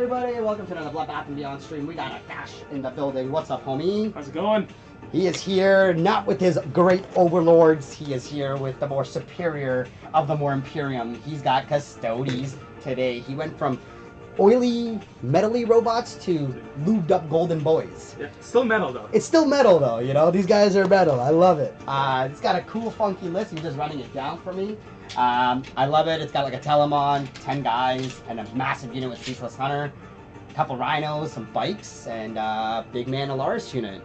everybody? Welcome to another Bloodbath and Beyond stream. We got Akash in the building. What's up, homie? How's it going? He is here not with his great overlords. He is here with the more superior of the more Imperium. He's got Custodes today. He went from oily, metally robots to lubed up golden boys. Yeah, still metal though. It's still metal though, you know? These guys are metal. I love it. It's got a cool, funky list. He's just running it down for me. I love it. It's got like a Telemon, 10 guys, and a massive unit with Ceaseless Hunter, a couple rhinos, some bikes, and big man Alaris unit.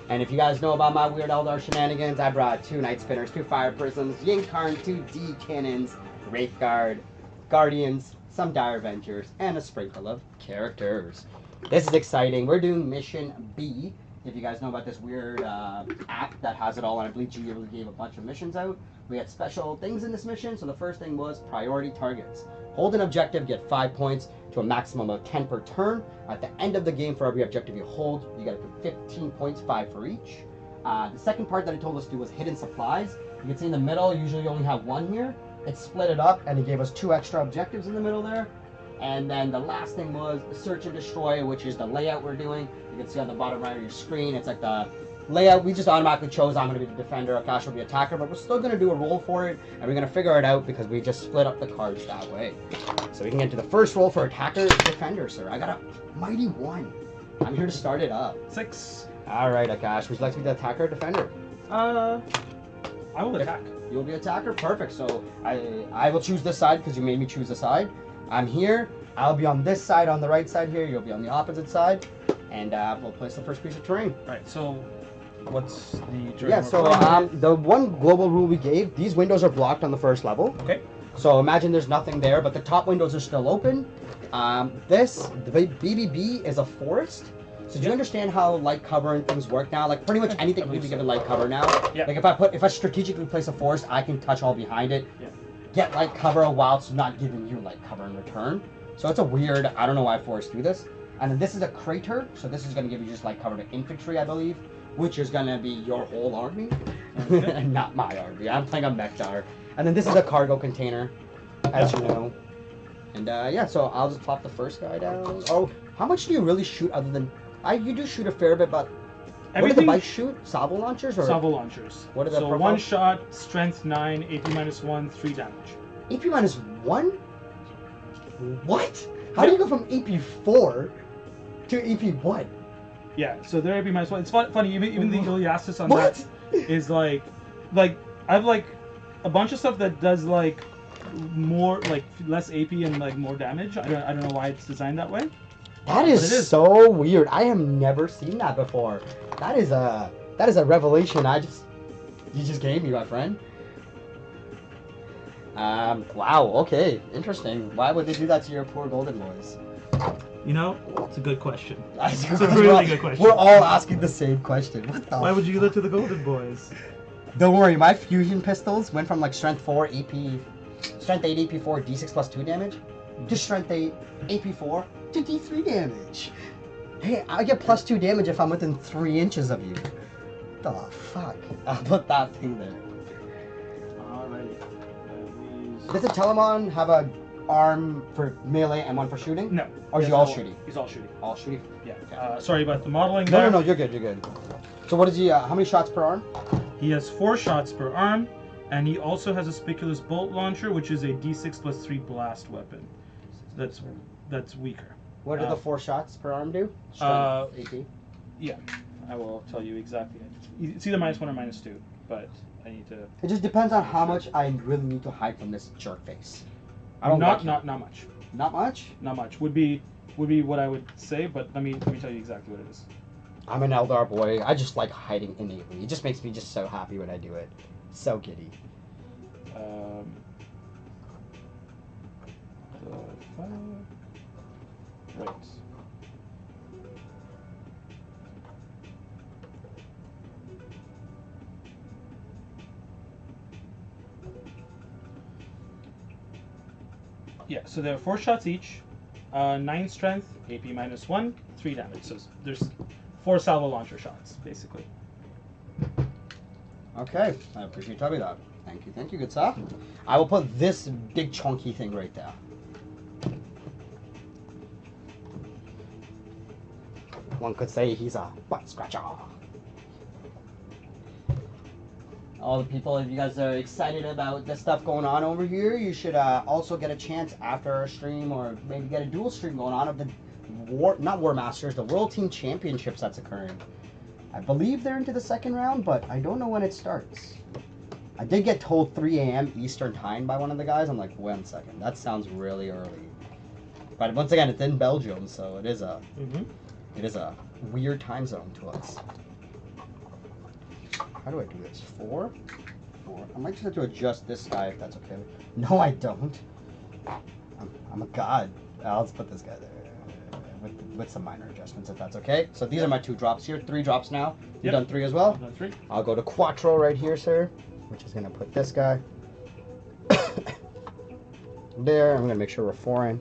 And if you guys know about my weird Eldar shenanigans, I brought 2 Night Spinners, 2 Fire Prisms, Yinkarn, 2 D Cannons, Wraith Guard, Guardians, some Dire Avengers, and a sprinkle of characters. This is exciting. We're doing Mission B. If you guys know about this weird app that has it all, and I believe GE really gave a bunch of missions out. We had special things in this mission. So the first thing was priority targets. Hold an objective, get 5 points to a maximum of 10 per turn. At the end of the game, for every objective you hold, you got to put 15 points, 5 for each. The second part that it told us to do was hidden supplies. You can see in the middle, usually you only have 1 here. It split it up, and it gave us 2 extra objectives in the middle there. And then the last thing was search and destroy, which is the layout we're doing. You can see on the bottom right of your screen, it's like the layout. We just automatically chose I'm going to be the defender, Akash will be attacker, but we're still going to do a roll for it, and we're going to figure it out because we just split up the cards that way. So we can get to the first roll for attacker, defender, sir. I got a mighty 1. I'm here to start it up. 6. All right, Akash, would you like to be the attacker or defender? I will attack. You'll be attacker? Perfect. So I will choose this side because you made me choose a side. I'm here. I'll be on this side, on the right side here. You'll be on the opposite side. And we'll place the first piece of terrain. Alright, so what's the terrain? Yeah, so the one global rule we gave, these windows are blocked on the first level. Okay. So imagine there's nothing there, but the top windows are still open. The BBB is a forest. So do you understand how light cover and things work now? Like pretty much anything can be given light cover now. Yeah. Like if I strategically place a forest, I can touch all behind it. Yeah. Get light cover while it's not giving you light cover in return. So it's a weird, I don't know why forests do this. And then this is a crater, so this is going to give you just light cover to infantry, I believe, which is going to be your whole army, and not my army. I'm playing a Mekdar. And then this is a cargo container, as you know. And yeah, so I'll just plop the first guy down. Oh, how much do you really shoot other than... you do shoot a fair bit, but... What do the bikes shoot? Salvo launchers? Or salvo launchers. What are the So 1 shot, strength 9, AP -1, 3 damage. AP -1? What? How do you go from AP 4 to AP 1? Yeah, so they're AP -1. It's funny, even the Iliastis on What? that is like I have like a bunch of stuff that does like more, like less AP and like more damage. I don't know why it's designed that way. That is so weird. I have never seen that before. That is a revelation. You just gave me, my friend. Wow. Okay. Interesting. Why would they do that to your poor golden boys? You know, it's a good question. It's a really good question. We're all asking the same question. What the? Why would you do that to the golden boys? Don't worry. My fusion pistols went from like strength 4 AP, strength 8 AP 4 D6 plus 2 damage, to strength 8 AP 4 to D3 damage. Hey, I get plus 2 damage if I'm within 3 inches of you. What the fuck? I'll put that thing there. Alrighty. Does the Telemon have a arm for melee and one for shooting? No. Or is he all shooting? He's all shooting. All shooting? Yeah. Okay. Sorry about the modeling there. No, you're good, you're good. So what is he, how many shots per arm? He has 4 shots per arm, and he also has a Spiculous Bolt Launcher, which is a D6 plus 3 blast weapon. That's weaker. What do the 4 shots per arm do? Strength, AP? Yeah, I will tell you exactly. It's either -1 or -2, but I need to... It just depends on how much I really need to hide from this jerk face. I don't not like much. Not much? Not much. Would be what I would say, but let me tell you exactly what it is. I'm an Eldar boy. I just like hiding innately. It just makes me just so happy when I do it. So giddy. Right. Yeah, so there are 4 shots each, 9 strength, AP -1, 3 damage. So there's 4 salvo launcher shots, basically. Okay, I appreciate you telling me that. Thank you, good stuff. I will put this big chunky thing right there. One could say he's a butt scratcher. All the people, if you guys are excited about the stuff going on over here, you should also get a chance after our stream, or maybe get a dual stream going on of the not War Masters, the World Team Championships that's occurring. I believe they're into the second round, but I don't know when it starts. I did get told 3 a.m. Eastern time by one of the guys. I'm like, 1 second, that sounds really early. But once again, it's in Belgium, so it is a weird time zone to us. How do I do this? 4? I might just have to adjust this guy if that's okay. No, I don't. I'm a god. I'll just put this guy there with some minor adjustments if that's okay. So these are my 2 drops here. 3 drops now. You've done 3 as well? I've done 3. I'll go to Quattro right here, sir, which is going to put this guy there. I'm going to make sure we're 4 in.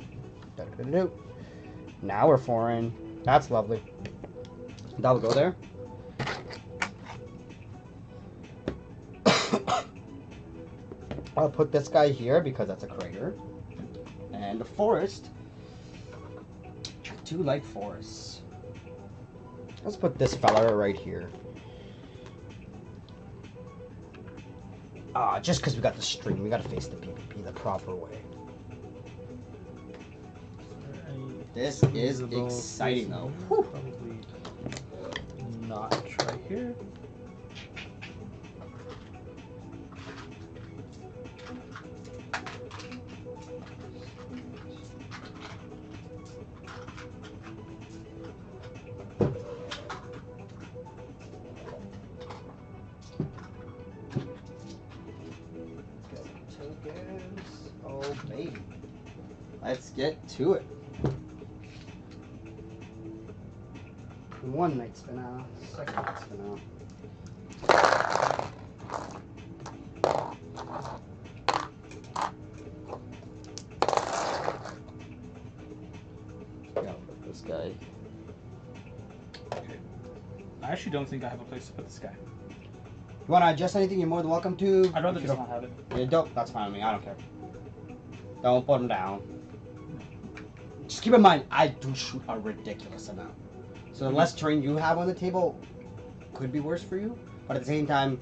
Now we're 4 in. That's lovely. That will go there. I'll put this guy here because that's a crater. And the forest. I do like forests. Let's put this fella right here. Just because we got the stream, we got to face the PvP the proper way. This is exciting though. Probably not try here. Oh baby, let's get to it. 1 night spin out, 2nd night spin out. Yeah, put this guy. Okay. I actually don't think I have a place to put this guy. You want to adjust anything, you're more than welcome to. I'd rather just not have it. Yeah, don't. That's fine with me. I don't care. Don't put him down. Just keep in mind, I do shoot a ridiculous amount. So the less terrain you have on the table could be worse for you. But at the same time,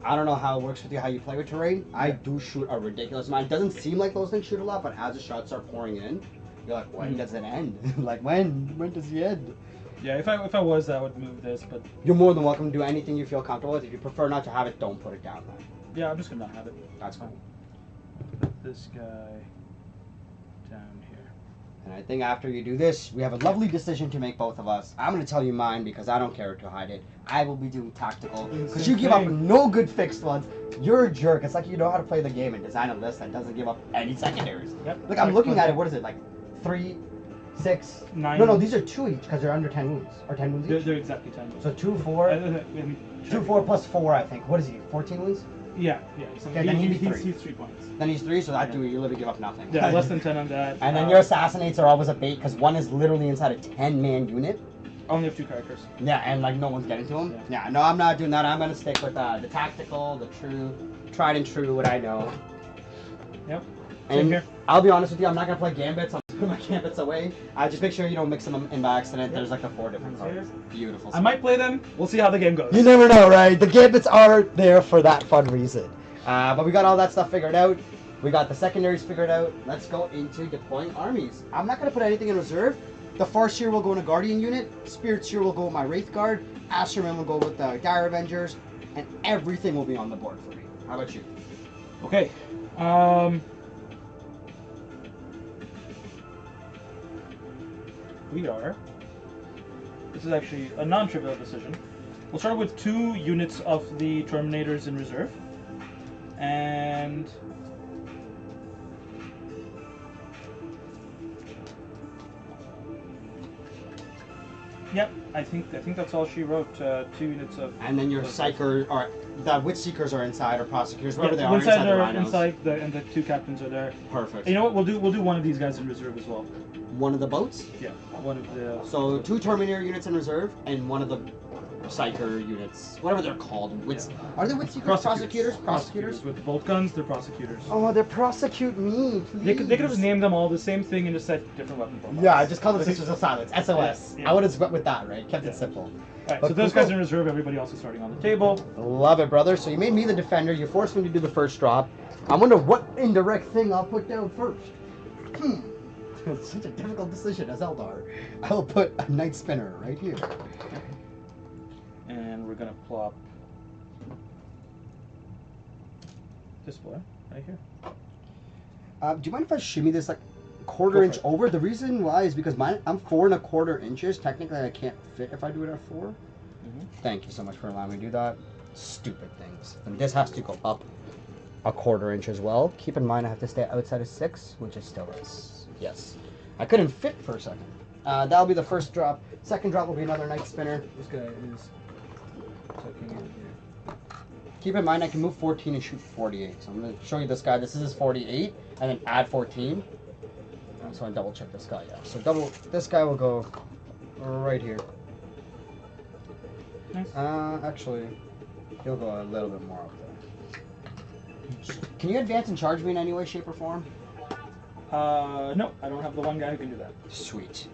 I don't know how it works with you, how you play with terrain. I do shoot a ridiculous amount. It doesn't seem like those things shoot a lot, but as the shots start pouring in, you're like, when does it end? Like, when does it end? Yeah, if I was, I would move this, but... You're more than welcome to do anything you feel comfortable with. If you prefer not to have it, don't put it down then. Yeah, I'm just gonna not have it. That's fine. Put this guy down here. And I think after you do this, we have a lovely decision to make, both of us. I'm going to tell you mine because I don't care to hide it. I will be doing tactical. Because you give up no good fixed ones. You're a jerk. It's like you know how to play the game and design a list that doesn't give up any secondaries. Yep. Look, I'm looking at it. What is it? Like 3, 6, 9. No, these are 2 each because they're under 10 wounds. Or 10 wounds each? They're exactly 10 wounds. So 2, 4. 2, 4 plus 4, I think. What is he? 14 wounds? Yeah. So okay, then he's 3. He's 3 points. Then he's 3, so that you literally give up nothing. Yeah, less than 10 on that. And then your assassinates are always a bait because one is literally inside a 10-man unit. I only have 2 characters. Yeah, and like no one's getting to him. Yeah, no, I'm not doing that. I'm gonna stick with the tactical, the tried and true, what I know. Yep. And Same here. I'll be honest with you, I'm not gonna play gambits. I'm putting my gambits away. Just make sure you don't mix them in by accident. Yep. There's like the 4 different colors. Beautiful. I might play them. We'll see how the game goes. You never know, right? The gambits are there for that fun reason. But we got all that stuff figured out. We got the secondaries figured out. Let's go into deploying armies. I'm not gonna put anything in reserve. The Farseer will go in a Guardian unit. Spirit Seer will go with my Wraith Guard. Asterman will go with the Dire Avengers. And everything will be on the board for me. How about you? Okay. We are. This is actually a non-trivial decision. We'll start with 2 units of the Terminators in reserve. And... Yep, I think that's all she wrote. 2 units of. And then your Psyker, or the Witch Seekers are inside, or Prosecutors, whatever they are. Inside the Rhinos. And the 2 captains are there. Perfect. And you know what? We'll do one of these guys in reserve as well. one of the boats. Yeah, one of the. So 2 Terminator units in reserve and one of the Psyker units, whatever they're called. Are they with secret prosecutors? Prosecutors? With bolt guns, they're prosecutors. Oh, they prosecute me, please. They could have just named them all the same thing and just said different weapon profiles. Yeah, I just called them Sisters of Silence, SOS. Yeah. I would have went with that, right? Kept it simple. Alright, But so those cool. guys in reserve, everybody else is starting on the table. Love it, brother. So you made me the defender. You forced me to do the first drop. I wonder what indirect thing I'll put down first. It's such a difficult decision as Eldar. I will put a Night Spinner right here. And we're gonna plop this boy right here. Do you mind if I shimmy this like quarter-inch over? The reason why is because I'm 4 1/4 inches. Technically, I can't fit if I do it at 4. Mm-hmm. Thank you so much for allowing me to do that. Stupid things. And this has to go up a 1/4 inch as well. Keep in mind I have to stay outside of 6, which it still is. Yes. I couldn't fit for a second. That'll be the first drop. Second drop will be another Night Spinner. This guy is tucking in here. Keep in mind I can move 14 and shoot 48. So I'm going to show you this guy. This is his 48 and then add 14. So I want to double check this guy. Yeah. So this guy will go right here. Nice. Actually, he'll go a little bit more up there. Can you advance and charge me in any way, shape, or form? No, I don't have the one guy who can do that. Sweet.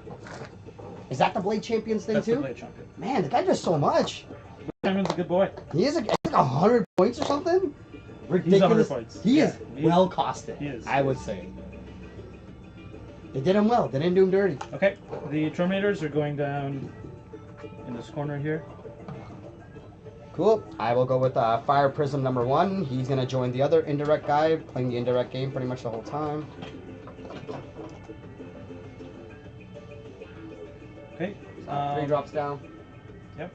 Is that the Blade Champions thing That's too? the Blade Champion. Man, the guy does so much. Champion's a good boy. He is like 100 points or something. He's 100 points. He is Yeah, well costed. He is. I would say. They did him well. They didn't do him dirty. Okay, the Terminators are going down in this corner here. Cool. I will go with Fire Prism number 1. He's gonna join the other indirect guy, playing the indirect game pretty much the whole time. Okay. 3 drops down. Yep.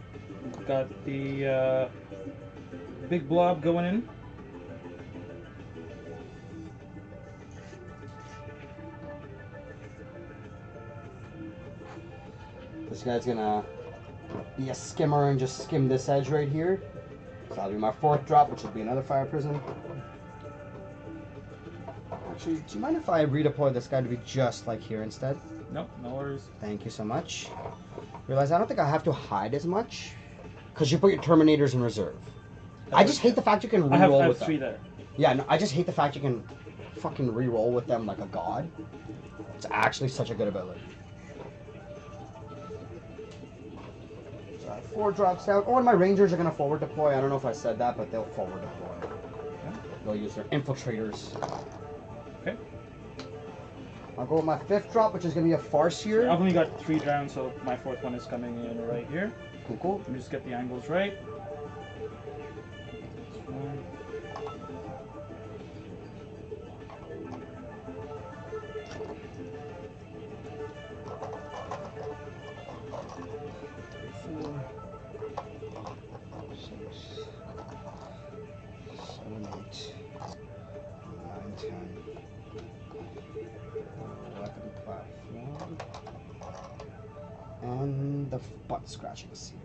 Got the big blob going in. This guy's gonna be a skimmer and just skim this edge right here. So that'll be my 4th drop, which will be another Fire Prism. Actually, do you mind if I redeploy this guy to be just like here instead? Nope, no worries. Thank you so much. Realize I don't think I have to hide as much because you put your Terminators in reserve. I just hate the fact you can I have reroll with 3 them. there. Yeah, no, I just hate the fact you can fucking reroll with them like a god. It's actually such a good ability. So I have 4 drops down. Oh, and my Rangers are going to forward deploy. I don't know if I said that, but they'll forward deploy. Okay. They'll use their infiltrators. Okay. I'll go with my 5th drop, which is going to be a Farseer. I've only got 3 down, so my 4th one is coming in right here. Cool, cool. Let me just get the angles right. That's fine. And the butt scratching is here.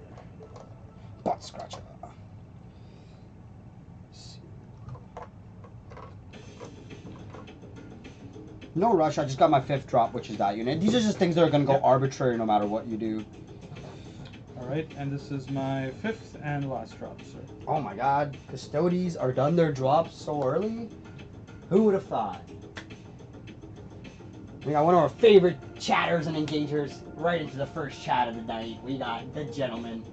Butt scratcher. No rush, I just got my 5th drop, which is that unit. These are just things that are going to go arbitrary no matter what you do. Alright, and this is my 5th and last drop, sir. Oh my god, Custodes are done their drops so early? Who would have thought? We got one of our favorite chatters and engagers right into the first chat of the night. We got the gentleman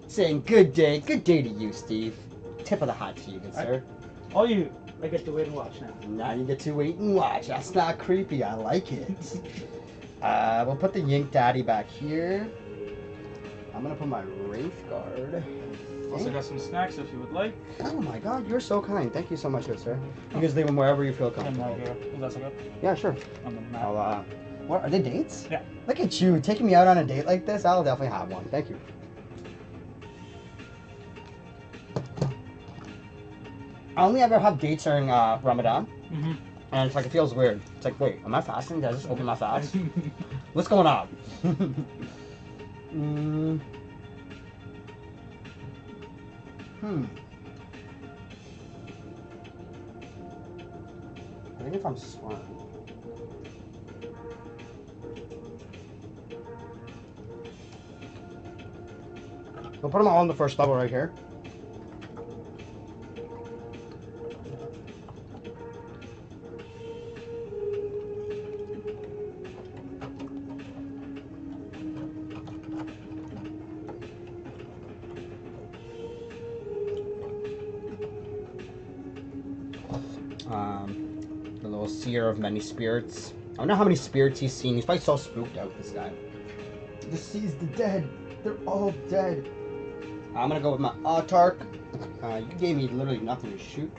saying good day to you, Steve. Tip of the hat to you, good sir. Oh, I get to wait and watch now. Now you get to wait and watch. That's not creepy. I like it. We'll put the Yink Daddy back here. I'm gonna put my Wraith Guard. Also got some snacks if you would like. Oh my god, you're so kind. Thank you so much, good sir. You can just leave them wherever you feel comfortable. That's okay. Yeah, sure. On the map. I'll, what, are they dates? Yeah. Look at you, taking me out on a date like this. I'll definitely have one. Thank you. I only ever have dates during Ramadan. Mm-hmm. And it's like, it feels weird. It's like, wait, am I fasting? Did I just open my fast? What's going on? I think if I'm smart. We'll put them all on the first level right here. The little seer of many spirits. I don't know how many spirits he's seen. He's probably so spooked out, this guy. Just sees the dead. They're all dead. I'm gonna go with my Autark. You gave me literally nothing to shoot.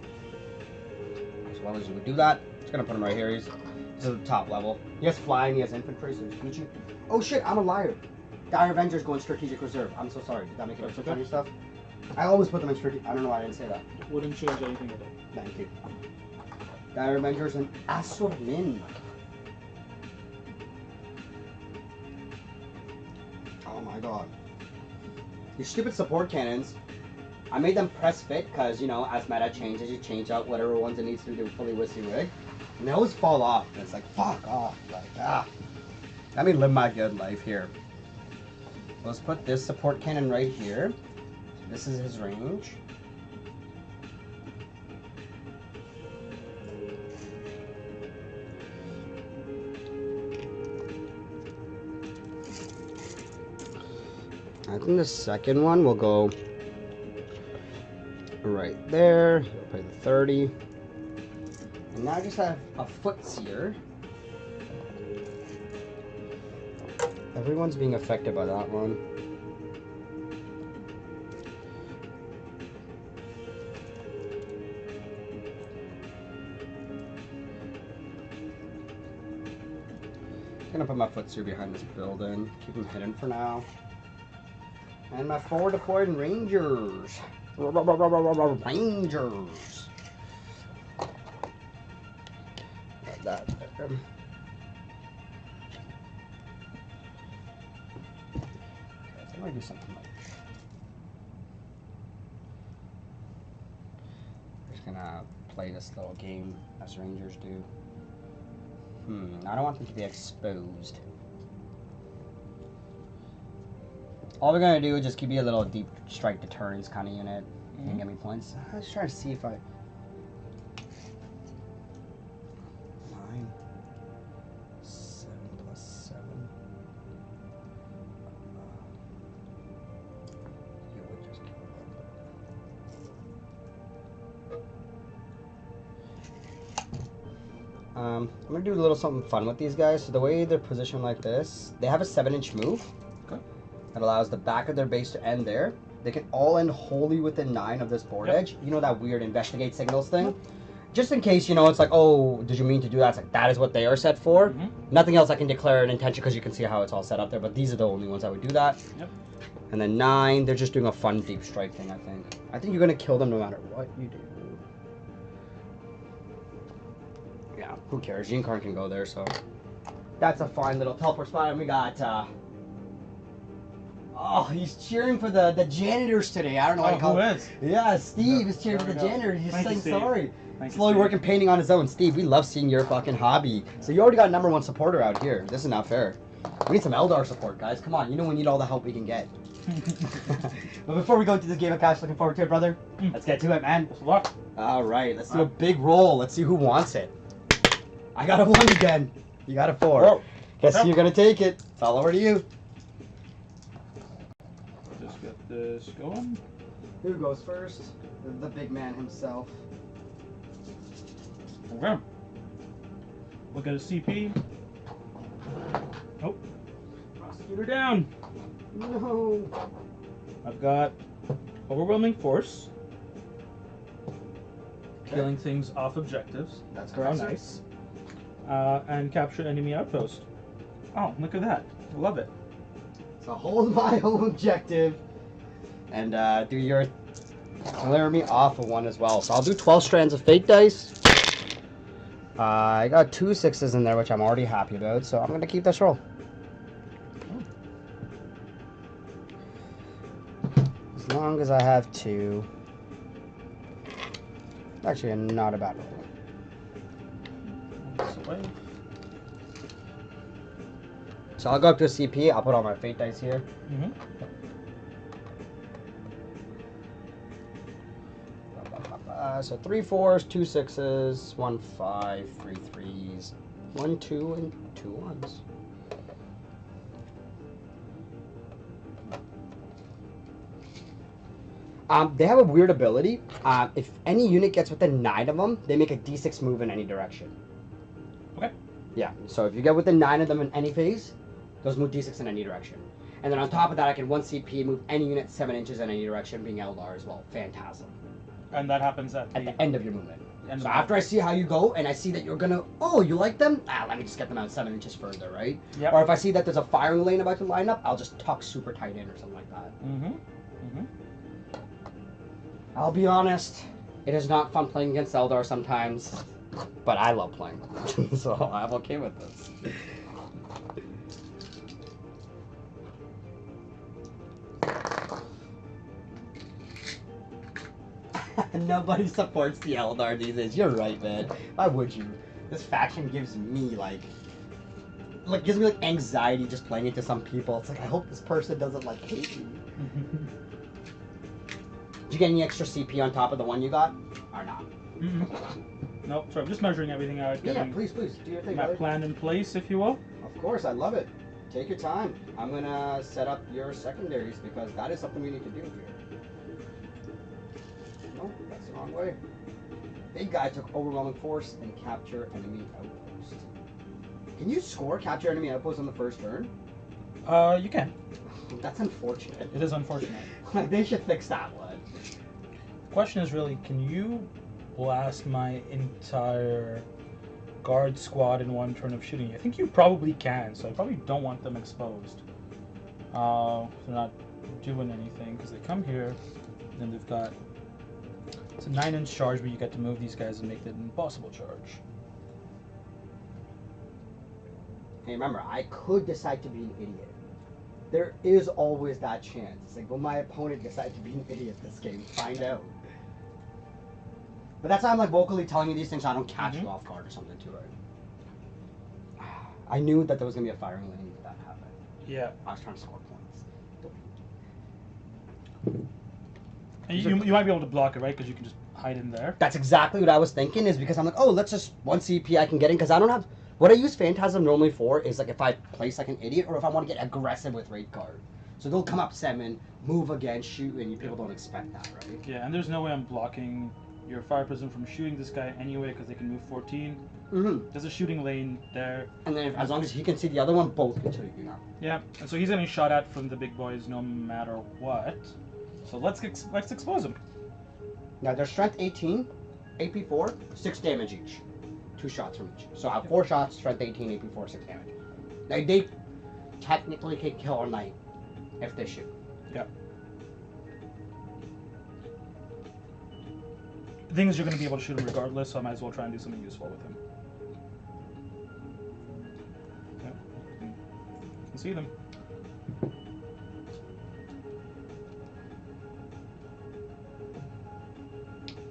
As well as you would do that. Just gonna put him right here. He's at the top level. He has flying, he has infantry, so he's Gucci. Oh shit, I'm a liar. Dire Avengers go in strategic reserve. I'm so sorry. Did that make it up on your stuff? I always put them in strategic. I don't know why I didn't say that. Wouldn't change anything with it. Thank you. Dire Avengers and Assortment. Oh my god. These stupid support cannons. I made them press fit because, you know, as meta changes, you change out whatever ones it needs to do fully whiskey rig. And they always fall off. And it's like, fuck off. Like, let me live my good life here. Let's put this support cannon right here. This is his range. I think the second one will go right there. He'll play the 30. And now I just have a foot seer. Everyone's being affected by that one. I'm gonna put my foot seer behind this building. Keep him hidden for now. And my forward deployed Rangers. Rangers. Got that there. I think I do something like. I'm just gonna play this little game as Rangers do. I don't want them to be exposed. All we're gonna do is just give you a little deep strike deterrence kind of unit and get me points. I was trying to see if I. 9, 7 plus 7. You would just kill them. I'm gonna do a little something fun with these guys. So the way they're positioned like this, they have a 7-inch move. That allows the back of their base to end there. They can all end wholly within 9 of this board edge. You know that weird investigate signals thing? Just in case, you know, it's like, oh, did you mean to do that? It's like, that is what they are set for. Nothing else I can declare an intention because you can see how it's all set up there, but these are the only ones that would do that. And then 9, they're just doing a fun deep strike thing, I think. I think you're going to kill them no matter what you do. Yeah, who cares? Gene Karn can go there, so. That's a fine little teleport spot, and we got, oh, he's cheering for the janitors today. I don't know who is? Yeah, Steve is cheering for the janitors. He's saying sorry. Thank Slowly you, working painting on his own. Steve, we love seeing your fucking hobby. So you already got #1 supporter out here. This is not fair. We need some Eldar support, guys. Come on, you know we need all the help we can get. But before we go into this game, Akash, looking forward to it, brother. Let's get to it, man. Luck. All right, let's do a big roll. Let's see who wants it. I got a 1 again. You got a 4. Whoa. Guess you're gonna take it. It's all over to you. Just get this going. Who goes first? The big man himself. Okay. Look at a CP. Oh. Prosecutor down. No. I've got overwhelming force. Killing things off objectives. That's correct. Oh, nice. And capture enemy outpost. Oh, look at that. I love it. So hold my home objective and do your clear me off of 1 as well. So I'll do 12 strands of fate dice. I got 2 6s in there, which I'm already happy about, so I'm going to keep this roll. As long as I have 2. Actually, not a bad roll. So I'll go up to a CP. I'll put all my fate dice here. So 3 4s, 2 6s, 1 5, 3 3s, 1 2, and 2 1s. They have a weird ability. If any unit gets within 9 of them, they make a d6 move in any direction. Okay. Yeah, so if you get within 9 of them in any phase, those move d6 in any direction. And then on top of that, I can 1 CP move any unit 7 inches in any direction, being Eldar as well. Phantasm. And that happens at the end of your movement. So after I see how you go, and I see that you're gonna, oh, you like them? Let me just get them out 7 inches further, right? Yep. Or if I see that there's a firing lane about to line up, I'll just tuck super tight in or something like that. I'll be honest, it is not fun playing against Eldar sometimes, but I love playing, so I'm okay with this. Nobody supports the Eldar these days. You're right, man. Why would you? This faction gives me gives me anxiety just playing it to some people. It's like, I hope this person doesn't hate me. Did you get any extra CP on top of the one you got, or not? Nope. So I'm just measuring everything out. Yeah, please, do your thing. Map plan in place, if you will. Of course, I love it. Take your time. I'm gonna set up your secondaries because that is something we need to do here. No, that's the wrong way. Big guy took overwhelming force and capture enemy outpost. Can you score capture enemy outpost on the first turn? You can. That's unfortunate. It is unfortunate. They should fix that one. Question is really, can you blast my entire guard squad in one turn of shooting? I think you probably can, so I probably don't want them exposed. They're not doing anything because they come here, and then they've got it's a 9-inch charge, but you get to move these guys and make it an impossible charge. Hey, remember, I could decide to be an idiot. There is always that chance. It's like, will my opponent decide to be an idiot this game? Find out. But that's why I'm vocally telling you these things so I don't catch you off guard or something too, right? I knew that there was going to be a firing lane if that happened. Yeah. I was trying to score points. And you might be able to block it, right? Because you can just hide in there. That's exactly what I was thinking, is because I'm like, oh, let's just 1 CP I can get in, because I don't have... What I use Phantasm normally for is if I place like an idiot, or if I want to get aggressive with raid guard. So they'll come up 7, move again, shoot, and people don't expect that, right? Yeah, and there's no way I'm blocking your fire prison from shooting this guy anyway, because they can move 14. There's a shooting lane there. And then as long as he can see the other one, both can shoot you now. Yeah, and so he's getting shot at from the big boys no matter what. So let's expose him. Now they're strength 18, AP 4, 6 damage each. 2 shots from each. So I have 4 shots, strength 18, AP 4, 6 damage. Now they technically can kill a knight if they shoot. Yeah. The thing is, you're going to be able to shoot him regardless, so I might as well try and do something useful with him. Yeah. You can see them.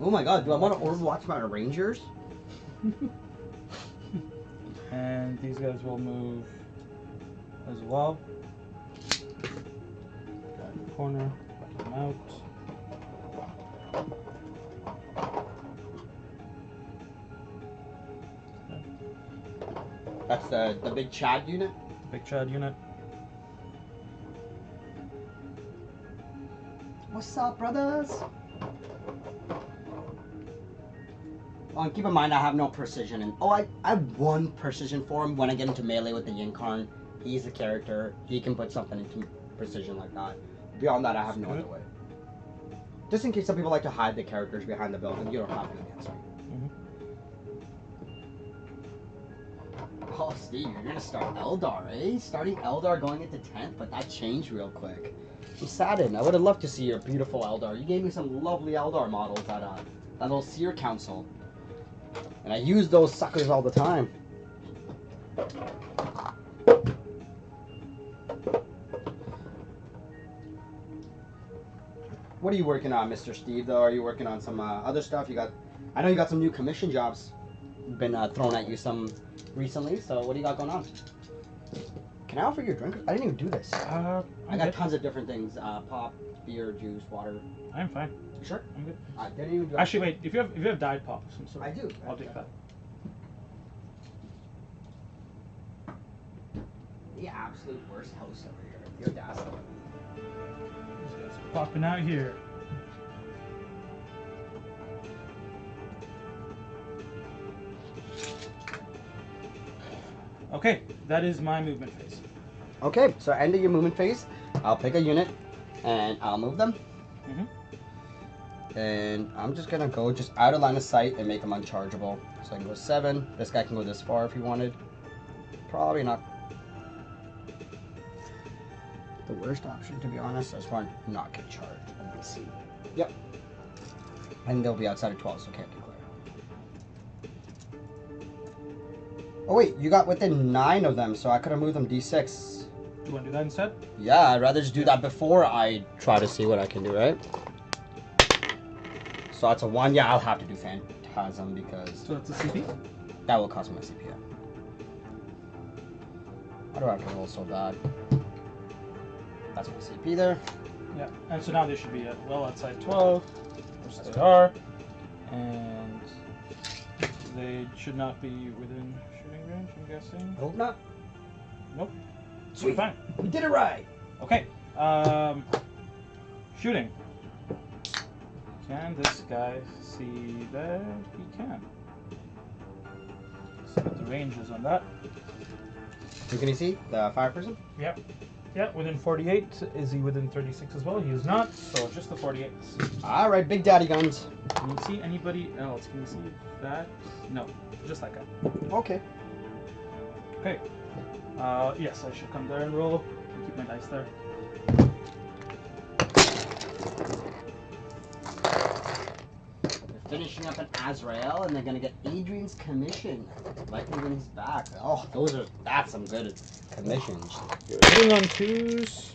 Oh my god, do I want to overwatch my Rangers? And these guys will move as well. Got in the corner, back them out. That's the big Chad unit? Big Chad unit. What's up, brothers? Oh, and keep in mind I have no precision, and I have 1 precision for him when I get into melee with the Yinkarn. He's a character. He can put something into precision like that. Beyond that, I have no other way. Just in case some people like to hide the characters behind the building, you don't have any answer. Oh, Steve, you're gonna start Eldar, eh? Starting Eldar going into 10th, but that changed real quick. I'm saddened. I would have loved to see your beautiful Eldar. You gave me some lovely Eldar models at that little Seer Council. And I use those suckers all the time. What are you working on, Mr. Steve, though? Are you working on some other stuff? I know you got some new commission jobs been thrown at you some recently, so what do you got going on? Can I offer you a drink? I didn't even do this. I got good. tons of different things. Pop, beer, juice, water. I'm fine. You sure? I'm good. I didn't even do Actually, wait. If you have Diet Pop, some sort. I do. I'll take that. The absolute worst host over here. The audacity. These guys are popping out here. Okay, that is my movement phase. Okay, so end of your movement phase. I'll pick a unit, and I'll move them. And I'm just gonna go just out of line of sight and make them unchargeable. So I can go 7. This guy can go this far if he wanted. Probably not the worst option, to be honest. I just want to not get charged. Let's see. Yep. And they'll be outside of 12, so can't declare. Oh wait, you got within 9 of them, so I could have moved them D6. You want to do that instead? Yeah, I'd rather just do that before I try to see what I can do, right? So that's a 1. Yeah, I'll have to do Phantasm because So that's a CP? that will cost me my CP. Why do I have to roll so bad? That's my CP there. Yeah, and so now they should be at well outside 12, which they are, and they should not be within shooting range, I'm guessing. Hope not. Nope. Sweet. Fine. We did it right. Okay. Shooting. Can this guy see that? He can. See what the range is on that. Who can you see? The fire person? Yep. Yeah, within 48. Is he within 36 as well? He is not, so just the 48s. Alright, big daddy guns. Can you see anybody else? Can you see that? No, just that guy. Okay. Okay. Yes, I should come there and roll. Keep my dice there. They're finishing up an Azrael and they're gonna get Adrian's commission. Likely when he's back. Oh, that's some good commissions. You're hitting on 2s.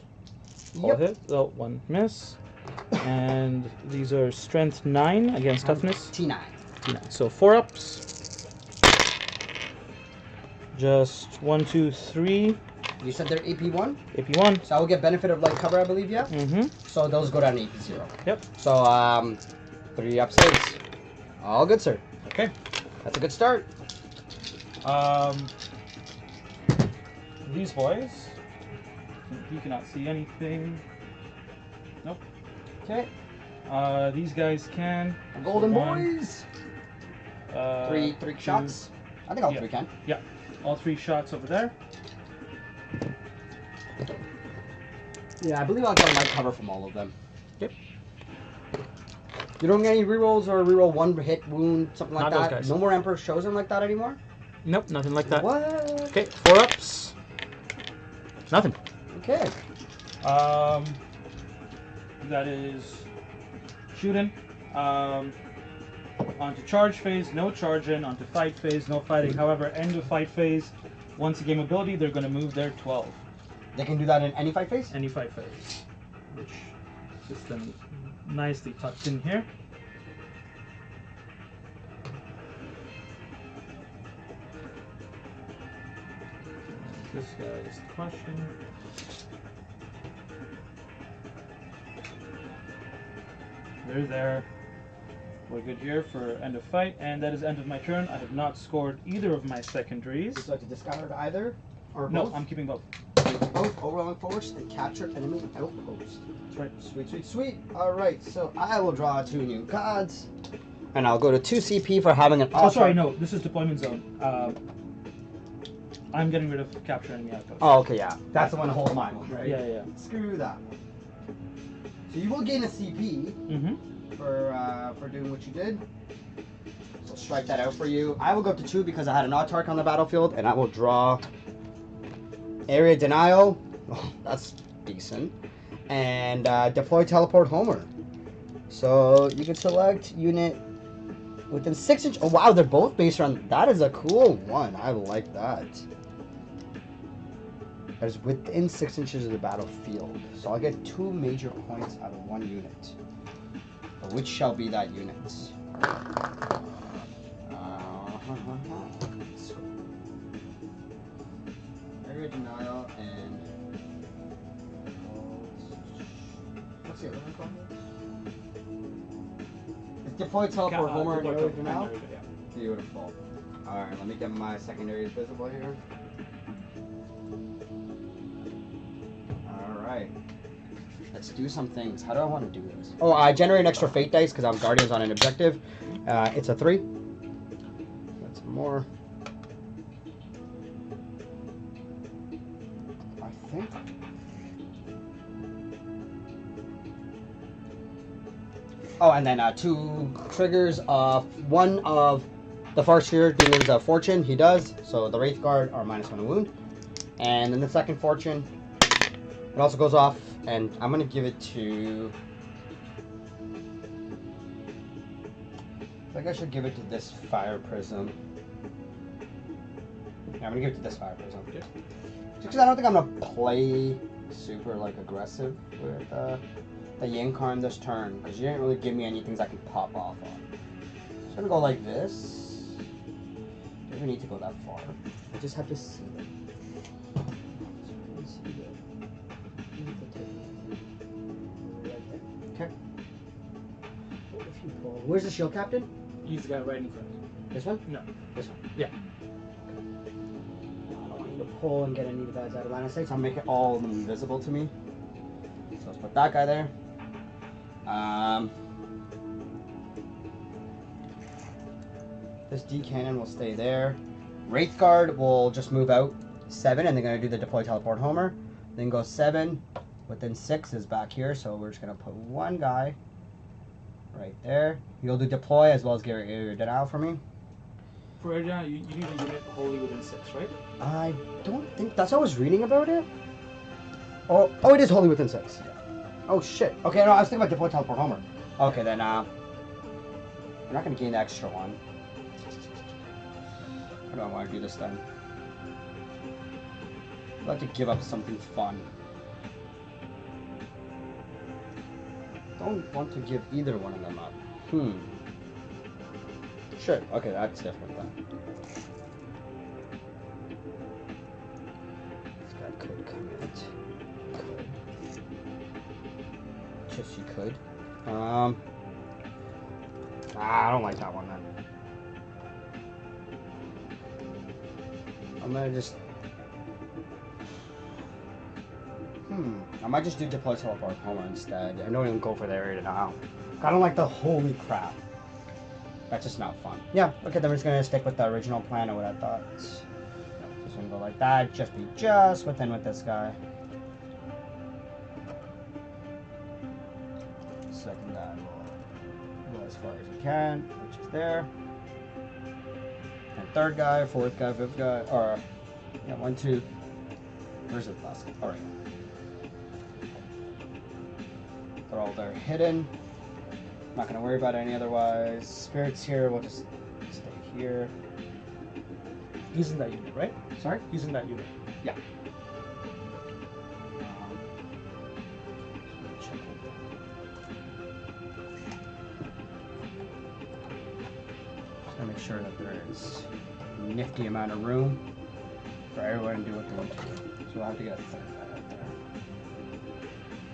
All Yep. hit. Oh, 1 miss. And these are strength 9 against toughness. T9. T9. So 4 ups. Just 1, 2, 3. You said they're AP1? AP1. So I will get benefit of light cover, I believe, yeah? Mm-hmm. So those go down to AP0. Yep. So, 3 up 6. All good, sir. Okay. That's a good start. These boys. You cannot see anything. Nope. Okay. These guys can. Golden One, boys. 3 2, shots. I think all yeah. 3 can. Yeah. All 3 shots over there. Yeah, I believe I'll get light cover from all of them. Yep. You don't get any rerolls or reroll 1 hit, wound, something like Not those that? guys. No more Emperor's Chosen like that anymore? Nope, nothing like that. What? Okay, 4 ups. Nothing. Okay. That is shooting. Onto charge phase, no charging. Onto fight phase, no fighting. However, end of fight phase, once you gain ability, they're going to move their 12. They can do that in any fight phase? Any fight phase, which is then nicely tucked in here. This guy is the question. They're there. We're good here for end of fight, and that is end of my turn. I have not scored either of my secondaries. Would you like to discard either? Or No, both? I'm keeping both. Both overwhelming force and capture enemy outpost. That's right. Sweet, sweet, sweet. Alright, so I will draw 2 new cards. And I'll go to 2 CP for having an Oh, sorry, no. This is deployment zone. I'm getting rid of capture enemy outpost. Oh, okay, yeah. That's the one to hold mine, right? Yeah, yeah. Screw that one. So you will gain a CP Mm-hmm. for doing what you did. So strike that out for you. I will go up to 2 because I had an Autarch on the battlefield, and I will draw Area Denial. Oh, that's decent. And deploy Teleport Homer. So you can select unit within 6 inch. Oh wow, they're both based around. That is a cool one. I like that. That is within 6 inches of the battlefield. So I'll get 2 major points out of 1 unit. Which shall be that unit? Great Denial and what's the other one called? It's Deploy Teleport Homer and Great Denial. Beautiful. All right, let me get my secondaries visible here. All right. Let's do some things. How do I want to do this? Oh, I generate an extra fate dice because I'm Guardians on an objective. It's a 3. That's more. I think. Oh, and then 2 triggers. One of the Farseer Demon's Fortune, he does. So the Wraith Guard are -1 wound. And then the second Fortune, it also goes off. And I'm going to give it to... I think I should give it to this Fire Prism. Yeah, I'm going to give it to this Fire Prism. Okay. Just because I don't think I'm going to play super like aggressive with the Yinkarn this turn. Because you didn't really give me any things I can pop off on. So I'm going to go like this. Don't even need to go that far. I just have to see them. Okay. If you pull, where's the shield captain? He's the guy right in front of you. This one? No. This one. Yeah. I don't want you to pull and get any of the guys out of line of sight, so I'll make it all of them invisible to me. So let's put that guy there. This D cannon will stay there. Wraith Guard will just move out 7, and they're gonna do the deploy teleport homer. Then go 7. Within 6 is back here, so we're just going to put one guy right there. You'll do deploy as well as get your denial for me. For right now, you need a unit wholly within 6, right? I don't think... That's how I was reading about it. Oh, it is wholly within 6. Yeah. Oh, shit. Okay, no, I was thinking about deploy teleport homer. Okay, then, we're not going to gain the extra one. How do I want to do this then? I'd like to give up something fun. Don't want to give either one of them up. Sure. Okay, that's different then. This guy could commit. Could. Just you could. I don't like that one then. I'm gonna just. I might just do deploy teleport homer instead. I don't even go for the area now. I don't like the holy crap. That's just not fun. Yeah, okay, then we're just gonna stick with the original plan of what I thought. Just gonna go like that, just be just within with this guy. Second guy will go as far as you can, which is there. And third guy, fourth guy, fifth guy, or yeah, 1, 2. Where's the last guy? Alright. They're all there hidden. Not going to worry about any otherwise. Spirits here, we'll just stay here. He's in that unit, right? Sorry? He's in that unit. Yeah. Just going to make sure that there is a nifty amount of room for everyone to do what they want to do. So we'll have to get a third guy out there.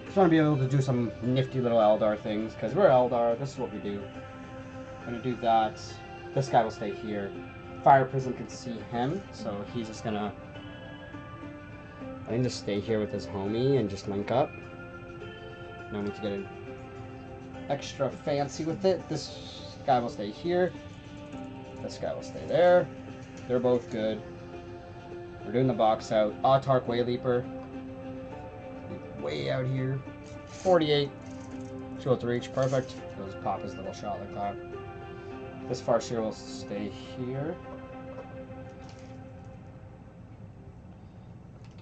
Just want to be able to do some nifty little Eldar things, because we're Eldar, this is what we do. I'm going to do that. This guy will stay here. Fire Prism can see him, so he's just going to... I can just stay here with his homie and just link up. No need to get an extra fancy with it. This guy will stay here. This guy will stay there. They're both good. We're doing the box out. Autark Wayleaper. Way out here. 48. 203 each. Perfect. He'll just pop his little shot like that. This Farseer will stay here.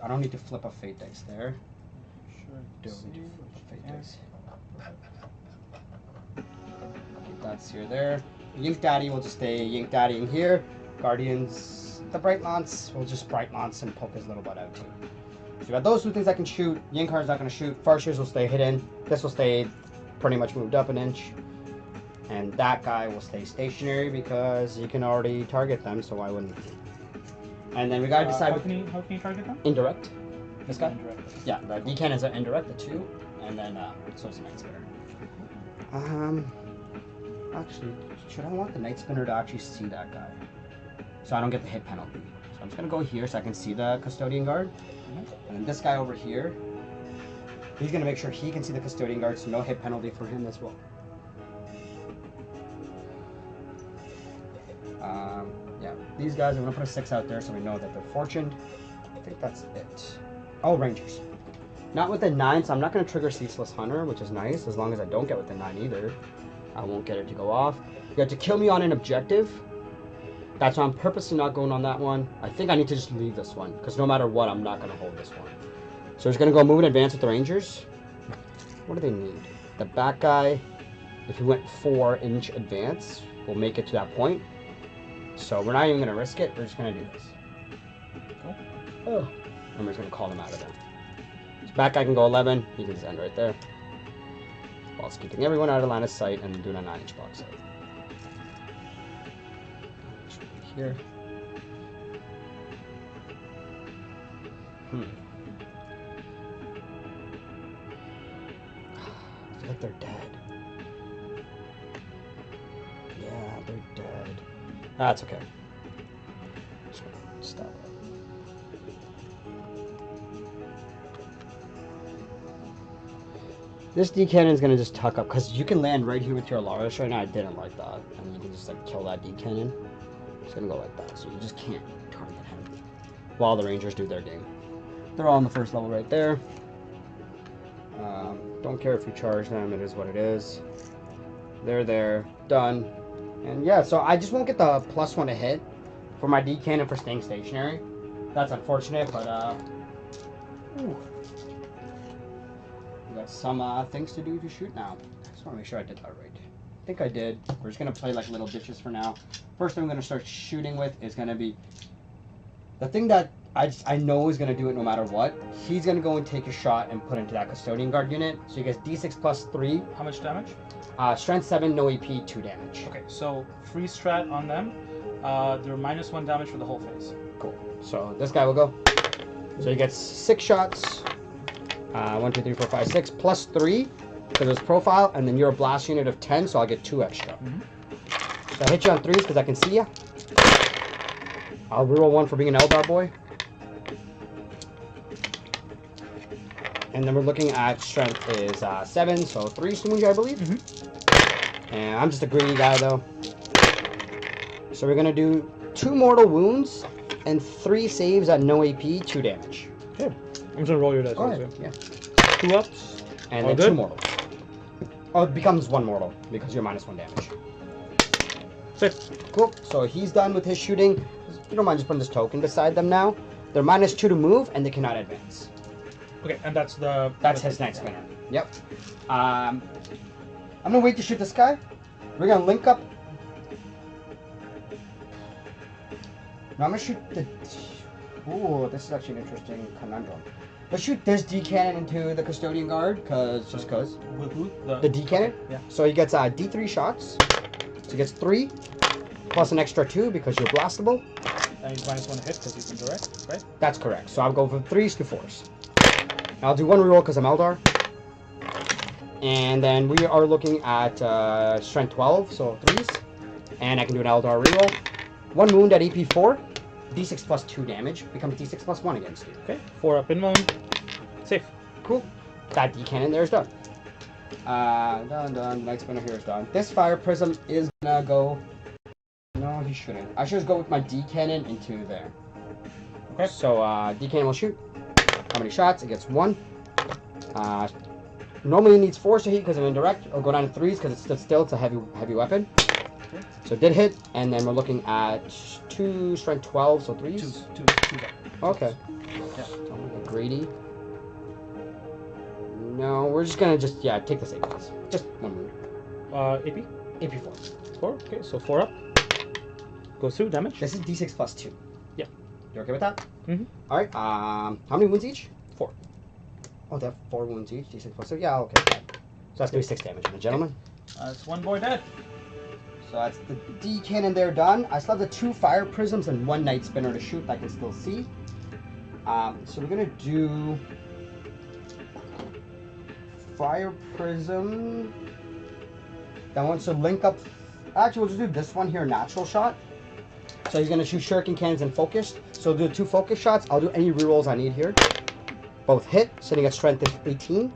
I don't need to flip a fate dice there. Sure. Don't need to flip a fate dice. Keep that seer there. Yink Daddy will just stay Yink Daddy in here. Guardians, the Bright Lance will just Bright Lance and poke his little butt out too. So you got those 2 things I can shoot. Yinkar's not going to shoot. Farseers will stay hidden. This will stay pretty much moved up an inch. And that guy will stay stationary because you can already target them, so why wouldn't he? And then we gotta decide. How can you target them? Indirect. This guy? Indirect. Yeah, the D cannons are indirect, the 2, and then so is the Night Spinner. Actually, should I want the Night Spinner to actually see that guy? So I don't get the hit penalty. So I'm just gonna go here so I can see the Custodian Guard. And then this guy over here, he's gonna make sure he can see the Custodian Guard, so no hit penalty for him as well. Yeah, these guys, I'm gonna put a 6 out there so we know that they're fortuned. I think that's it. Oh, Rangers. Not with the 9, so I'm not gonna trigger Ceaseless Hunter, which is nice, as long as I don't get with the 9 either. I won't get it to go off. You have to kill me on an objective. That's why I'm purposely not going on that one. I think I need to just leave this one, because no matter what, I'm not gonna hold this one. So we're just gonna go move and advance with the Rangers. What do they need? The back guy, if he went 4-inch advance, will make it to that point. So we're not even gonna risk it, we're just gonna do this. Oh. And we're just gonna call him out of there. So back guy can go 11, he can just end right there. Whilst keeping everyone out of line of sight and doing a 9-inch box out. Here. I feel like they're dead. Yeah, they're dead. That's okay. Just gonna stop it. This D cannon is gonna just tuck up because you can land right here with your Alaris right now. I didn't like that, and you can just like kill that D cannon. It's gonna go like that, so you just can't target him while the Rangers do their game. They're all on the first level right there. Don't care if you charge them, it is what it is. They're there, done. And yeah, so I just won't get the +1 to hit for my D cannon for staying stationary. That's unfortunate, but we got some things to do to shoot now. I just want to make sure I did that right. I think I did. We're just gonna play like little bitches for now. First thing I'm gonna start shooting with is gonna be the thing that I know is gonna do it no matter what. He's gonna go and take a shot and put into that Custodian Guard unit. So he gets D6 +3. How much damage? Strength 7, no AP, 2 damage. Okay, so free strat on them. They're -1 damage for the whole phase. Cool. So this guy will go. So he gets 6 shots. 1, 2, 3, 4, 5, 6 +3 because of his profile, and then you're a blast unit of 10, so I'll get 2 extra. So I hit you on 3s because I can see you. I'll reroll 1 for being an Eldar boy. And then we're looking at strength is 7, so 3 wound, I believe. And I'm just a greedy guy though. So we're gonna do 2 mortal wounds and 3 saves at no AP, 2 damage. Okay. I'm just gonna roll your dice. Go ahead. Yeah. 2 ups. And then 2 mortal. Oh, it becomes 1 mortal because you're -1 damage. Safe. Cool. So he's done with his shooting. You don't mind just putting this token beside them now. They're -2 to move and they cannot advance. Okay, and that's his Night Spinner. Yep. I'm gonna wait to shoot this guy. We're gonna link up. No, I'm gonna shoot the. Ooh, this is actually an interesting conundrum. Let's shoot this D cannon into the Custodian Guard, just cause. With who? The D cannon. Yeah. So he gets D3 shots. So he gets 3 plus an extra 2 because you're blastable. And he's -1 to hit because he's indirect, right? That's correct. So I'll go from 3s to 4s. I'll do 1 reroll because I'm Eldar. And then we are looking at strength 12, so 3s. And I can do an Eldar reroll. 1 wound at AP 4. D6 +2 damage. Becomes D6 +1 against you. Okay, 4 up in wound. Safe. Cool. That D cannon there is done. Done. Night Spinner here is done. This Fire Prism is gonna go. No, he shouldn't. I should just go with my D cannon into there. Okay. So D cannon will shoot. How many shots? It gets 1. Normally it needs 4s to hit because I'm indirect. I'll go down to 3s because it's still it's a heavy weapon. Okay. So it did hit, and then we're looking at 2 strength 12, so 3s. Two. Okay. Yeah. Don't get greedy. No, we're just gonna take the save ones. Just 1 wound. AP? AP 4. 4. Okay, so 4 up. Goes through damage. This is D6 +2. Yeah. You okay with that? Mm-hmm. All right. How many wounds each? 4. Oh, they have 4 wounds each. D6 +2. Yeah. Okay. So that's gonna be 6 damage, gentlemen. That's 1 boy dead. So that's the D cannon there done. I still have the 2 fire prisms and 1 night spinner to shoot that I can still see. So we're gonna do fire prism. That wants to link up. Actually, we'll just do this one here, natural shot. So he's gonna shoot shuriken cannons and focused. So do 2 focus shots. I'll do any rerolls I need here. Both hit, sitting at strength of 18.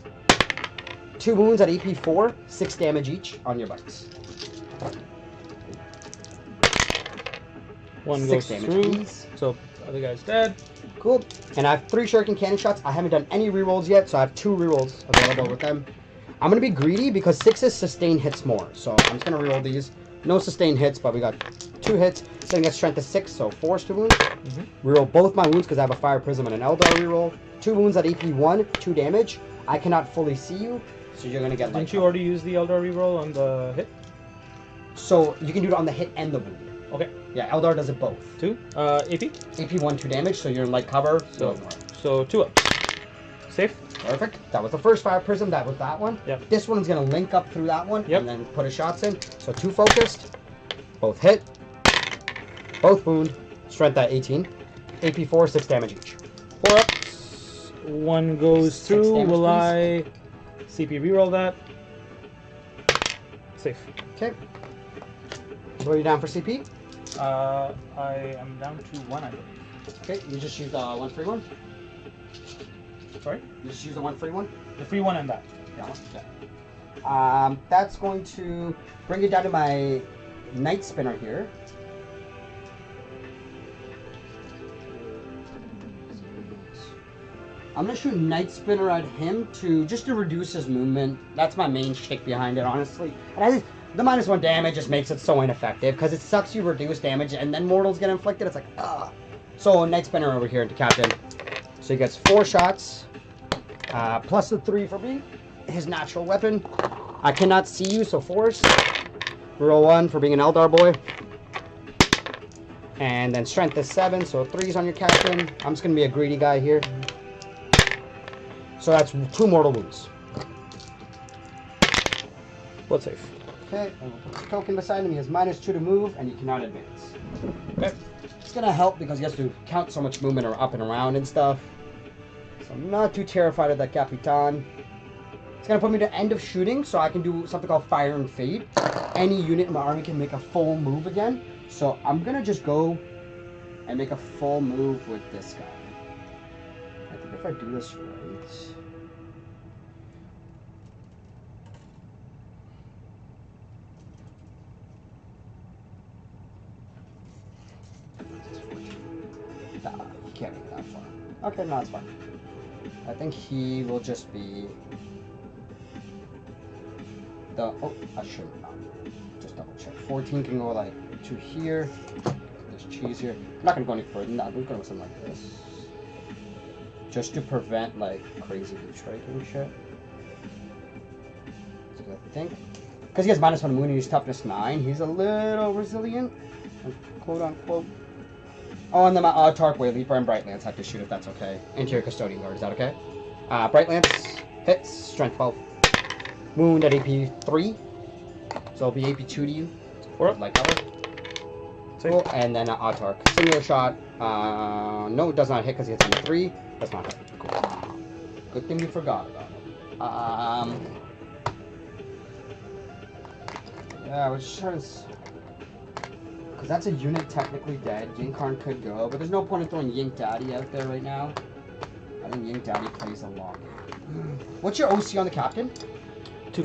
2 wounds at AP 4, 6 damage each on your bikes. 1 goes through, so other guy's dead. Cool. And I have 3 shuriken cannon shots. I haven't done any rerolls yet, so I have 2 rerolls available with them. I'm going to be greedy because 6's sustain hits more. So I'm just going to reroll these. No sustain hits, but we got 2 hits. Sitting at strength of 6, so 4 to wound. Reroll both my wounds because I have a fire prism and an Eldar reroll. 2 wounds at AP 1, 2 damage. I cannot fully see you, so you're going to get Didn't you already use the Eldar reroll on the hit? So you can do it on the hit and the wound. Okay. Yeah, Eldar does it both. 2? AP? AP 1, 2 damage, so you're in light cover. So 2 up. Safe? Perfect. That was the first fire prism. That was that one. Yep. This one's going to link up through that one Yep. and then put his shots in. So 2 focused. Both hit. Both wound. Strength at 18. AP 4, 6 damage each. 4 ups. 1 goes 6 through. damage, Will please. I CP reroll that? Safe. Okay. So are you down for CP? I am down to 1, I believe. Okay, you just use the 1 free one? Sorry? You just use the 1 free one? The free one and that. Yeah. Okay. That's going to bring it down to my night spinner here. I'm gonna shoot Night Spinner at him just to reduce his movement. That's my main shtick behind it, honestly. And I think the -1 damage just makes it so ineffective because it sucks you reduce damage and then mortals get inflicted. It's like, ah. So Night Spinner over here into Captain. So he gets 4 shots, plus the 3 for being his natural weapon. I cannot see you, so force. Roll 1 for being an Eldar boy. And then strength is 7, so 3's on your Captain. I'm just gonna be a greedy guy here. So that's 2 mortal wounds. Both safe. Okay, and we'll put the token beside him. He has -2 to move, and he cannot advance. Okay. It's gonna help because he has to count so much movement up and around and stuff. So I'm not too terrified of that Capitan. It's gonna put me to end of shooting, so I can do something called Fire and Fade. Any unit in my army can make a full move again. So I'm gonna just go and make a full move with this guy. I think if I do this right. Nah, he can't make it that far. Okay, no, it's fine. I think he will just be the. Oh, I should just double check. 14 can go like to here. There's cheese here. I'm not gonna go any further than that. We're gonna go something like this, just to prevent like crazy loot striking shit. So I think because he has -1 moon and he's toughness 9, he's a little resilient, quote unquote. Oh, and then my Tarkway, Leaper, and Bright Lance have to shoot if that's okay. Into your Custodian Guard, is that okay? Bright Lance hits, strength 12. Wound at AP 3. So it'll be AP 2 to you. Or up. Like cover. Cool. And then Autark. Singular shot. No, it does not hit because he hits on the 3. Does not hit. Cool. Good thing you forgot about it. Yeah, I was just trying to. Because that's a unit technically dead. Yinkarn could go, but there's no point in throwing Yink Daddy out there right now. I think Yink Daddy plays a lot. What's your OC on the Captain? 2.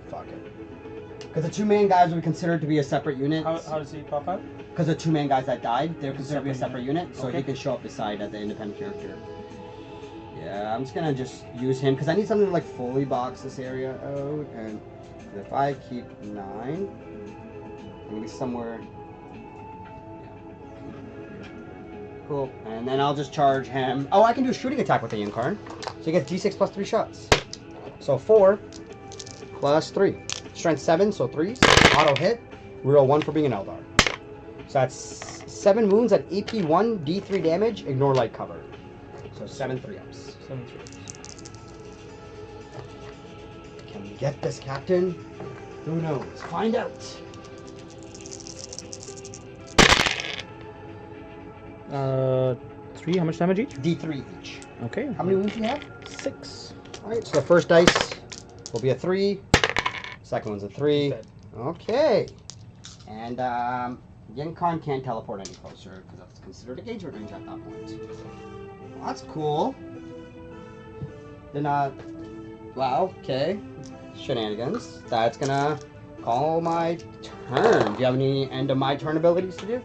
Fuck it. Because the 2 main guys would be considered to be a separate unit. How does he pop out? Because the 2 main guys that died, they're considered to be a separate unit, so Okay. he can show up beside as an independent character. Yeah, I'm just gonna just use him because I need something to like fully box this area out, and if I keep 9, I'm gonna be somewhere. Yeah. Cool, and then I'll just charge him. Oh, I can do a shooting attack with the Incarn, so he gets D6 plus 3 shots. So 4 plus 3, strength 7, so 3s. Auto hit, reroll 1 for being an Eldar. So that's 7 wounds at AP 1, D3 damage. Ignore light cover. So 7 3-ups. 7 3. Can you get this, Captain? Who knows? Find out. Three. How much damage each? D3 each. Okay. How many wounds do you have? 6. Alright, so the first dice will be a 3. Second one's a 3. Dead. Okay. And Yenkarn can't teleport any closer because that's considered engagement range at that point. Well, that's cool. Then, wow, okay. Shenanigans. That's gonna call my turn. Do you have any end of my turn abilities to do?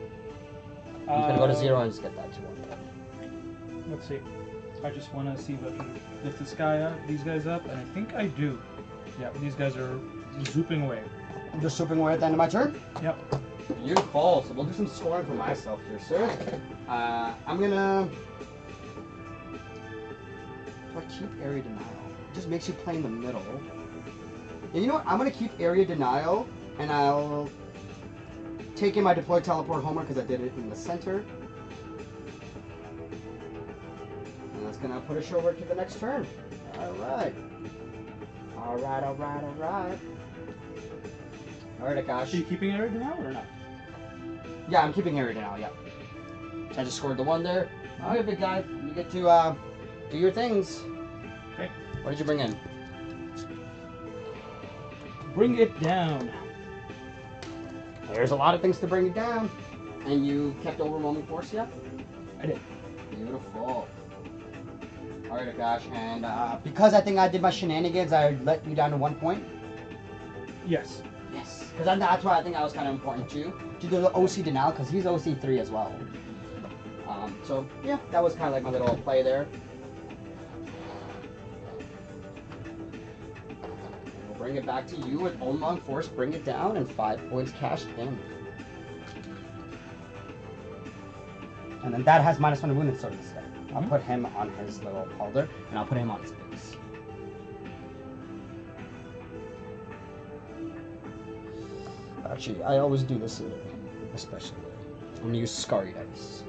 I'm just gonna go to 0 and just get that to 1. Let's see. I just want to see if I can lift this guy up, these guys up, and I think I do. Yeah, these guys are zooping away. I'm just swooping away at the end of my turn? Yep. Beautiful. So we'll do some scoring for myself here, sir. I'm gonna... Do I keep area denial? It just makes you play in the middle. Yeah, you know what? I'm gonna keep area denial, and I'll take in my deploy teleport homer because I did it in the center. And that's gonna push over to the next turn. Alright. Alright. Alright, Akash. Are you keeping it right now or not? Yeah, I'm keeping area now, yeah. I just scored the 1 there. Alright, big guy. You get to do your things. Okay. What did you bring in? Bring it down. There's a lot of things to bring it down. And you kept overwhelming force, yeah? I did. Beautiful. Alright, Akash. And because I think I did my shenanigans, I let you down to 1 point. Yes. Yes. Because that's why I think that was kind of important too. To do the OC denial, because he's OC3 as well. So, yeah, that was kind of like my little play there. We'll bring it back to you with Onlong Force, bring it down, and 5 points cashed in. And then that has -1 wounded, so to say. I'll put him on his little halter, and I'll put him on his base. Actually, I always do this a special way. I'm gonna use Scary Dice.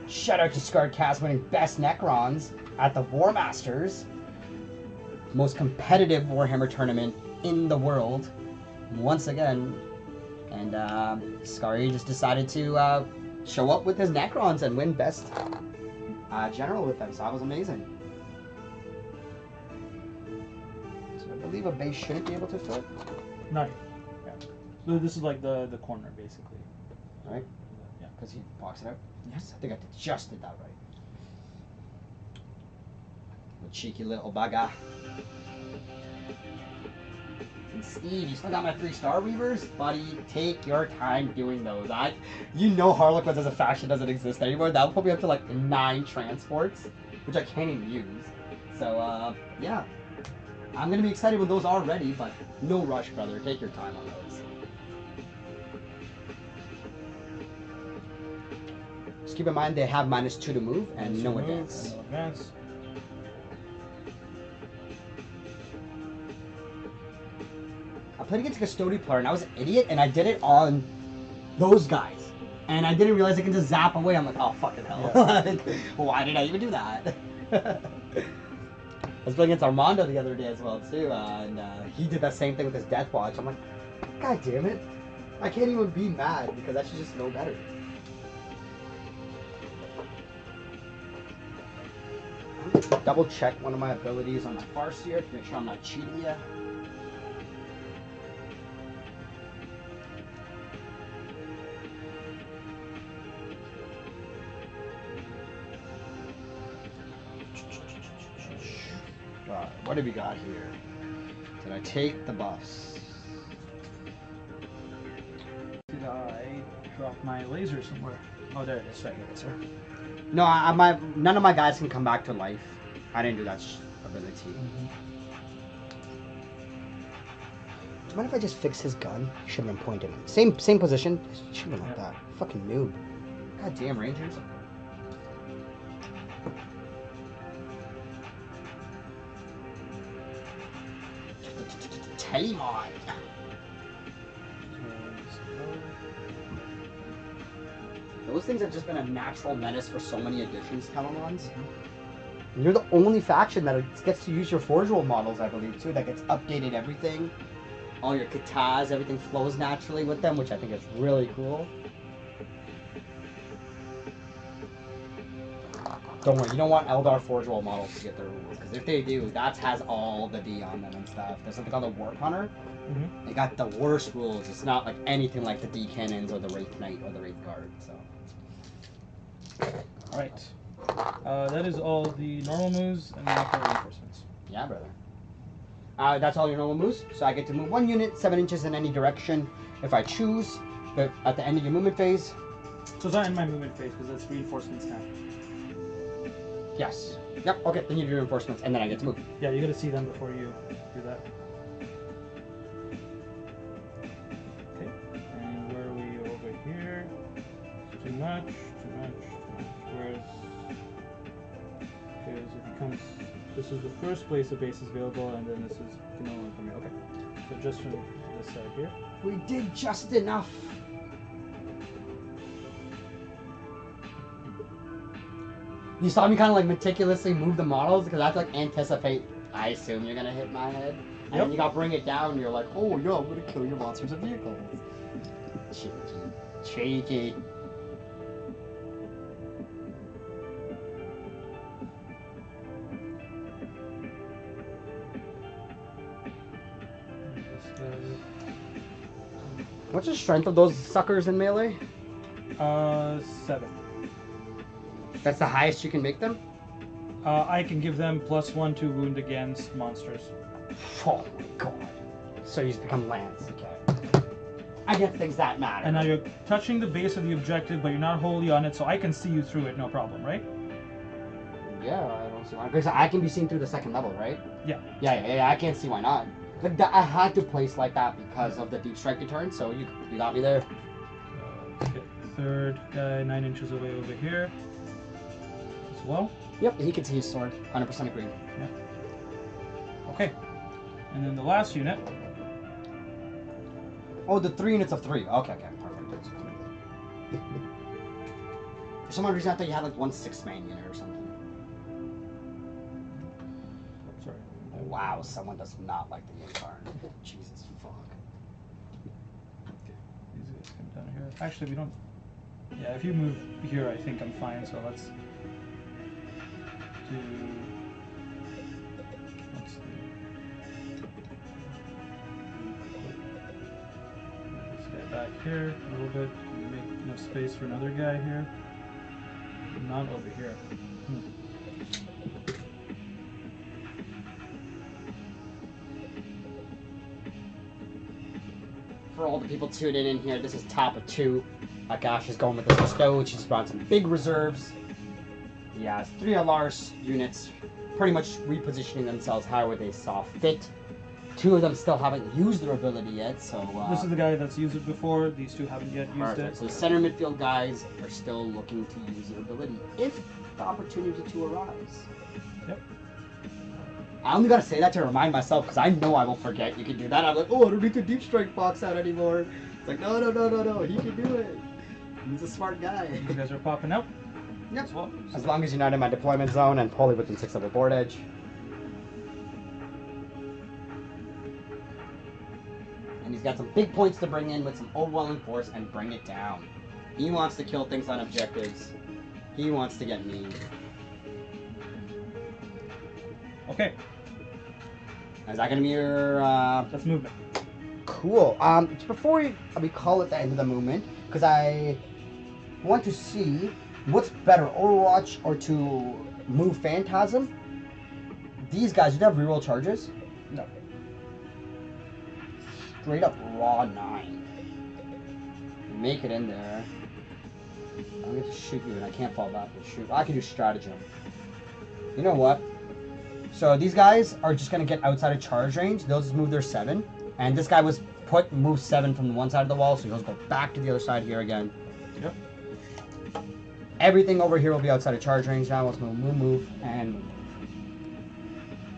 Shout out to Scarred Cast winning Best Necrons at the War Masters, most competitive Warhammer tournament in the world, once again. And Scary just decided to show up with his Necrons and win Best General with them, so that was amazing. So I believe a base shouldn't be able to fit. Not here. Yeah. So this is like the corner, basically. Right? Yeah. Because he walks it out. Yes, I think I just did that right. The cheeky little bugger. And Steve, you still got my 3-star Reavers? Buddy, take your time doing those. You know Harlequins as a faction doesn't exist anymore. That will put me up to like 9 transports, which I can't even use. So, yeah. I'm going to be excited when those are ready, but no rush, brother. Take your time on those. Just keep in mind they have -2 to move and no advance. No advance. I played against a Custodes player and I was an idiot and I did it on those guys. And I didn't realize I can just zap away. I'm like, oh, fucking hell. Yeah. Why did I even do that? I was playing against Armando the other day as well, too. And he did that same thing with his Death Watch. I'm like, God damn it. I can't even be mad because I should just know better. Double check one of my abilities on my Farseer to make sure I'm not cheating you. Right, what have we got here? Did I take the bus? Did I drop my laser somewhere? Oh, there it is. Right here, sir. No, none of my guys can come back to life. I didn't do that ability. Do you mind if I just fix his gun? Should have been pointed. Same position. Should have been like that. Fucking noob. God damn, Rangers. Telemon. Those things have just been a natural menace for so many editions, Telemons. And you're the only faction that gets to use your Forge World models, I believe, too. That gets updated everything. All your katas, everything flows naturally with them, which I think is really cool. Don't worry, you don't want Eldar Forge World models to get their rules, because if they do, that has all the D on them and stuff. There's something called the Warp Hunter. Mm-hmm. They got the worst rules. It's not like anything like the D Cannons or the Wraith Knight or the Wraith Guard. So. All right. That is all the normal moves and now for reinforcements. Yeah, brother. That's all your normal moves. So I get to move 1 unit 7 inches in any direction if I choose. But at the end of your movement phase. So it's not in my movement phase because that's reinforcements now. Yes. Yep. Okay. Then you do reinforcements, and then I get to move. Yeah, you got to see them before you do that. Okay. And where are we over here? Too much. Whereas, because it becomes, this is the first place the base is available, and then this is no one from here. Okay. So just from this side here. We did just enough. You saw me kind of like meticulously move the models because I have to like anticipate. I assume you're gonna hit my head, and then you gotta bring it down. And you're like, oh no, I'm gonna kill your monsters and vehicles. Cheeky. What's the strength of those suckers in melee? 7. That's the highest you can make them? I can give them +1 to wound against monsters. Oh my god. So you just become Lance, okay. I get things that matter. And now you're touching the base of the objective, but you're not wholly on it, so I can see you through it, no problem, right? Yeah, I don't see why. Because I can be seen through the 2nd level, right? Yeah. Yeah, I can't see why not. Like I had to place like that because of the deep strike deterrent, so you got me there. Let's get 3rd guy 9 inches away over here. As well. Yep, he can see his sword. 100% agree. Yeah. Okay. And then the last unit. Oh, the 3 units of 3. Okay, perfect. For some reason, I thought you had like 1 6-man unit or something. Sorry. Wow, someone does not like the incarn. Jesus fuck. Okay. These guys come down here. Actually, we don't. Yeah, if you move here, I think I'm fine. So let's do. Let's do. This guy back here a little bit. Make enough space for another guy here. Not over here. For all the people tuning in here, this is top of 2. Akash is going with the Custodes. She's brought some big reserves. He has 3 Alar's units, pretty much repositioning themselves however they saw fit. 2 of them still haven't used their ability yet, so... this is the guy that's used it before. These 2 haven't yet used it. So the center midfield guys are still looking to use their ability if the opportunity to arise. Yep. I only gotta say that to remind myself, because I know I will forget you can do that. I'm like, oh, I don't need the deep strike box out anymore. It's like, no, he can do it. He's a smart guy. You guys are popping out. Yep. As well. As long as you're not in my deployment zone and wholly within 6 level board edge. And he's got some big points to bring in with some overwhelming force and bring it down. He wants to kill things on objectives. He wants to get mean. Okay. Is that gonna be your That's movement. Cool. Before we call it the end of the movement, because I want to see what's better, Overwatch or to move Phantasm. These guys, do they have reroll charges? No. Straight up raw 9. Make it in there. I'm going to shoot you and I can't fall back and shoot. I can do stratagem. You know what? So these guys are just going to get outside of charge range. They'll just move their 7. And this guy was move 7 from the one side of the wall, so he'll go back to the other side here again. Yep. Everything over here will be outside of charge range now. Let's move, and move.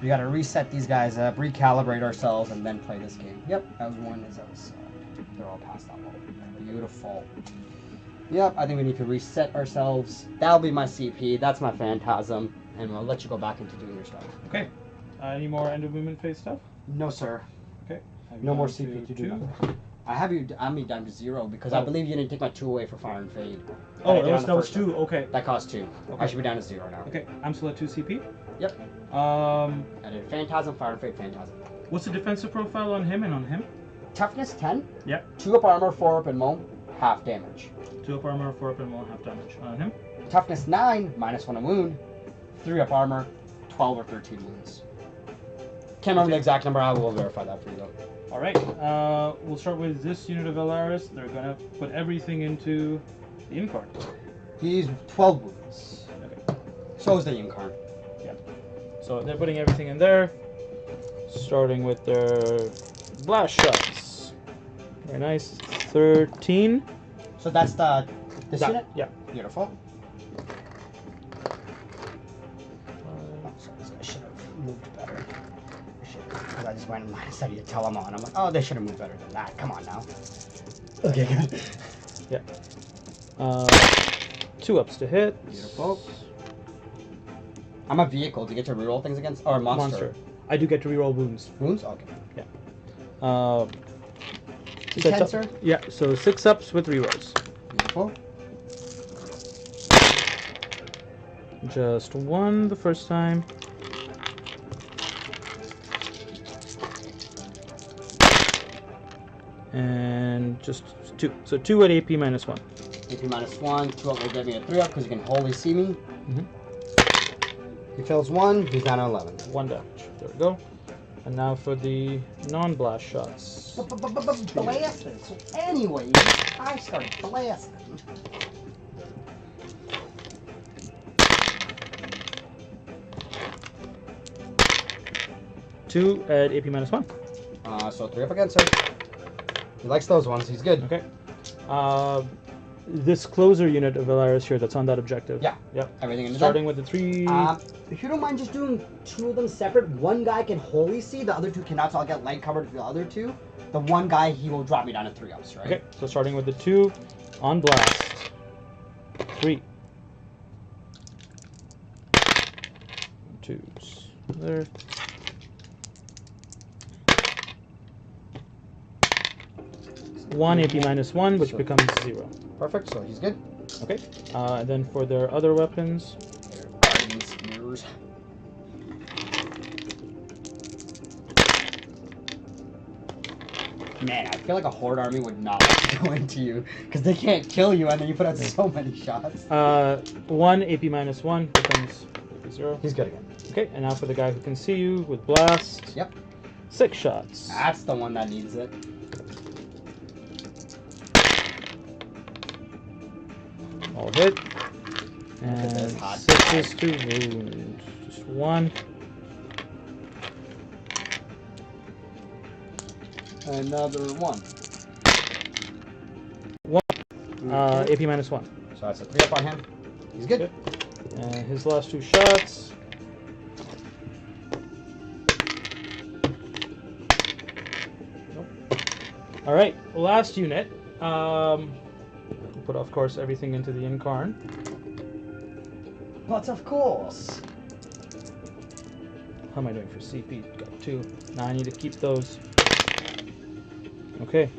We gotta reset these guys up, recalibrate ourselves, and then play this game. Yep, everyone is outside. They're all past that wall. Beautiful. Yep, I think we need to reset ourselves. That'll be my CP. That's my Phantasm. and we'll let you go back into doing your stuff. Okay. Any more end of movement phase stuff? No, sir. Okay. No more CP to do. I have you. I'm down to 0 because I believe you didn't take my 2 away for fire and fade. Oh, that was 2. Okay. That cost 2. Okay. I should be down to 0 now. Okay. I'm still at 2 CP. Yep. I did Phantasm, fire and fade, Phantasm. What's the defensive profile on him and on him? Toughness 10. Yep. 2 up armor, 4 up in mo, half damage. 2 up armor, 4 up and 1 half damage. On him? Toughness 9, -1 a wound. 3 up armor, 12 or 13 wounds. Can't remember the exact number. I will verify that for you though. All right. We'll start with this unit of Aeldari. They're gonna put everything into the Incarn. He's 12 wounds. Okay. So is the Incarn. Yeah. So they're putting everything in there, starting with their blast shots. Very nice. 13. So that's this unit? Yeah. Beautiful. Sorry, this guy should have moved better. Because I just went and -70 to tell him on. I'm like, oh, they should have moved better than that. Come on now. Okay, good. Yeah. 2 ups to hit. Beautiful. I'm a vehicle. Do you get to reroll things against? Or monster? I do get to reroll wounds. Wounds? Okay. Yeah. D10, sir? Yeah, so 6 ups with rerolls. Beautiful. Just 1 the first time. And just 2. So 2 at AP -1. AP -1. 2 up will get me a 3 up because you can wholly see me. Mm-hmm. He fails 1. He's down to 11. 1 damage. There we go. And now for the non-blast shots. Blasting. So anyway, I start blasting. Two at AP -1. So 3 up against him. He likes those ones. He's good. Okay. This closer unit of Aeldari here that's on that objective. Yeah. Yep. Everything in Starting with the 3. If you don't mind just doing 2 of them separate, one guy can wholly see, the other 2 cannot, so I'll get light covered for the other 2. The one guy, he will drop me down to 3 ups, right? Okay, so starting with the 2 on blast. 3. 2s. There. One AP -1, which becomes 0. Perfect, so he's good. Okay. And then for their other weapons. Their guardian spears. Man, I feel like a horde army would not like to go into you because they can't kill you, and then you put out so many shots. 1 AP -1 becomes 0. He's good again. Okay, and now for the guy who can see you with blast. Yep. 6 shots. That's the one that needs it. All hit. Look at this And hot 6 is to wound. Just 1. Another 1. 1. Okay. AP -1. So that's a 3 up on him. He's good. And his last 2 shots. Nope. All right, last unit. Put, of course, everything into the Incarn. But of course. How am I doing for CP? Got 2. Now I need to keep those. Okay.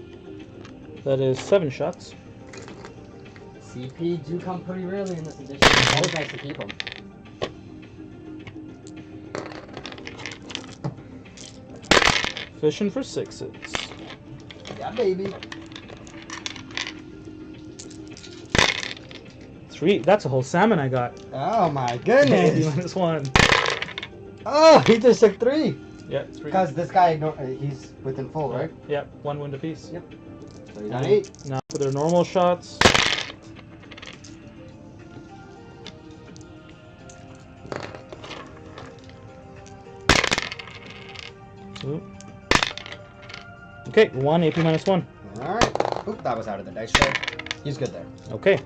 That is 7 shots. CP do come pretty rarely in this edition. It's always nice to keep them. Fishing for 6s. Yeah, baby. 3. That's a whole salmon I got. Oh my goodness. -1. Oh, he just took 3. Yeah, 3. Because this guy, he's within full, right? Yeah, 1 wound apiece. Yep. So he's on 8. Now for their normal shots. Ooh. Okay, 1 AP -1. Alright. Oop, that was out of the dice tray. He's good there. Okay.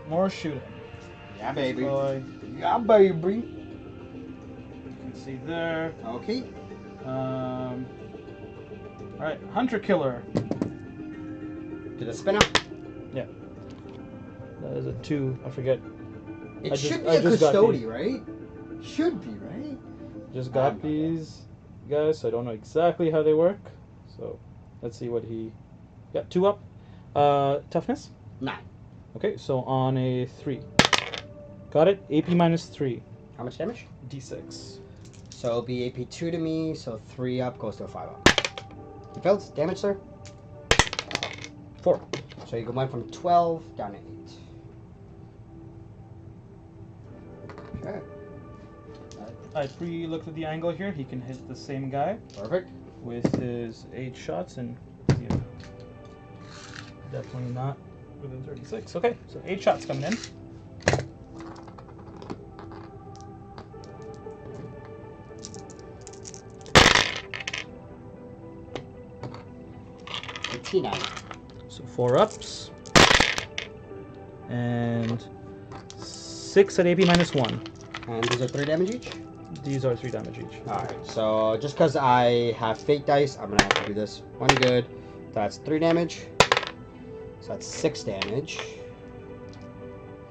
More shooting. Yeah, baby. Boy. Yeah, baby. You can see there. Okay. Alright, Hunter Killer. Did it spin up? Yeah. That is a 2. I forget It should be a Custode, right? Should be, right? Just got these guys, so I don't know exactly how they work. So let's see what he got. 2 up. Toughness? 9. Okay, so on a 3. Got it. AP minus 3. How much damage? D6. So it'll be AP 2 to me, so 3 up goes to a 5 up. You failed. Damage, sir? 4. So you go went from 12 down to 8. Okay. I pre-looked at the angle here. He can hit the same guy. Perfect. With his 8 shots, and yeah, definitely not within 36. Okay, so 8 shots coming in. So 4 ups. And 6 at AP minus 1. And these are 3 damage each? These are 3 damage each. Alright, so just because I have fate dice, I'm going to have to do this. 1 good. That's 3 damage. So that's 6 damage.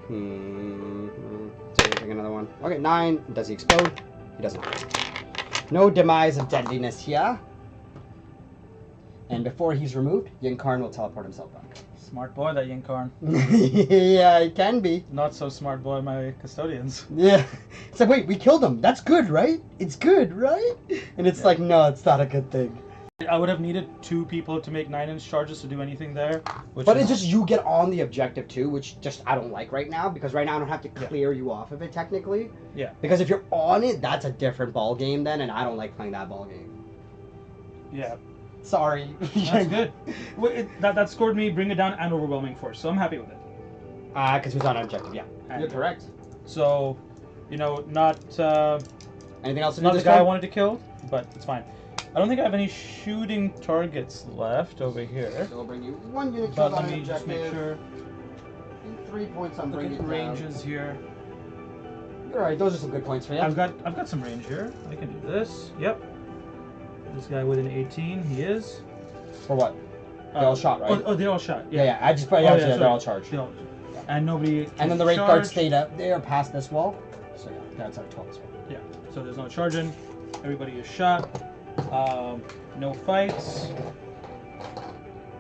So take another one. Okay, 9. Does he explode? He does not. No demise of deadliness here. And before he's removed, Yinkarn will teleport himself back. Smart boy, that Yinkarn. Yeah, he can be. Not so smart boy, my custodians. Yeah. It's like, wait, we killed him. That's good, right? It's good, right? And it's like, no, it's not a good thing. I would have needed 2 people to make 9-inch charges to do anything there. But it's just you get on the objective too, which just I don't like right now, because right now I don't have to clear you off of it technically. Yeah. Because if you're on it, that's a different ball game then, and I don't like playing that ball game. Yeah. Sorry. That's good. That scored me Bring It Down and Overwhelming Force, so I'm happy with it. Because he was on objective, yeah. And you're correct. So, you know, not anything else? Not the guy I wanted to kill, but it's fine. I don't think I have any shooting targets left over here. So we'll bring you 1 unit But kill on let me objective. just make sure. And 3 points on Look Bring at It ranges Down. here. You're alright, those are some good points for you. I've got some range here. I can do this. Yep. This guy with an 18, he is. For what? They all shot, right? Oh, they all shot. Yeah. I just they're all charged. And nobody. And then the rate guard stayed up there past this wall. So yeah, that's our 12 as well. Yeah. So there's no charging. Everybody is shot. No fights.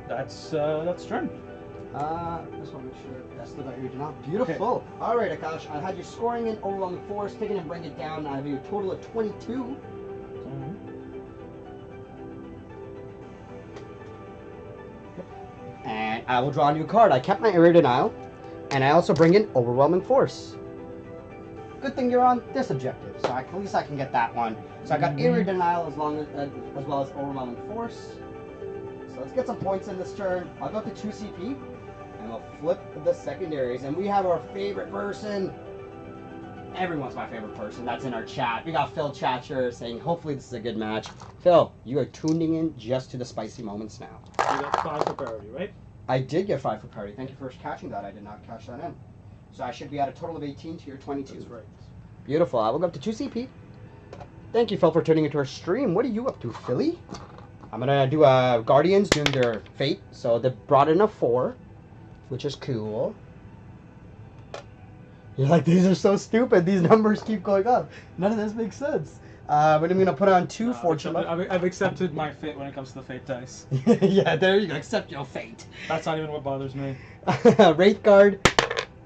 That's turn. Just want to make sure that's the right region out. Beautiful. Okay. All right, Akash. I had you scoring in overwhelming force, taking and bring it down. I have you a total of 22. And I will draw a new card. I kept my area denial, and I also bring in overwhelming force. Good thing you're on this objective, so at least I can get that one. So I got area denial as well as overwhelming force. So let's get some points in this turn. I'll go up to 2 CP, and we'll flip the secondaries. And we have our favorite person. Everyone's my favorite person. That's in our chat. We got Phil Chatcher saying, hopefully this is a good match. Phil, you are tuning in just to the spicy moments now. You got 5 for priority, right? I did get 5 for priority. Thank you for catching that. I did not catch that in. So I should be at a total of 18 to your 22. That's right. Beautiful. I will go up to 2 CP. Thank you, Phil, for tuning into our stream. What are you up to, Philly? I'm going to do Guardians doing their fate. So they brought in a 4, which is cool. You're like, these are so stupid. These numbers keep going up. None of this makes sense. But I'm going to put on 2 fortune. I've accepted my fate when it comes to the fate dice. Yeah, there you go. Accept your fate. That's not even what bothers me. Wraith Guard,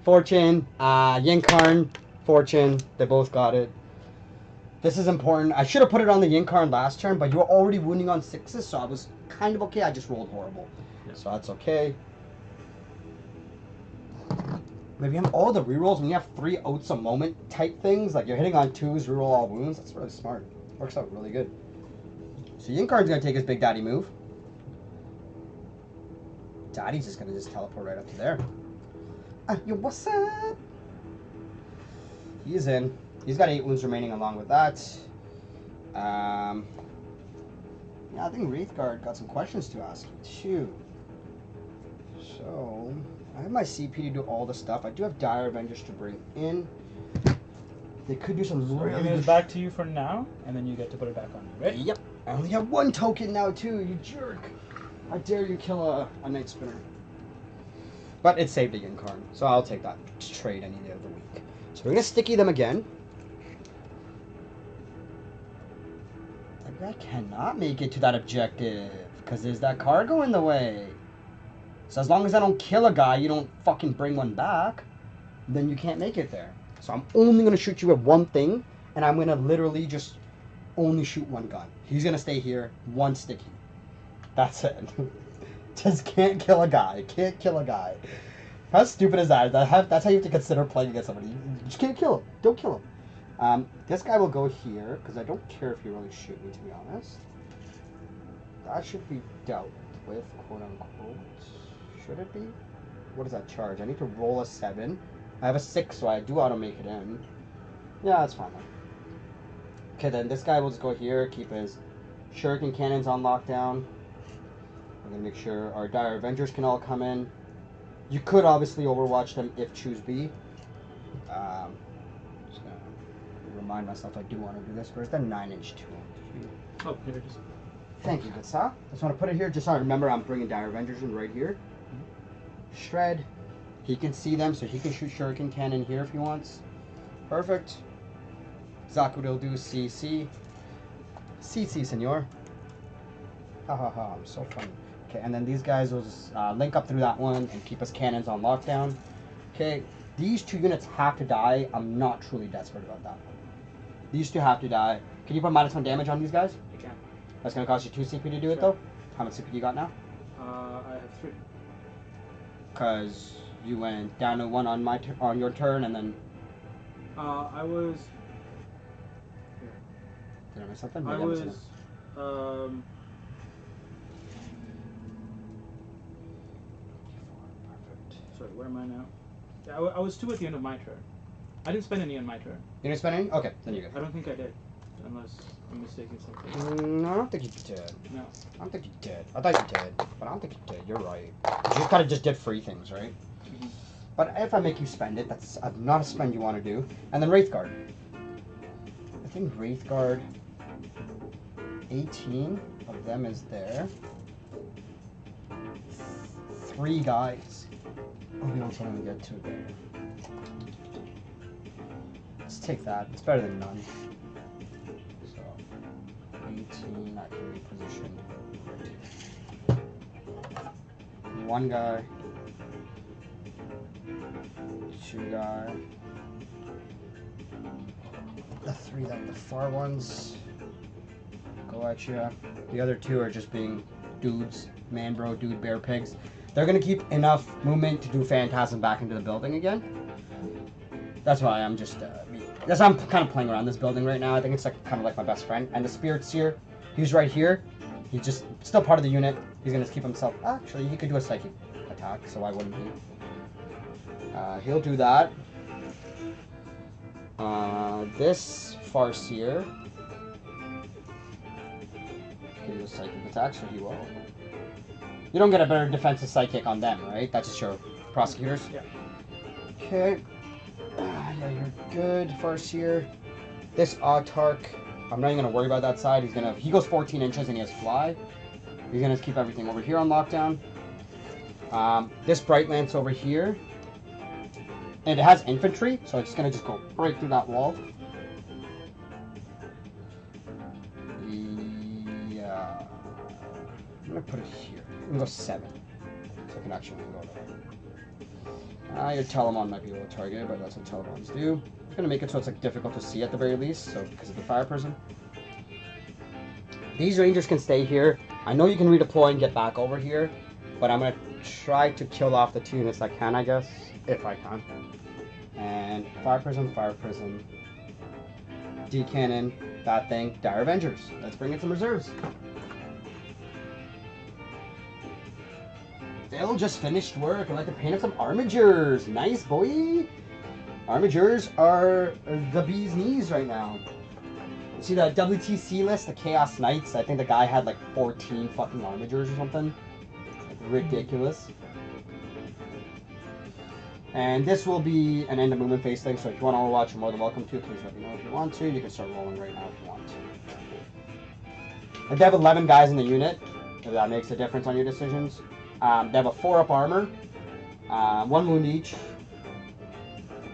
Fortune, Yinkarn, Fortune. They both got it. This is important. I should have put it on the Yinkarn last turn, but you were already wounding on 6s, so I was kind of okay. I just rolled horrible. Yeah. So that's okay. Maybe you have all the rerolls when you have 3 oats a moment type things, like you're hitting on 2s, reroll all wounds. That's really smart. Works out really good. So Yinkarn's gonna take his big daddy move. Daddy's just gonna teleport right up to there. Yo, what's up? He's in. He's got 8 wounds remaining along with that. Yeah, I think Wraithguard got some questions to ask too. So I have my CP to do all the stuff. I do have Dire Avengers to bring in. They could do some really good. Back to you for now, and then you get to put it back on you, right? Yep. I only have 1 token now too, you jerk. How dare you kill a Night Spinner. But it saved a Yinkarn, so I'll take that trade any day of the week. So we're gonna sticky them again. I cannot make it to that objective because there's that cargo in the way. So as long as I don't kill a guy, you don't fucking bring one back, then you can't make it there. So I'm only gonna shoot you at one thing, and I'm gonna literally just only shoot one gun. He's gonna stay here, one sticky. That's it. Just can't kill a guy. Can't kill a guy. How stupid is that? That's how you have to consider playing against somebody. You just can't kill him. Don't kill him. This guy will go here, because I don't care if you really shoot me, to be honest. That should be dealt with, quote unquote. Should it be? What does that charge? I need to roll a 7. I have a 6, so I do auto make it in. Yeah, that's fine then. Okay, then this guy will just go here, keep his shuriken cannons on lockdown. I'm gonna make sure our Dire Avengers can all come in. You could obviously overwatch them if choose be. Just gonna remind myself I do want to do this first. Then 9-inch tool. Oh, here it is. Thank you, good stuff. Just want to put it here. Just so I remember I'm bringing Dire Avengers in right here. Shred. He can see them, so he can shoot shuriken cannon here if he wants. Perfect. Zaku will do CC. CC, senor. Ha ha ha, I'm so funny. Okay, and then these guys will just link up through that one and keep us cannons on lockdown. Okay, these 2 units have to die. I'm not truly desperate about that one. These 2 have to die. Can you put -1 damage on these guys? I can. That's going to cost you 2 CP to do it, though? How much CP you got now? I have 3. Because you went down to 1 on your turn, and then... I was... Here. Did I miss something? I Maybe was... missing it. Sorry, where am I now? Yeah, I was 2 at the end of my turn. I didn't spend any on my turn. You didn't spend any? Okay, then you're I good. don't think I did, unless I'm mistaking something. No, I don't think you did. No. I don't think you did. I thought you did, but I don't think you did. You're right. You kind of just did free things, right? Mm-hmm. But if I make you spend it, that's not a spend you want to do. And then Wraithguard. I think Wraithguard, 18 of them is there. 3 guys. Oh, we don't want to get to there. Let's take that. It's better than none. So, 18, I can reposition. 1 guy. 2 guy. The 3 that the far ones go at you. The other 2 are just being dudes. Man, bro, dude, bear, pigs. They're going to keep enough movement to do Phantasm back into the building again. That's why I'm just... that's why I'm kind of playing around this building right now. I think it's like kind of like my best friend. And the Spirit Seer, he's right here. He's just still part of the unit. He's going to keep himself... Actually, he could do a Psychic attack, so why wouldn't he? He'll do that. This Farseer can do a Psychic attack, so he will. You don't get a better defensive Psychic on them, right? That's just your prosecutors? Yeah. Okay. Yeah, you're good, Farseer. This Autarch, I'm not even going to worry about that side. He goes 14 inches and he has fly. He's going to keep everything over here on lockdown. This Bright Lance over here. And it has infantry, so it's going to just go right through that wall. Yeah. I'm going to put it here. I'm going to go 7. So I can actually go there. Your Telemon might be able to target, but that's what Telemons do. I'm going to make it so it's like difficult to see at the very least, so because of the fire prison. These Rangers can stay here. I know you can redeploy and get back over here, but I'm going to try to kill off the 2 units I can, I guess, if I can. And fire prison, D-cannon, that thing, Dire Avengers. Let's bring in some reserves. They'll just finished work. I'd like to paint up some Armigers. Nice, boy. Armigers are the bee's knees right now. You see the WTC list, the Chaos Knights? I think the guy had like 14 fucking Armigers or something. Like, ridiculous. And this will be an end of movement phase thing, so if you want to overwatch, you're more than welcome to. Please let me know if you want to. You can start rolling right now if you want to. If they have 11 guys in the unit, if that makes a difference on your decisions. They have a 4-up armor, 1 wound each.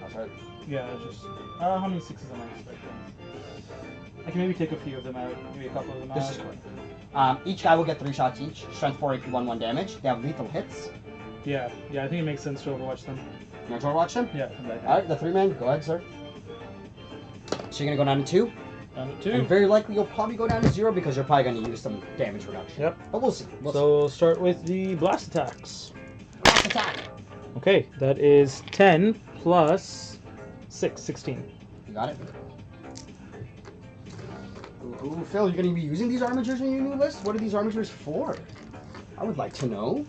Oh, sorry. Yeah, just how many 6s am I expecting? I can maybe take a few of them out, maybe a couple of them out. This is correct. Each guy will get 3 shots each. Strength 4, AP 1, 1 damage. They have lethal hits. Yeah, I think it makes sense to overwatch them. You want to overwatch them? Yeah. Alright, the 3-man, go ahead, sir. So you're going to go down to 2? Down to 2. And very likely you'll probably go down to 0 because you're probably going to use some damage reduction. Yep. But we'll see. So we'll start with the blast attacks. Blast attack. Okay, that is 10 plus 6, 16. You got it? Ooh, Phil, you're going to be using these armatures in your new list? What are these armatures for? I would like to know.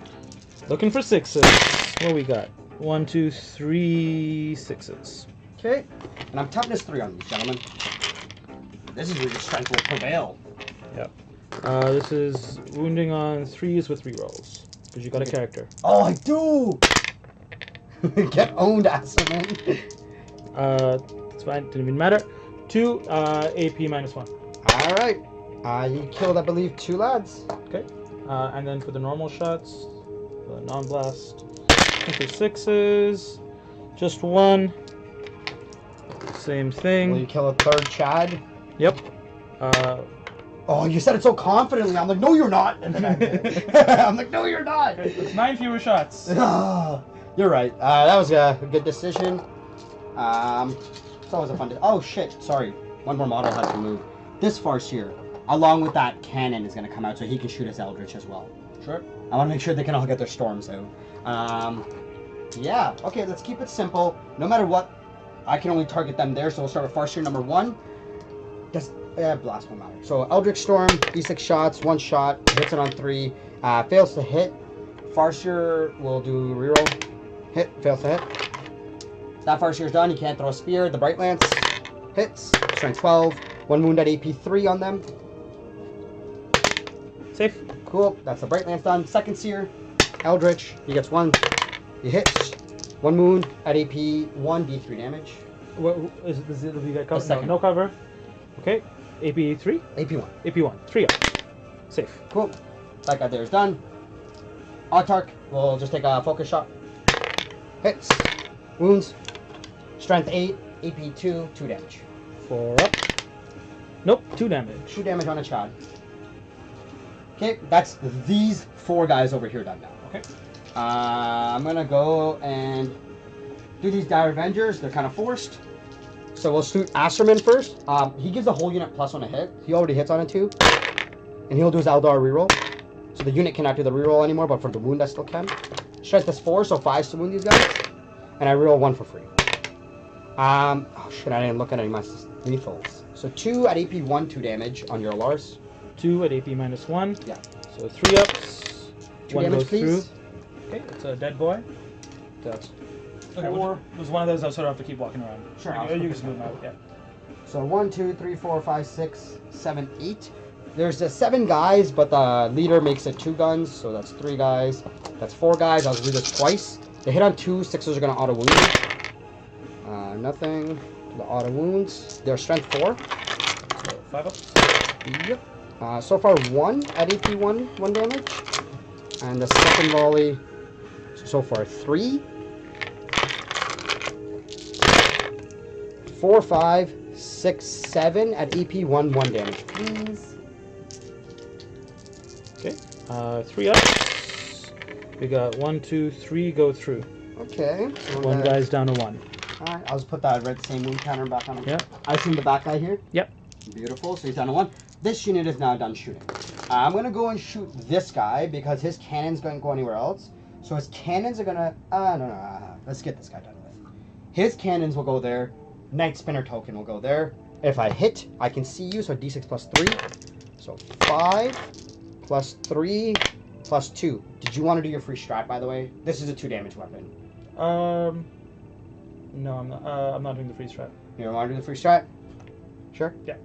Looking for 6s. What we got? 1, 2, 3 6s. Okay. And I'm toughness 3 on these, gentlemen. This is where your strength will prevail. Yep. This is wounding on 3s with rerolls. Because you got a character. Oh, I do! Get owned, Asserman. It's fine. Didn't even matter. 2 AP minus 1. Alright. You killed, I believe, 2 lads. Okay. And then for the normal shots, the non-blast, I think there's 6s. Just 1. Same thing. Will you kill a 3rd Chad? Yep. Oh, you said it so confidently. I'm like, no, you're not. And then I did. I'm like, no, you're not. It's 9 fewer shots. You're right. That was a good decision. It's always a fun. Oh shit! Sorry, one more model has to move. This Farseer, along with that cannon, is going to come out so he can shoot his Eldritch as well. Sure. I want to make sure they can all get their storms out. Yeah. Okay, let's keep it simple. No matter what, I can only target them there. So we'll start with Farseer number 1. Blast won't matter. So Eldritch Storm, D6 shots, 1 shot, hits it on 3, fails to hit. Farseer will do reroll. Hit, fails to hit. That Farseer's done. He can't throw a spear. The Bright Lance hits. Strength 12. 1 wound at AP 3 on them. Safe. Cool. That's the Bright Lance done. Second Seer, Eldritch. He gets 1. He hits. 1 wound at AP 1, D3 damage. What is it? Does it get cover? Second. No cover. Okay. AP 3? AP 1. AP 1. 3 up. Safe. Cool. That guy there is done. Autark will just take a focus shot. Hits. Wounds. Strength 8. AP 2. 2 damage. 4 up. Nope. 2 damage. 2 damage on a Chad. Okay, that's these 4 guys over here done now. Okay. I'm gonna go and do these Dire Avengers. They're kind of forced. So we'll shoot Asserman first. He gives the whole unit +1 a hit. He already hits on it too. And he'll do his Aeldari reroll. So the unit cannot do the reroll anymore, but for the wound I still can. Strength is 4, so 5 to wound these guys. And I reroll 1 for free. Oh shit, I didn't look at any of my lethals. So 2 at AP 1, 2 damage on your Lars. 2 at AP minus 1. Yeah. So 3 ups. 2 1 damage, goes please. through. Okay, it's a dead boy. That's Okay, Four. it was one of those I sort of have to keep walking around. Sure, You, I'll you put can this just move one. out, yeah. So 1, 2, 3, 4, 5, 6, 7, 8. There's 7 guys, but the leader makes it 2 guns, so that's 3 guys. That's 4 guys. I'll do this twice. They hit on 2. 6s are gonna auto wound you. Nothing. The auto wounds. They're strength 4. So 5 ups. Yep. So far 1 at AP 1 damage, and the second volley. So far 3. 4, 5, 6, 7 at AP 1 damage, please. Okay. 3 ups. We got 1, 2, 3 go through. Okay. So One guy's down to 1. Alright, I'll just put that red same wound counter back on him. Yeah. I assume the back guy here? Yep. Beautiful. So he's down to 1. This unit is now done shooting. I'm going to go and shoot this guy because his cannons don't go anywhere else. So his cannons are going to... no. Let's get this guy done with. His cannons will go there. Knight Spinner token will go there. If I hit, I can see you. So D6 plus 3. So 5 plus 3 plus 2. Did you want to do your free strat, by the way? This is a 2 damage weapon. No, I'm not doing the freeze strat. You don't want to do the free strat? Sure? Yeah.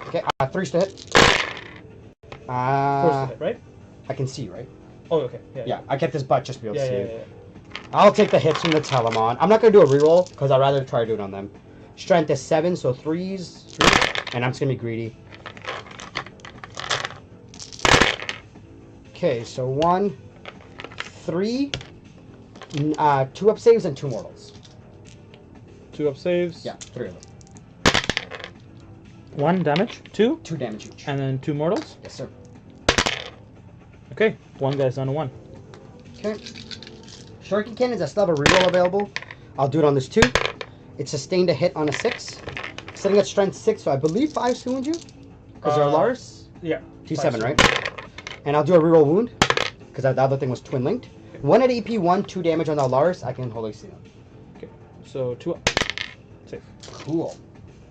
Okay, 3's to hit. 4's to hit, right? I can see, right? Oh, okay. Yeah, I kept this butt just to be able to see Yeah. you. I'll take the hits from the Telemon. I'm not going to do a reroll because I'd rather try to do it on them. Strength is 7, so 3s. And I'm just going to be greedy. Okay, so 1, 3, 2 up saves and 2 mortals. 2 up saves. Yeah, 3 of them. 1 damage. 2. 2 damage each. And then 2 mortals. Yes, sir. Okay, 1 guy's down to 1. Okay. Shuriken cannons, I still have a reroll available. I'll do it on this 2. It sustained a hit on a 6. Sitting at strength 6, so I believe 5 wound you. Because they're Lars. Yeah. T7, right? And I'll do a reroll wound. Because the other thing was twin linked. 1 at AP, 1, 2 damage on the Lars. I can Holy Seal. Okay, so 2 up. Safe. Cool.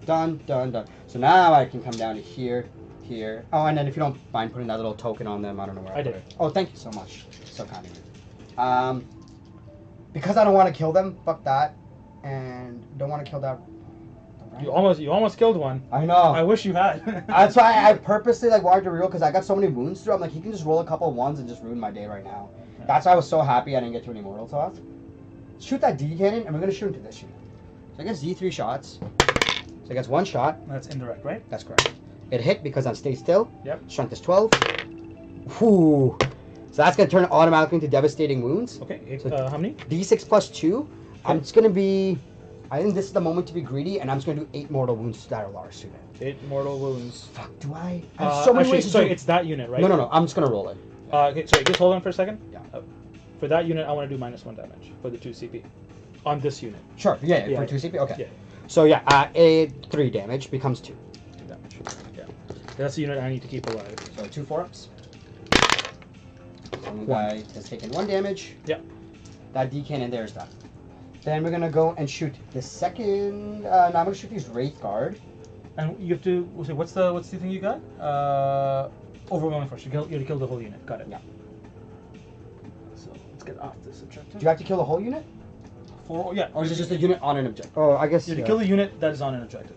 Done, done, done. So now I can come down to here, here. Oh, and then if you don't mind putting that little token on them, I don't know where I did put it. Oh, thank you so much. So kind of you. Because I don't want to kill them, fuck that. And don't want to kill that. You almost killed one. I know. I wish you had. That's why I purposely wanted to reroll, because I got so many wounds through. I'm like, he can just roll a couple of ones and just ruin my day right now. Yeah. That's why I was so happy I didn't get too many mortals off. Shoot that D cannon, and we're gonna shoot into this unit. So I guess D3 shots. So I guess 1 shot. That's indirect, right? That's correct. It hit because I'm stay still. Yep. Strength is 12. Whew. So that's gonna turn automatically into devastating wounds. Okay. So how many? D6 plus 2. I'm just gonna be. I think this is the moment to be greedy, and I'm just gonna do 8 mortal wounds to that Lars unit. 8 mortal wounds. Fuck, do I? I have so many actually, ways to sorry, do. it's that unit, right? No. I'm just gonna roll it. Okay, sorry, just hold on for a second. Yeah. For that unit, I want to do -1 damage for the 2 CP. On this unit. Sure. Yeah. Yeah, For yeah. 2 CP. Okay. Yeah. So yeah, 3 damage becomes 2. 2 damage. Yeah. That's the unit I need to keep alive. So 2 4-ups. One guy has taken 1 damage. Yep. That D cannon there is done. Then we're gonna go and shoot the second. No, I'm gonna shoot these Wraith Guard. And you have to. What's the thing you got? Overwhelming force. You have to kill the whole unit. Got it. Yeah. So let's get off this objective. Do you have to kill the whole unit? Yeah. Or is it just a unit on an objective? Oh, I guess. You have to kill the unit that is on an objective.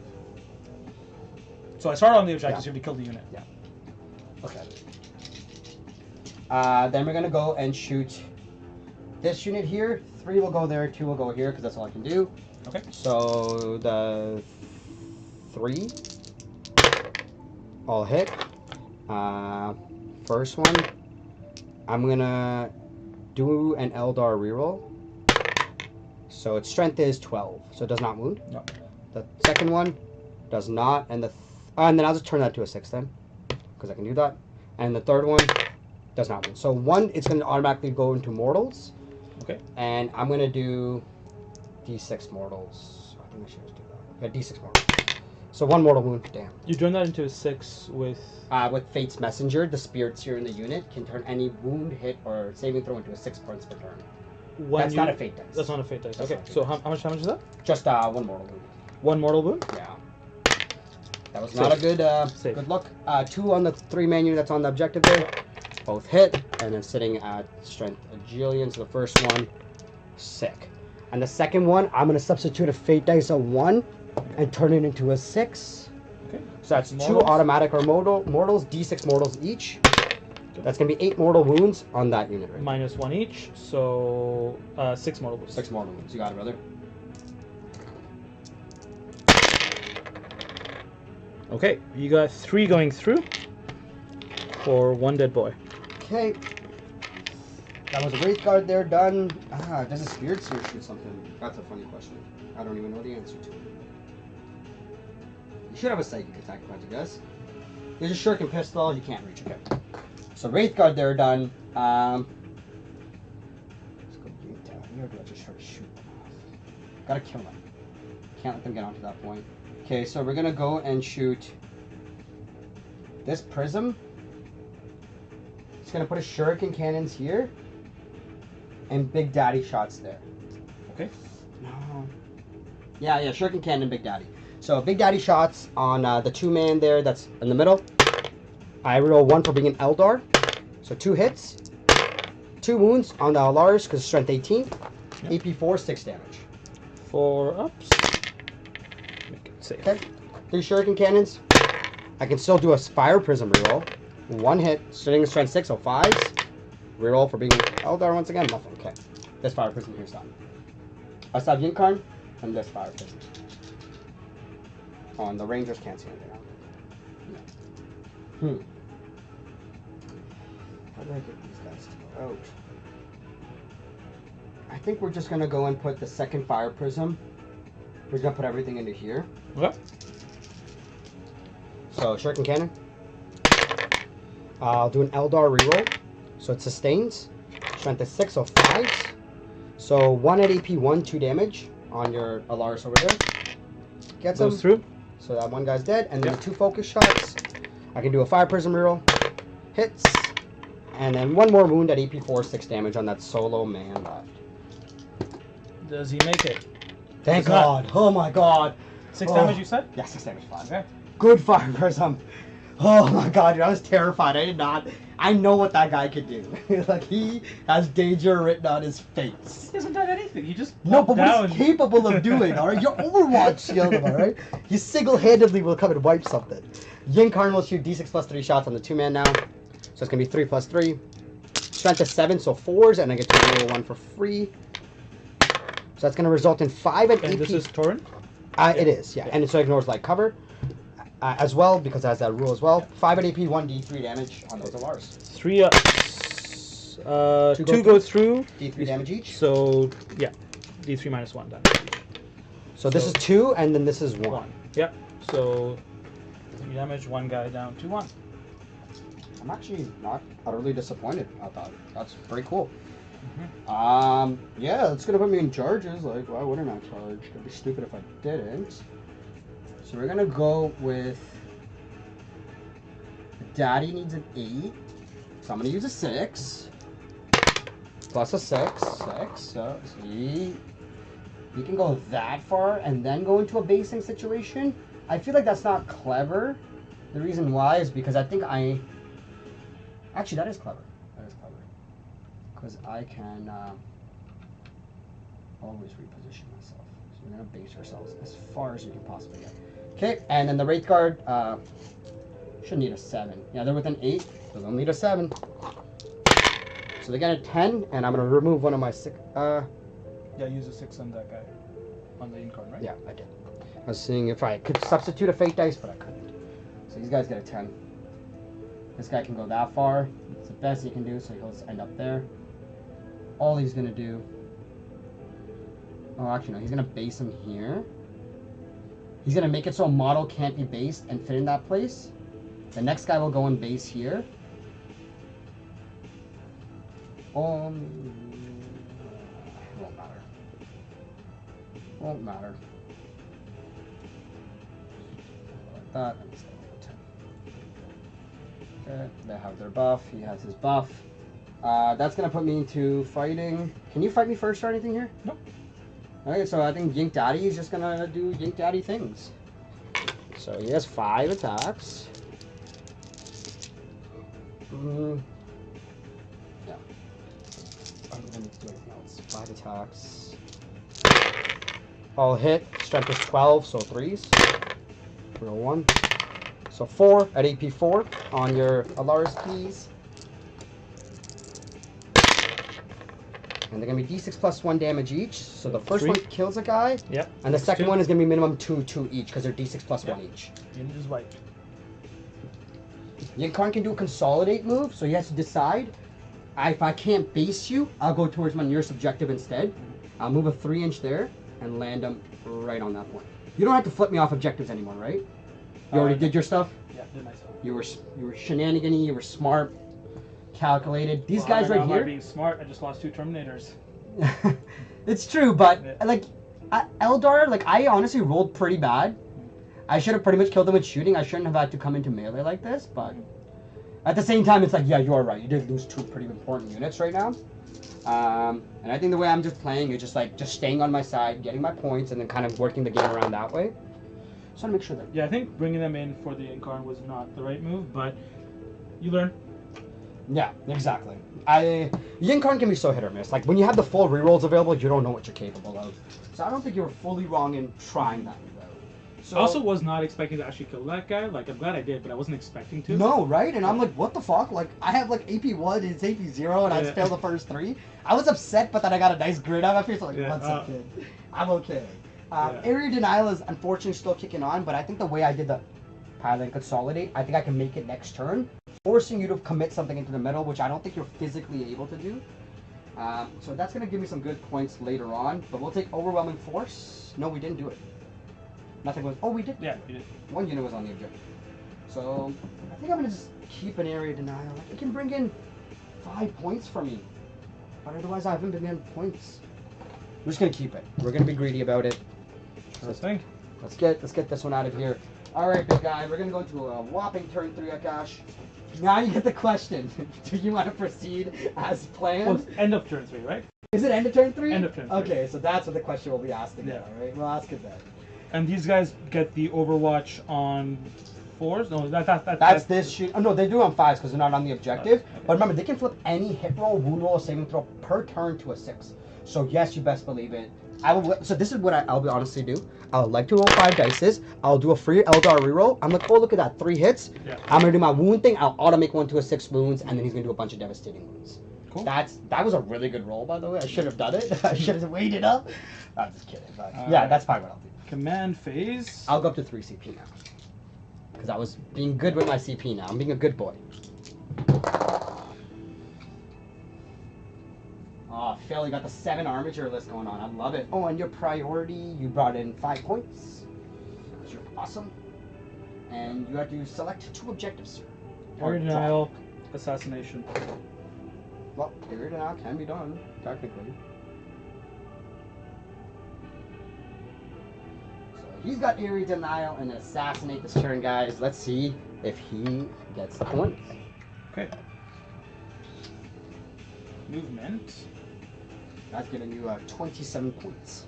So I started on the objective, Yeah. so you have to kill the unit. Yeah. Okay. Then we're gonna go and shoot this unit here. 3 will go there, 2 will go here, because that's all I can do. Okay. So the 3 all hit. First one, I'm gonna do an Eldar reroll. So its strength is 12, so it does not wound. No. The second one does not, and and then I'll just turn that to a 6 then, because I can do that. And the third one does not wound. So 1, it's going to automatically go into mortals. Okay. And I'm going to do D6 mortals. I think I should just do that. Yeah, D6 mortals. So 1 mortal wound. Damn. You turn that into a 6 with. With Fate's Messenger, the spirits here in the unit can turn any wound, hit, or saving throw into a 6 points per turn. That's not a fate dice. That's not a fate dice. That's Okay. not a fate So dice. how much damage is that? Just 1 mortal wound. 1 mortal wound. Yeah. That was not a good Safe. good look. 2 on the 3-man unit that's on the objective there. Both hit, and then sitting at strength Agilian. So the first one, sick. And the second one, I'm going to substitute a fate dice of 1 and turn it into a 6. Okay. So that's 2 Mortals. automatic or mortals, D6 mortals each. That's going to be 8 mortal wounds on that unit right now. -1 each, so 6 mortal wounds. 6 mortal wounds. You got it, brother. Okay, you got 3 going through for 1 dead boy. Okay. That was a Wraith Guard there, done. Does a Spirit Seer shoot something? That's a funny question. I don't even know the answer to it. You should have a Psychic attack point, I guess. There's a Shuriken Pistol, you can't reach. Okay. So Wraith Guard there, done. Let's go get down here, or do I just try to shoot them off? Gotta kill them. Can't let them get onto that point. Okay, so we're gonna go and shoot this Prism. It's gonna put a Shuriken Cannons here. And Big Daddy shots there. Okay. No. Yeah, Shuriken Cannon and Big Daddy. So Big Daddy shots on the 2-man there that's in the middle. I roll 1 for being an Eldar. So 2 hits. 2 wounds on the Lars because strength 18. Yep. AP 4, 6 damage. 4 ups. Make it safe. Okay. 3 Shuriken Cannons. I can still do a Fire Prism reroll. 1 hit, sitting in strength 6, so 5s. Reroll for being Eldar once again, nothing. Okay. This Fire Prism here's done. I still have Yinkarn and this Fire Prism. Oh, and the Rangers can't see anything out. No. How do I get these guys to go out? I think we're just gonna go and put the second Fire Prism We're gonna put everything into here. Okay. So Shuriken Cannon. I'll do an Eldar reroll. So it sustains. Strength is 6, so 5. So 1 at AP 1, 2 damage on your Alaris over there. Gets him. Goes through. So that one guy's dead. And then the 2 focus shots. I can do a Fire Prism reroll. Hits. And then 1 more wound at AP 4, 6 damage on that solo man left. Does he make it? Thank God. Oh my God. 6 damage, you said? Yeah, 6 damage. Fine. Okay. Good Fire Prism. Oh my God, dude, I was terrified. I did not. I know what that guy could do. Like, he has danger written on his face. He hasn't done anything. He just No, but down. what he's capable of doing, alright? Your Overwatch skill, alright? He single-handedly will come and wipe something. Yinkarn will shoot D6 plus 3 shots on the 2-man now. So it's going to be 3 plus 3. Strength is 7, so 4s, and I get to roll 1 for free. So that's going to result in 5 at And AP. this is Torin? It is, yeah. And so it ignores light cover. As well, because it has that rule as well. 5 at AP, 1d3 damage on those Alars. 3 2 go through. D3 damage each. So, yeah. D3 minus 1 damage. So this is 2, and then this is 1. 1. Yep. So, 3 damage, 1 guy down, 2-1. I'm actually not utterly disappointed. I thought that's pretty cool. Yeah, it's gonna put me in charges. Like, why wouldn't I charge? It'd be stupid if I didn't. So we're gonna go with Daddy needs an 8, so I'm gonna use a 6 plus a 6. So see, we can go that far and then go into a basing situation. I feel like that's not clever. The reason why is because I think actually that is clever. That is clever because I can always reposition myself. So we're gonna base ourselves as far as we can possibly get. Okay, and then the Wraith Guard should need a 7. Yeah, they're within 8, so they'll need a 7. So they get a 10, and I'm going to remove one of my 6. Yeah, use a 6 on that guy. On the Incarn, right? Yeah, I did. I was seeing if I could substitute a Fate Dice, but I couldn't. So these guys get a 10. This guy can go that far. It's the best he can do, so he'll just end up there. All he's going to do... Oh, actually, no, he's going to base him here. He's going to make it so a model can't be based and fit in that place. The next guy will go and base here. Won't matter. Won't matter. Like that. And it's okay, they have their buff. He has his buff. That's going to put me into fighting. Can you fight me first or anything here? Nope. Okay, so I think Yink Daddy is just gonna do Yink Daddy things. So he has 5 attacks. Yeah. I don't need to do anything else. 5 attacks. All hit. Strength is 12, so 3s. Roll 1. So 4 at AP 4 on your Alaris keys. And they're going to be d6 plus 1 damage each. So the first 3. one kills a guy. Yep. And the second 2. one is going to be minimum 2 each because they're d6 plus 1 each. You need his wipe. Yinkarn can do a consolidate move, so he has to decide. If I can't base you, I'll go towards my nearest objective instead. I'll move a 3-inch there and land him right on that point. You don't have to flip me off objectives anymore, right? You already did your stuff? Yeah, did my stuff. You were shenanigan-y, you were smart, calculated. These guys right here... being smart, I just lost 2 Terminators. It's true, but Yeah. like Eldar, like I honestly rolled pretty bad. I should have pretty much killed them with shooting. I shouldn't have had to come into melee like this, but at the same time, it's like, yeah, you're right. You did lose 2 pretty important units right now. And I think the way I'm just playing is just staying on my side, getting my points, and then kind of working the game around that way. So I want to make sure that... Yeah, I think bringing them in for the Incarn was not the right move, but you learn. Yeah, exactly. Yinkarn can be so hit or miss. Like, when you have the full rerolls available, you don't know what you're capable of. So I don't think you were fully wrong in trying that, though. So, I also was not expecting to actually kill that guy. Like, I'm glad I did, but I wasn't expecting to. No, right? And I'm like, what the fuck? Like, I have like AP 1, it's AP 0, and I failed the first 3. I was upset, but then I got a nice grid on my face. So like, what's up, kid? I'm okay. Area Denial is unfortunately still kicking on, but I think the way I did the pilot and consolidate, I think I can make it next turn, forcing you to commit something into the middle, which I don't think you're physically able to do. So that's going to give me some good points later on, but we'll take Overwhelming Force. No, we didn't do it. Nothing was. Oh, we did. Yeah, we did. One unit was on the objective. So I think I'm gonna just keep an area denial. Like, it can bring in 5 points for me, but otherwise I haven't been in points. We're just gonna keep it. We're gonna be greedy about it. Sure thing. Let's get this one out of here. All right, big guy. We're gonna go to a whopping turn 3, Akash. Now you get the question. Do you want to proceed as planned? Well, it's end of turn 3, right? Is it end of turn 3? End of turn 3. Okay, so that's what the question will be asked again. Yeah. All right, we'll ask it then. And these guys get the Overwatch on 4s? No, That's this shoot. Oh no, they do on 5s because they're not on the objective. Okay. But remember, they can flip any hit roll, wound roll, or saving throw per turn to a 6. So yes, you best believe it. I will. So this is what I'll be honestly do. I'll like to roll 5 dices. I'll do a free Eldar reroll. I'm like, oh look at that, 3 hits. Yeah. I'm gonna do my wound thing. I'll auto make one to a 6 wounds, and then he's gonna do a bunch of devastating wounds. Cool. That was a really good roll, by the way. I should have done it. I should have waited up. I'm just kidding. But yeah, right. that's fine. What I'll do. Command phase. I'll go up to 3 CP now. Because I was being good with my CP now. I'm being a good boy. Oh, Phil, you got the 7 armature list going on. I love it. Oh, and your priority, you brought in 5 points. You're awesome. And you have to select 2 objectives, sir. Area denial, assassination. Well, area denial can be done, technically. So he's got area denial and assassinate this turn, guys. Let's see if he gets the points. Okay. Movement. That's giving you 27 points.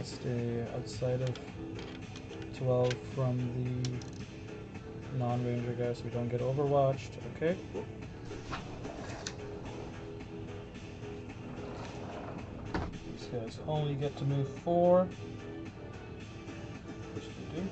Stay outside of 12 from the non-ranger guys so we don't get overwatched. Okay. These guys only get to move 4. Which they do.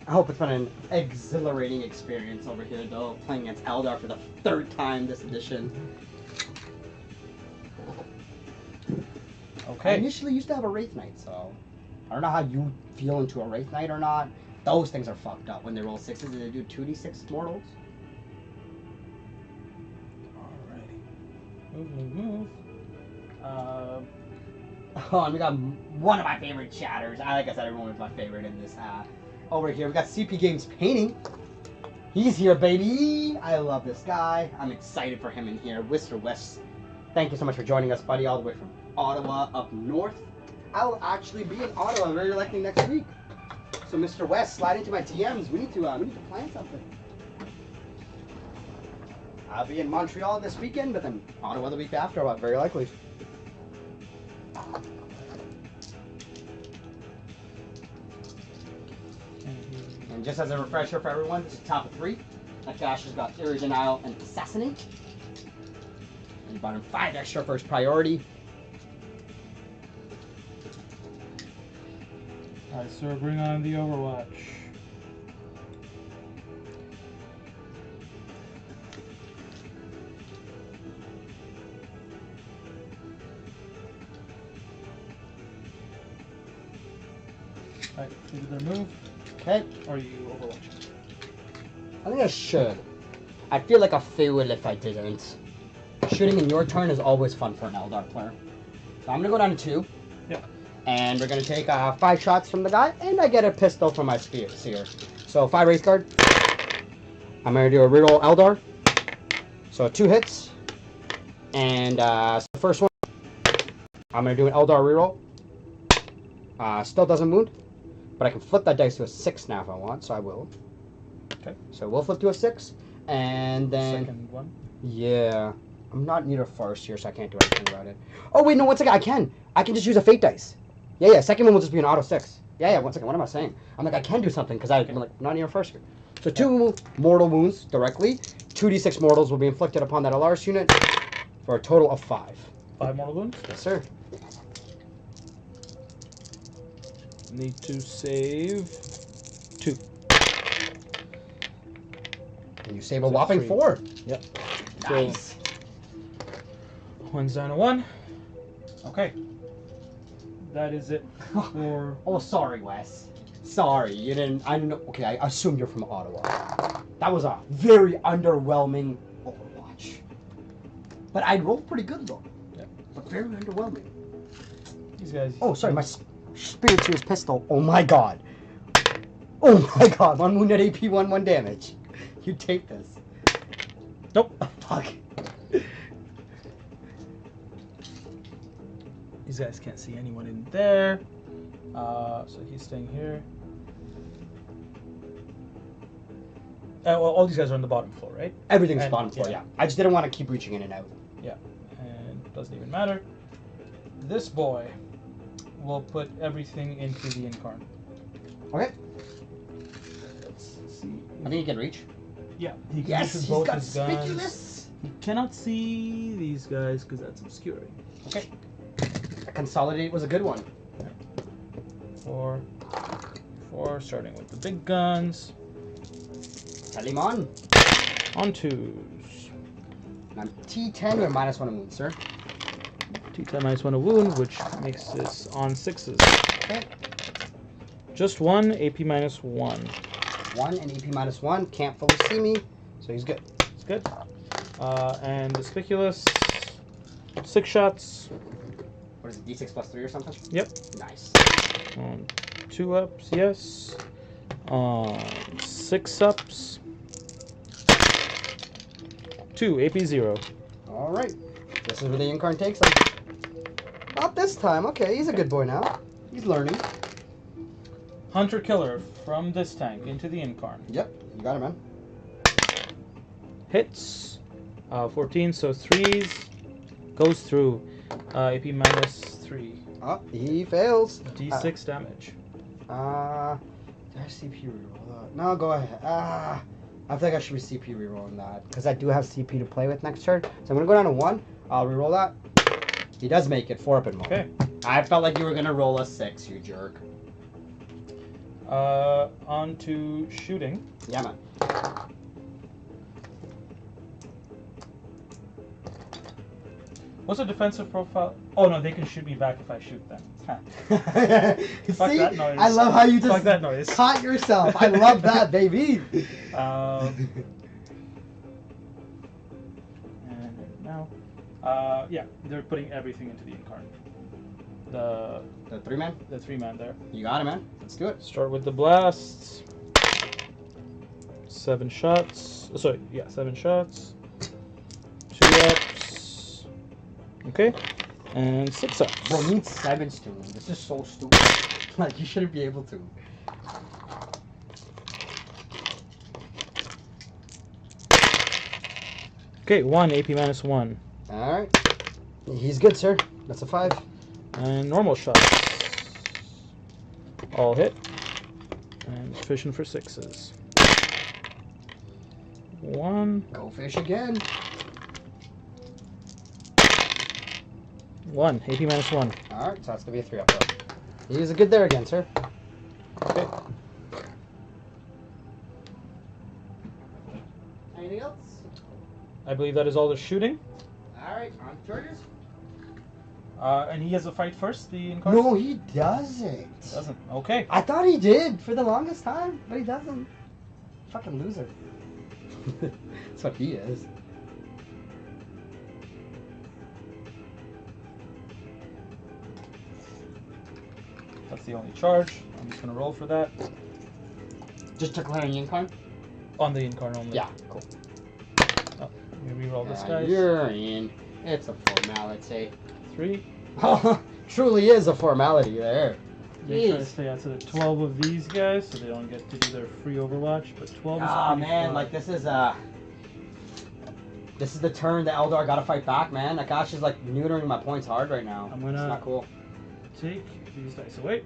I hope it's been an exhilarating experience over here, though, playing against Eldar for the 3rd time this edition. I Okay. initially used to have a Wraith Knight, so I don't know how you feel into a Wraith Knight or not. Those things are fucked up when they roll 6s. They do 2d6 mortals. Alrighty. Move. Oh, and we got one of my favorite chatters. Like I said, everyone was my favorite in this. Over here, we got CP Games Painting. He's here, baby. I love this guy. I'm excited for him in here. Mr. West, thank you so much for joining us, buddy, all the way from Ottawa up north. I will actually be in Ottawa very likely next week. So, Mr. West, slide into my DMs. We need to plan something. I'll be in Montreal this weekend, but then Ottawa the week after, very likely. And just as a refresher for everyone, this is top of 3. Akash has got Area Denial and Assassinate. And you brought in 5 extra first priority. Alright, so bring on the Overwatch. Alright, did their move? Okay. Or are you Overwatching? I think I should. I feel like a fool if I didn't. Shooting in your turn is always fun for an Eldar player. So I'm going to go down to 2. Yep. And we're going to take 5 shots from the guy, and I get a pistol from my seer. So 5 race guard. I'm going to do a reroll Eldar. So 2 hits. And so the first one, I'm going to do an Eldar reroll. Still doesn't wound. But I can flip that dice to a 6 now if I want, so I will. Okay. So we'll flip to a 6. And then... Second one. Yeah. I'm not near a farce here, so I can't do anything about it. Oh, wait, no, one second. I can. I can just use a fate dice. Yeah. Second one will just be an auto 6. Yeah, one second. What am I saying? I'm like, I can do something because I'm like, not near a farce here. So 2 mortal wounds directly. 2d6 mortals will be inflicted upon that Alaris unit for a total of 5. 5 mortal wounds. Yes, sir. Need to save 2. And you save a So whopping 3. 4. Yep. Nice. So, 1's down to 1. Okay. That is it for... Oh, sorry, Wes. Sorry, you didn't. I didn't know. Okay, I assume you're from Ottawa. That was a very underwhelming Overwatch. But I rolled pretty good though. Yeah. But very underwhelming. These guys... Oh, sorry, my Spirituous Pistol. Oh my god. Oh my god, 1 wounded AP, 1 damage. You take this. Nope. Oh, fuck. These guys can't see anyone in there. So he's staying here. Well, all these guys are on the bottom floor, right? Everything's And- bottom floor, yeah. yeah. I just didn't want to keep reaching in and out. Yeah, and it doesn't even matter. This boy will put everything into the incarn. Okay. Let's see. I think you can reach. Yeah, he can Yes, use he's both got his guns. conspicuous. He cannot see these guys because that's obscuring. Okay. Consolidate was a good one. 4, starting with the big guns. Tell him on. On 2s. And I'm T10 or -1 a wound, sir. T10 -1 a wound, which makes this on 6s. Okay. Just 1, AP -1. 1 and AP -1. Can't fully see me, so he's good. It's good. And Conspicuous, 6 shots. What is it, D6 +3 or something? Yep. Nice. On 2 ups, yes. On 6 ups. 2, AP 0. All right. This is where the incarn takes him. Not this time. Okay, he's a good boy now. He's learning. Hunter Killer from this tank into the incarn. Yep, you got it, man. Hits. 14, so 3s. Goes through. AP -3. Oh, he fails. D6 damage. Did I CPU reroll that? No, go ahead. I feel like I should be CPU rerolling that because I do have CP to play with next turn. So I'm gonna go down to 1. I'll reroll that. He does make it 4 up in more. Okay. I felt like you were gonna roll a 6, you jerk. On to shooting. Yeah, man. What's the defensive profile? Oh no, they can shoot me back if I shoot them. See, that noise. I love how you Fuck just that noise. caught yourself. I love that, baby. And now, yeah, they're putting everything into the incarn. The 3-man? the 3-man there. You got it, man. Let's do it. Start with the blasts. 7 shots. Sorry, yeah, 7 shots. 2 ups. Okay, and 6 ups. Bro, you need 7 students. This is so stupid. Like, you shouldn't be able to. Okay, 1 AP -1. Alright. He's good, sir. That's a 5. And normal shots. All hit. And fishing for 6s. 1. Go fish again. 1. AP -1. Alright, so that's gonna be a 3 up though. He's a good there again, sir. Okay. Anything else? I believe that is all the shooting. Alright, on charges. And he has a fight first, the incarn? No, he doesn't. Doesn't. Okay. I thought he did for the longest time, but he doesn't. Fucking loser. That's what he is. That's the only charge. I'm just gonna roll for that. Just declaring Incarn? On the incarn only. Yeah, cool. Oh, let me reroll this Yeah, guy. you're in. It's a formality. 3. Truly is a formality there. They try to Jeez. stay out to the 12 of these guys so they don't get to do their free Overwatch, but 12 is Ah pretty man, fun. like this is the turn that Eldar gotta fight back, man. Akash is like neutering my points hard right now. I'm gonna- It's not cool. Take these dice away.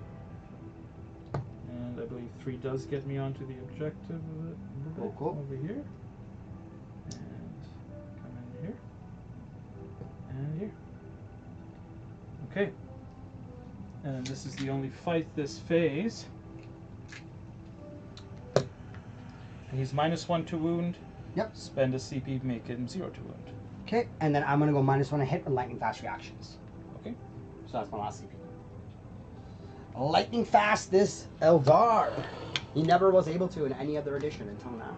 And I believe 3 does get me onto the objective of it. Cool. Over here. And come in here. And here. Okay. And this is the only fight this phase. And he's -1 to wound. Yep. Spend a CP, make him 0 to wound. Okay, and then I'm gonna go -1 to hit with lightning fast reactions. Okay. So that's my last CP. Lightning fast this Aeldari. He never was able to in any other edition until now.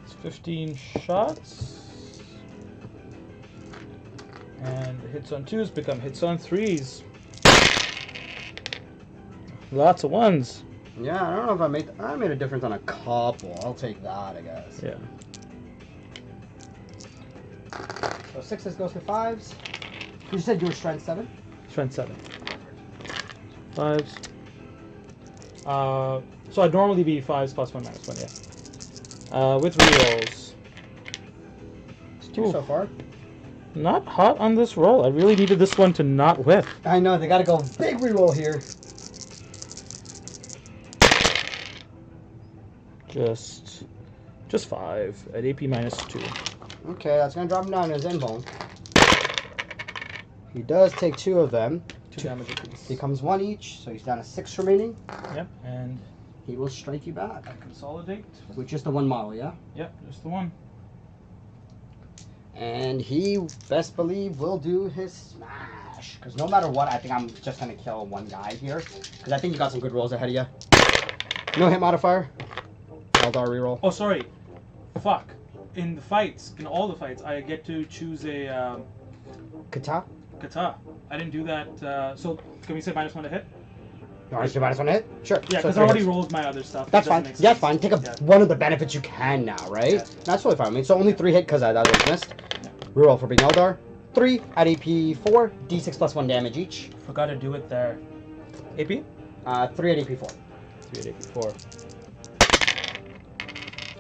It's 15 shots. And the hits on 2s become hits on 3s. Lots of 1s. Yeah, I don't know if I made a difference on a couple. I'll take that, I guess. Yeah. So 6s goes to 5s. You said you were strength 7? Strength 7. 5s. So I'd normally be 5s +1 -1, yeah. With rerolls. It's 2 so far. Not hot on this roll. I really needed this one to not whiff. I know, they gotta go big reroll here. Just 5 at AP -2. Okay, that's gonna drop him down to his bone. He does take 2 of them. 2 damage apiece. Becomes 1 each, so he's down to 6 remaining. Yep, and He will strike you back. I consolidate. With just the 1 model, yeah? Yep, just the one. And he, best believe, will do his smash. Because no matter what, I think I'm just going to kill 1 guy here. Because I think you got some good rolls ahead of you. No hit modifier. Aeldari reroll. Oh, sorry. Fuck. In the fights, in all the fights, I get to choose a Kata? kata. I didn't do that. So, can we say -1 to hit? You want to do -1 hit? Sure. Yeah, So because I 3 already hits. rolled my other stuff. That's It fine. doesn't make Yeah, sense. fine. Take Yeah. one of the benefits you can now, right? Yeah. That's totally fine. I mean, so only 3 hit because that was missed. Reroll for being Aeldari. 3 at AP 4. D6 +1 damage each. Forgot to do it there. AP? 3 at AP 4. 3 at AP 4.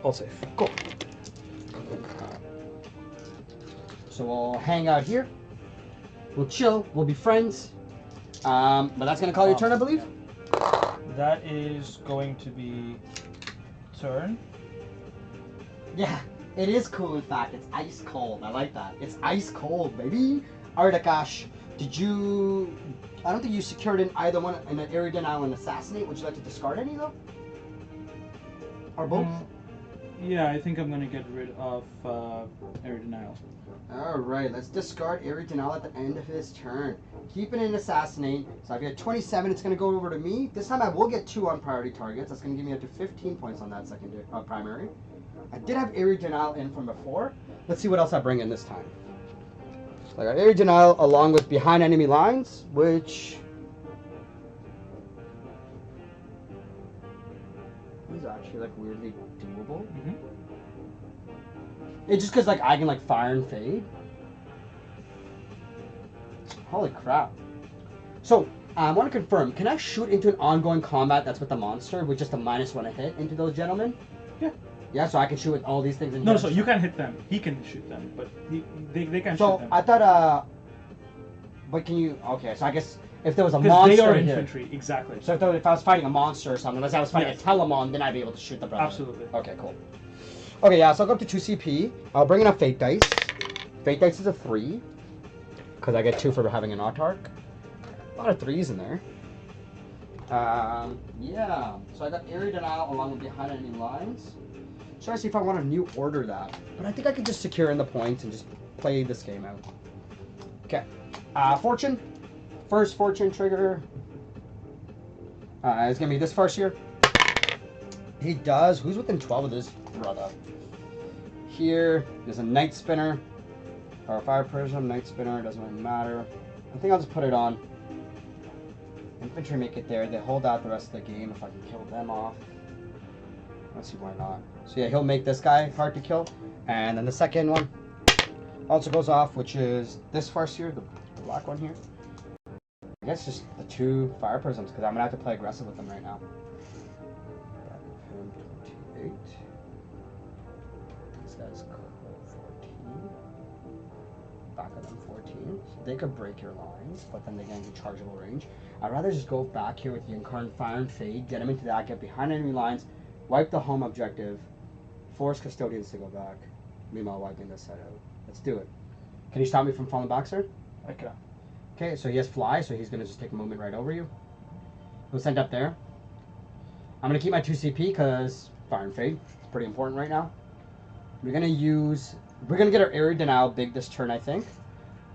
All safe. Cool. So we'll hang out here. We'll chill. We'll be friends. But that's gonna call your turn, I believe. That is going to be turn. Yeah, it is cool. In fact, it's ice cold. I like that. It's ice cold, baby. All right, Akash. Did you? I don't think you secured in either one in an area denial and assassinate. Would you like to discard any though? Or both? Yeah, I think I'm going to get rid of area denial. All right, let's discard Area Denial at the end of his turn. Keep it in Assassinate. So if you get 27, it's going to go over to me. This time I will get 2 on priority targets. That's going to give me up to 15 points on that secondary primary. I did have Area Denial in from before. Let's see what else I bring in this time. So I got Area Denial along with Behind Enemy Lines, which is actually like weirdly doable. Mm-hmm. It's just because like I can like fire and fade. Holy crap. So I want to confirm, can I shoot into an ongoing combat that's with the monster with just a -1 a hit into those gentlemen? Yeah. Yeah, so I can shoot with all these things in No, here. so you can't hit them. He can shoot them, but they can't shoot So them. I thought but can you okay, so I guess if there was a Because monster they are in here- infantry, exactly. So if I was fighting a monster or something, let's say I was fighting Yes. a Telemon, then I'd be able to shoot the brother. Absolutely. Okay, cool. Okay, yeah, so I'll go up to 2 CP. I'll bring in a Fate Dice. Fate Dice is a 3. Because I get 2 for having an Autarch. A lot of 3s in there. Yeah. So I got Area Denial along with Behind Enemy Lines. Trying to see if I want to new order that. But I think I could just secure in the points and just play this game out. Okay. Fortune. First Fortune trigger. It's going to be this first here. He does. Who's within 12 of this brother? Here, there's a Night Spinner. Or a Fire Prism, Night Spinner, doesn't really matter. I think I'll just put it on. Infantry make it there. They hold out the rest of the game if I can kill them off. Let's see why not. So yeah, he'll make this guy hard to kill. And then the second one also goes off, which is this first here, the black one here. I guess just the 2 Fire Prisms, because I'm going to have to play aggressive with them right now. Back of him, 28. This guy's 14. Back of them, 14. So they could break your lines, but then they get into chargeable range. I'd rather just go back here with the Incarnate Fire and Fade, get him into that, get behind enemy lines, wipe the home objective, force Custodians to go back. Meanwhile, wiping this side out. Let's do it. Can you stop me from falling back, sir? I cannot. Okay, so he has fly, so he's going to just take a movement right over you. He'll send up there. I'm going to keep my 2 CP because Fire and Fade. It's pretty important right now. We're going to get our area denial big this turn, I think.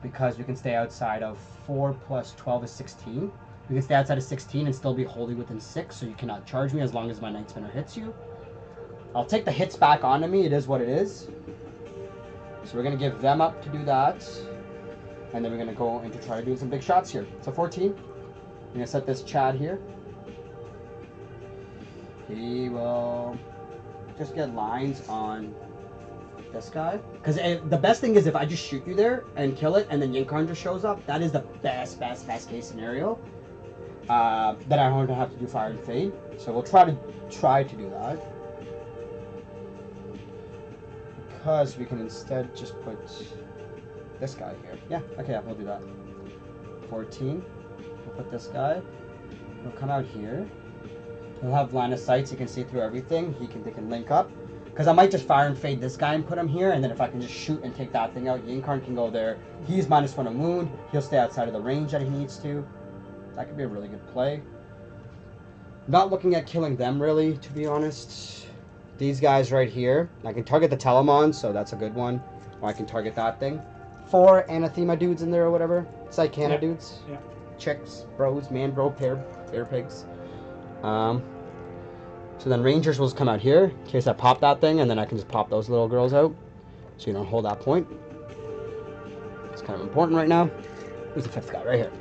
Because we can stay outside of 4 plus 12 is 16. We can stay outside of 16 and still be wholly within 6, so you cannot charge me as long as my Night Spinner hits you. I'll take the hits back onto me. It is what it is. So we're going to give them up to do that. And then we're going to go into try to do some big shots here. So 14. I'm going to set this Chad here. He will just get lines on this guy. Because the best thing is if I just shoot you there and kill it and then Yinkarn just shows up, that is the best case scenario. Then I don't have to do Fire and Fade. So we'll try to do that. Because we can instead just put this guy here. Yeah, okay, we'll do that. 14. We'll put this guy. He'll come out here. He'll have line of sight so he can see through everything. They can link up. Because I might just Fire and Fade this guy and put him here, and then if I can just shoot and take that thing out, Yinkarn can go there. He's -1 of wound. He'll stay outside of the range that he needs to. That could be a really good play. Not looking at killing them, really, to be honest. These guys right here. I can target the Telemon, so that's a good one. Or I can target that thing. 4 Anathema dudes in there or whatever. Psychana dudes. Yeah. Chicks, bros, man, bro, pair pigs. So then Rangers will just come out here in case I pop that thing, and then I can just pop those little girls out. So you don't hold that point. It's kind of important right now. Who's the 5th guy? Right here.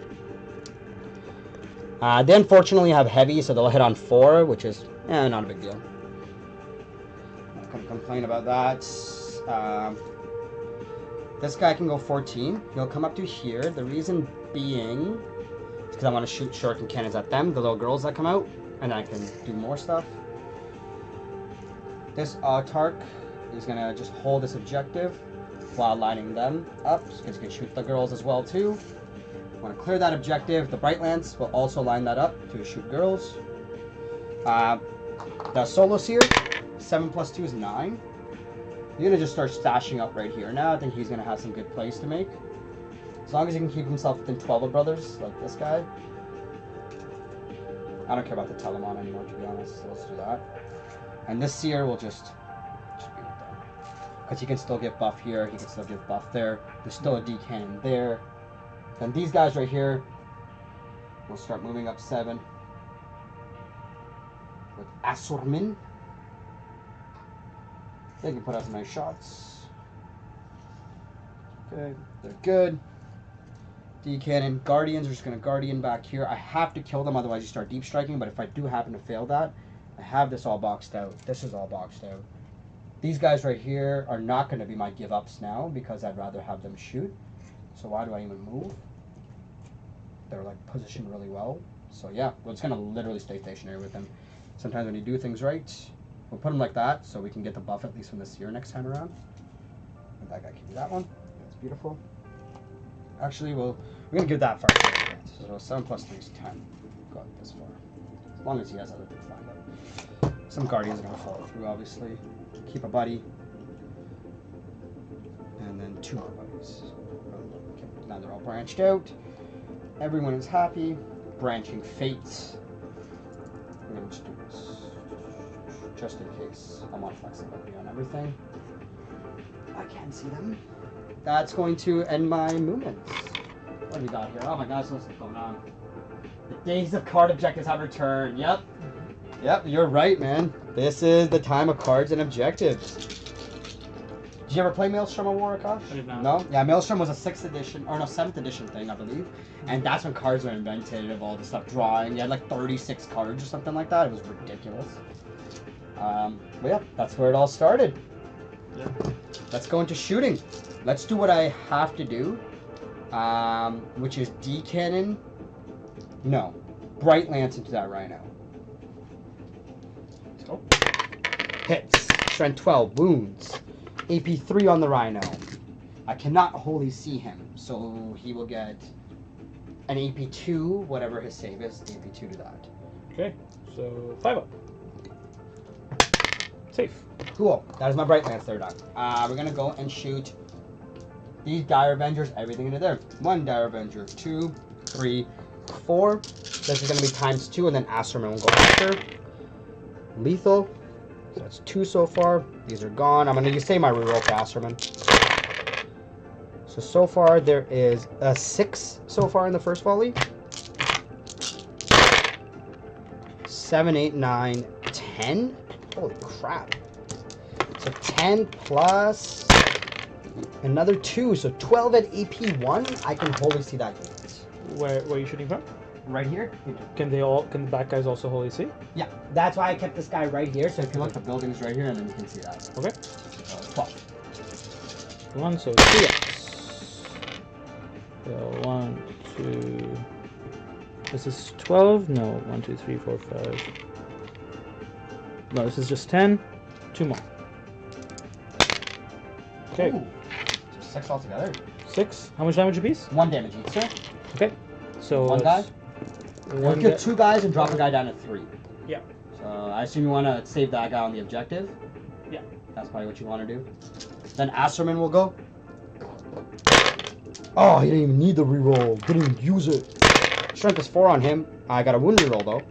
They unfortunately have heavy, so they'll hit on 4, which is not a big deal. I'm not going to complain about that. This guy can go 14. He'll come up to here. The reason being is because I want to shoot shuriken cannons at them, the little girls that come out, and I can do more stuff. This Autark is going to just hold this objective while lining them up, because you can shoot the girls as well too. I want to clear that objective. The Bright Lance will also line that up to shoot girls. The Solo Seer, 7 plus 2 is 9. You're going to just start stashing up right here now. I think he's going to have some good plays to make. As long as he can keep himself within 12 of brothers, like this guy. I don't care about the Telemon anymore, to be honest, so let's do that. And this Seer will just be with them. Because he can still get buff here, he can still get buff there. There's still a D cannon there. Then these guys right here will start moving up 7. With Asurmin. They can put out some nice shots. Okay, they're good. D cannon. Guardians are just going to Guardian back here. I have to kill them, otherwise you start deep striking. But if I do happen to fail that, I have this all boxed out. This is all boxed out. These guys right here are not going to be my give-ups now because I'd rather have them shoot. So why do I even move? They're like positioned really well. So yeah, we're just going to literally stay stationary with them. Sometimes when you do things right, we'll put them like that so we can get the buff at least from this year next time around. And that guy can do that one. That's beautiful. Actually, we're going to give that first. So 7 plus 3 is 10. Go up this far. As long as he has other things lined up. Some Guardians are going to follow through, obviously. Keep a buddy. And then 2 more buddies. Okay, now they're all branched out. Everyone is happy. Branching fates. We're going to just do this. Just in case. I want flexibility on everything. I can't see them. That's going to end my movements. What do we got here? Oh my gosh, what's going on? The days of card objectives have returned. Yep. Yep, you're right, man. This is the time of cards and objectives. Did you ever play Maelstrom of War, Akash? I did not. No? Yeah, Maelstrom was a 6th edition, or no, 7th edition thing, I believe. And that's when cards were invented, of all the stuff drawing. You had like 36 cards or something like that. It was ridiculous. But yeah, that's where it all started. Yeah. Let's go into shooting. Let's do what I have to do, which is D cannon. No, Bright Lance into that Rhino. Let's go. Hits. Strength 12. Wounds. AP 3 on the Rhino. I cannot wholly see him, so he will get an AP 2, whatever his save is. AP 2 to that. Okay, so 5 up. Safe. Cool. That is my Bright Lance. They're done. We're gonna go and shoot these Dire Avengers, everything into there. 1 Dire Avenger, 2, 3, 4. This is going to be times 2, and then Asterman will go after. Lethal. So that's 2 so far. These are gone. I'm going to save my reroll for Asterman. So far there is a 6 so far in the first volley. 7, 8, 9, 10. Holy crap. So 10 plus another 2. So 12 at AP 1. I can wholly see that unit. Where are you shooting from? Right here. Can the back guys also wholly see? Yeah, that's why I kept this guy right here. So if you look, the building's right here, and then you can see that. Okay. 12. 1, so 2x. So 1, 2. This is 12? No, 1, 2, 3, 4, 5. No, this is just 10. 2 more. Okay. Ooh. So 6 altogether. 6. How much damage apiece? 1 damage each, sir. Okay. So 1 guy. One get 2 guys and drop a guy down to 3. Yeah. So I assume you want to save that guy on the objective. Yeah. That's probably what you want to do. Then Asterman will go. Oh, he didn't even need the reroll. Didn't even use it. Strength is 4 on him. I got a wound reroll though.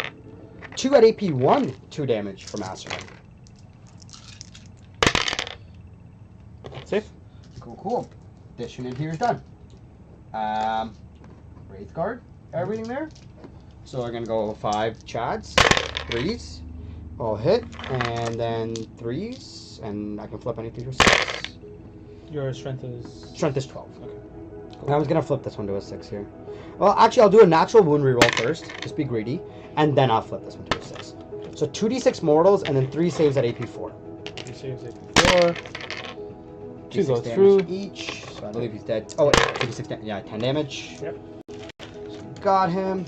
2 at AP 1, 2 damage from Asterman. Safe. Cool. This unit here is done. Wraith Guard, everything there. So we're gonna go 5 Chads, 3s, all hit, and then 3s, and I can flip anything to 6. Your strength is 12. Okay. I was gonna flip this one to a 6 here. Well, actually, I'll do a natural wound reroll first. Just be greedy, and then I'll flip this one to a 6. So 2d6 mortals, and then 3 saves at AP 4. 3 saves AP 4. 2 goes through each. So I believe he's dead. Oh, wait, 2d6 damage. Yeah, 10 damage. Yep. So got him.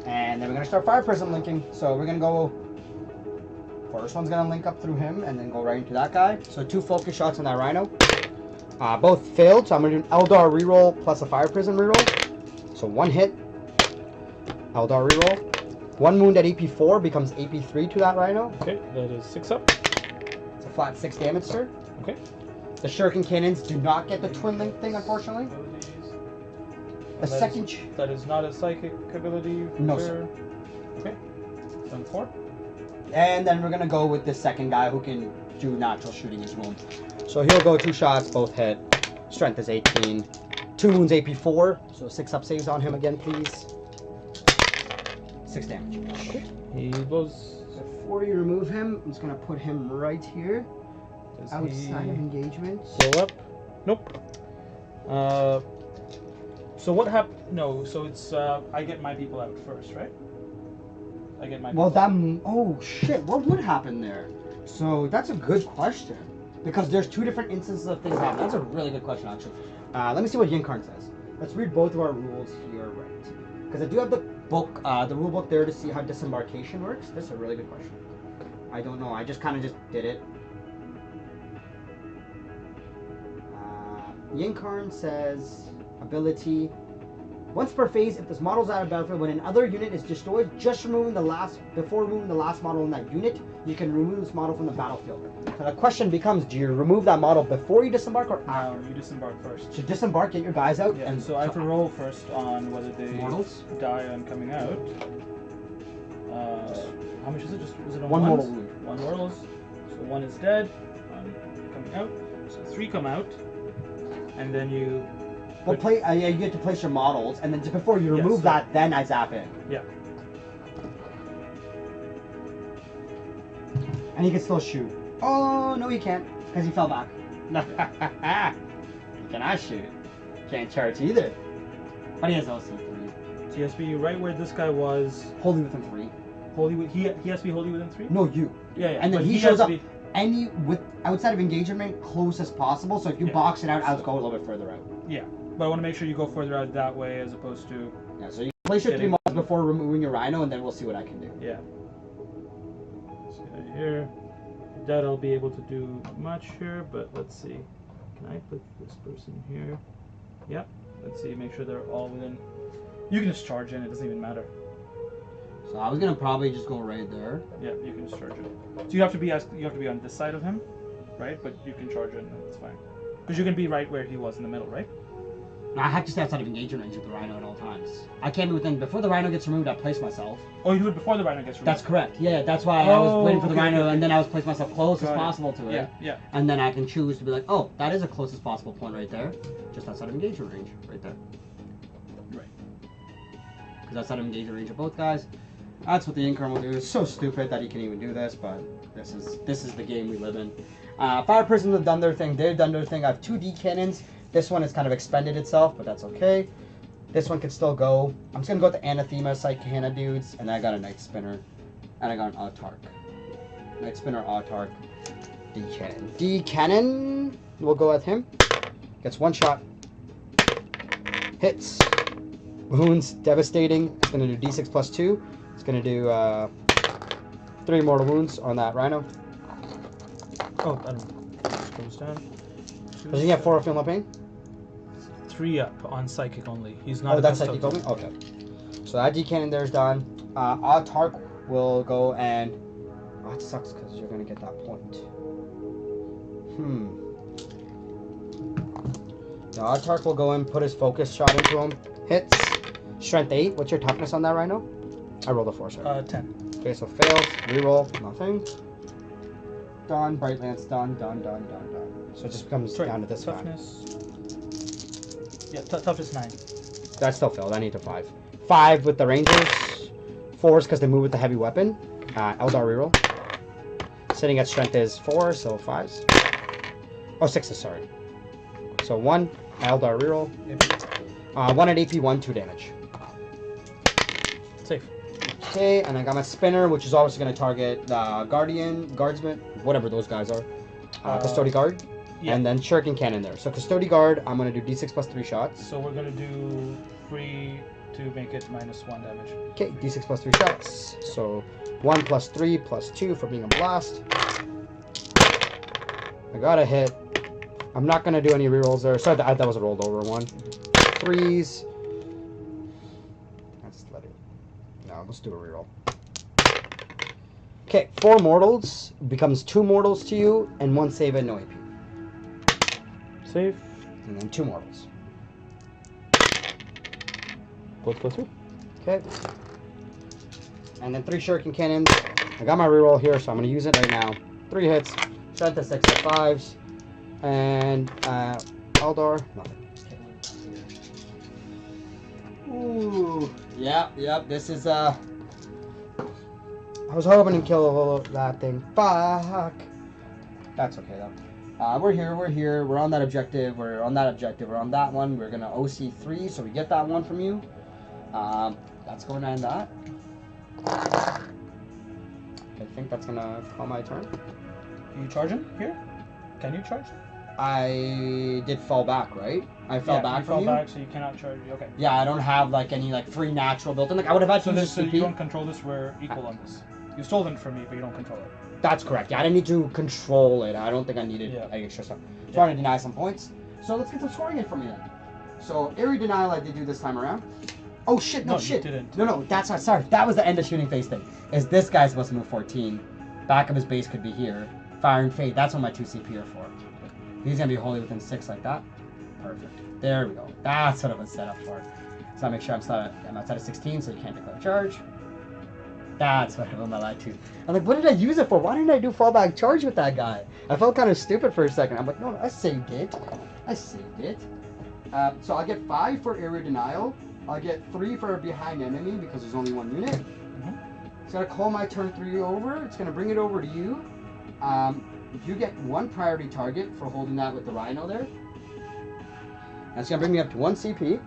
And then we're gonna start Fire Prism linking. So we're gonna go. First one's gonna link up through him, and then go right into that guy. So 2 focus shots on that Rhino. Both failed, so I'm going to do an Eldar reroll plus a Fire Prism reroll. So 1 hit, Eldar reroll. 1 wound at AP 4 becomes AP 3 to that Rhino. Okay, that is 6 up. It's a flat 6 damage, sir. Okay. The Shuriken Cannons do not get the Twin Link thing, unfortunately. The second... That is not a psychic ability? No, sir. Okay. Done 4. And then we're going to go with the second guy who can do natural shooting as well. So he'll go 2 shots, both hit. Strength is 18. 2 wounds AP 4. So 6 up saves on him again, please. 6 damage. Okay. He goes. So before you remove him, I'm just going to put him right here. Does outside of engagement. Blow up? Nope. So what happened? No, so it's I get my people out first, right? I get my people that... Oh, shit. What would happen there? So that's a good question. Because there's 2 different instances of things happening. That's a really good question, actually. Let me see what Yinkarn says. Let's read both of our rules here, right? Because I do have the book, the rule book there to see how disembarkation works. This is a really good question. I don't know. I just kind of just did it. Yinkarn says ability. Once per phase, if this model is out of battlefield, when another unit is destroyed, before removing the last model in that unit, you can remove this model from the battlefield. So the question becomes, do you remove that model before you disembark or after? No, you disembark first. So disembark, get your guys out. Yeah, and so I have to roll first on whether they mortals die on coming out. How much is it? Was it on 1 ones? mortal wound. 1 mortals. So 1 is dead on coming out. So 3 come out. And then you... Well, you get to place your models, and then before you remove that, then I zap in. Yeah. And he can still shoot. Oh, no he can't, because he fell back. He cannot shoot. Can't charge either. But he has also 3. So he has to be right where this guy was. Wholly within 3. He has to be wholly within 3? No, you. Yeah. And then but he shows up outside of engagement close as possible, so if you box it out, I'll go a little bit further out. Yeah. But I want to make sure you go further out that way as opposed to... Yeah, so you place your 3 models before removing your Rhino, and then we'll see what I can do. Yeah. See that here. That I'll be able to do much here, but let's see. Can I put this person here? Yeah. Let's see, make sure they're all within... You can just charge in, it doesn't even matter. So I was gonna probably just go right there. Yeah, you can just charge in. So you have to be on this side of him, right? But you can charge in, and it's fine. Because you can be right where he was in the middle, right? I have to stay outside of engagement range with the Rhino at all times. I can't be within, before the Rhino gets removed, I place myself. Oh, you do it before the Rhino gets removed? That's correct. Yeah, that's why I was waiting for the Rhino, and then I was place myself close as possible to it. Yeah, yeah. And then I can choose to be like, oh, that is a closest possible point right there. Just outside of engagement range, right there. Right. Because outside of engagement range of both guys, that's what the Incarn will do. It's so stupid that he can even do this, but this is the game we live in. Fire Prisms have done their thing. They've done their thing. I have 2 D cannons. This one has kind of expended itself, but that's okay. This one can still go. I'm just going to go with the Anathema Psychana dudes, and I got a Night Spinner, and I got an Autark. Night Spinner, Autark, D cannon. D cannon, we'll go with him. Gets 1 shot. Hits. Wounds, devastating. It's going to do D6 plus 2. It's going to do 3 mortal wounds on that Rhino. Oh, I don't know. This goes down. Does he get 4 Feel No Pain? 3 up on Psychic only. He's not. Oh, that's Psychic only? Okay. So that D cannon there's done. Autark will go and... Oh, it sucks because you're going to get that point. The Autark will go and put his focus shot into him. Hits. Strength 8. What's your toughness on that Rhino? I rolled a 4, sorry. 10. Okay, so fails. Reroll. Nothing. Done. Bright Lance. Done. So it just becomes down to this toughness. Yeah, toughness 9. That still failed. I need to 5. 5 with the Rangers. 4s because they move with the heavy weapon. Eldar reroll. Sitting at strength is 4, so 5s. Oh, 6s, sorry. So 1, Eldar reroll. 1 at AP, 1, 2 damage. Safe. Okay, and I got my spinner, which is obviously going to target Guardian, Guardsman, whatever those guys are. Custodian Guard. Yeah. And then Shuriken Cannon there. So Custodian Guard, I'm going to do D6 plus 3 shots. So we're going to do 3 to make it -1 damage. Okay, D6 plus 3 shots. So 1 plus 3 plus 2 for being a blast. I got a hit. I'm not going to do any rerolls there. Sorry, that was a rolled over one. 3s. Let's let it. No, let's do a reroll. Okay, 4 mortals becomes 2 mortals to you and 1 save at no AP. Save. And then 2 mortals. Both go through. Okay. And then 3 shuriken cannons. I got my reroll here, so I'm going to use it right now. 3 hits. Strength to 6 at 5s. And Eldar. Nothing. Ooh. Yep. This is I was hoping to kill a little that thing. Fuck. That's okay though. We're here. We're on that objective. We're on that one. We're gonna OC 3, so we get that one from you. That's going to end that. I think that's gonna call my turn. Are you charging here? Can you charge? I did fall back, right? I fell back from you. You fell back, so you cannot charge. Okay. Yeah, I don't have like any like free natural built in. Like I would have had to use so you don't control this. We're equal on this. You stole it from me, but you don't control it. That's correct. Yeah, I didn't need to control it. I don't think I needed extra stuff. Trying to deny some points. So let's get some scoring in from you then. So area denial I did do this time around. Oh shit! No shit. You didn't. No, that's not. Sorry, that was the end of shooting phase thing. Is this guy's supposed to move 14? Back of his base could be here. Fire and Fade. That's what my 2 CP are for. He's gonna be wholly within 6 like that. Perfect. There we go. That's what it was set up for. So I make sure I'm outside of 16, so you can't declare charge. That's what I want my light to. I'm like, what did I use it for? Why didn't I do fallback charge with that guy? I felt kind of stupid for a second. I'm like, no, I saved it. So I'll get 5 for area denial. I'll get 3 for behind enemy because there's only 1 unit. It's gonna call my turn 3 over. It's gonna bring it over to you. If you get 1 priority target for holding that with the Rhino there, that's gonna bring me up to 1 CP.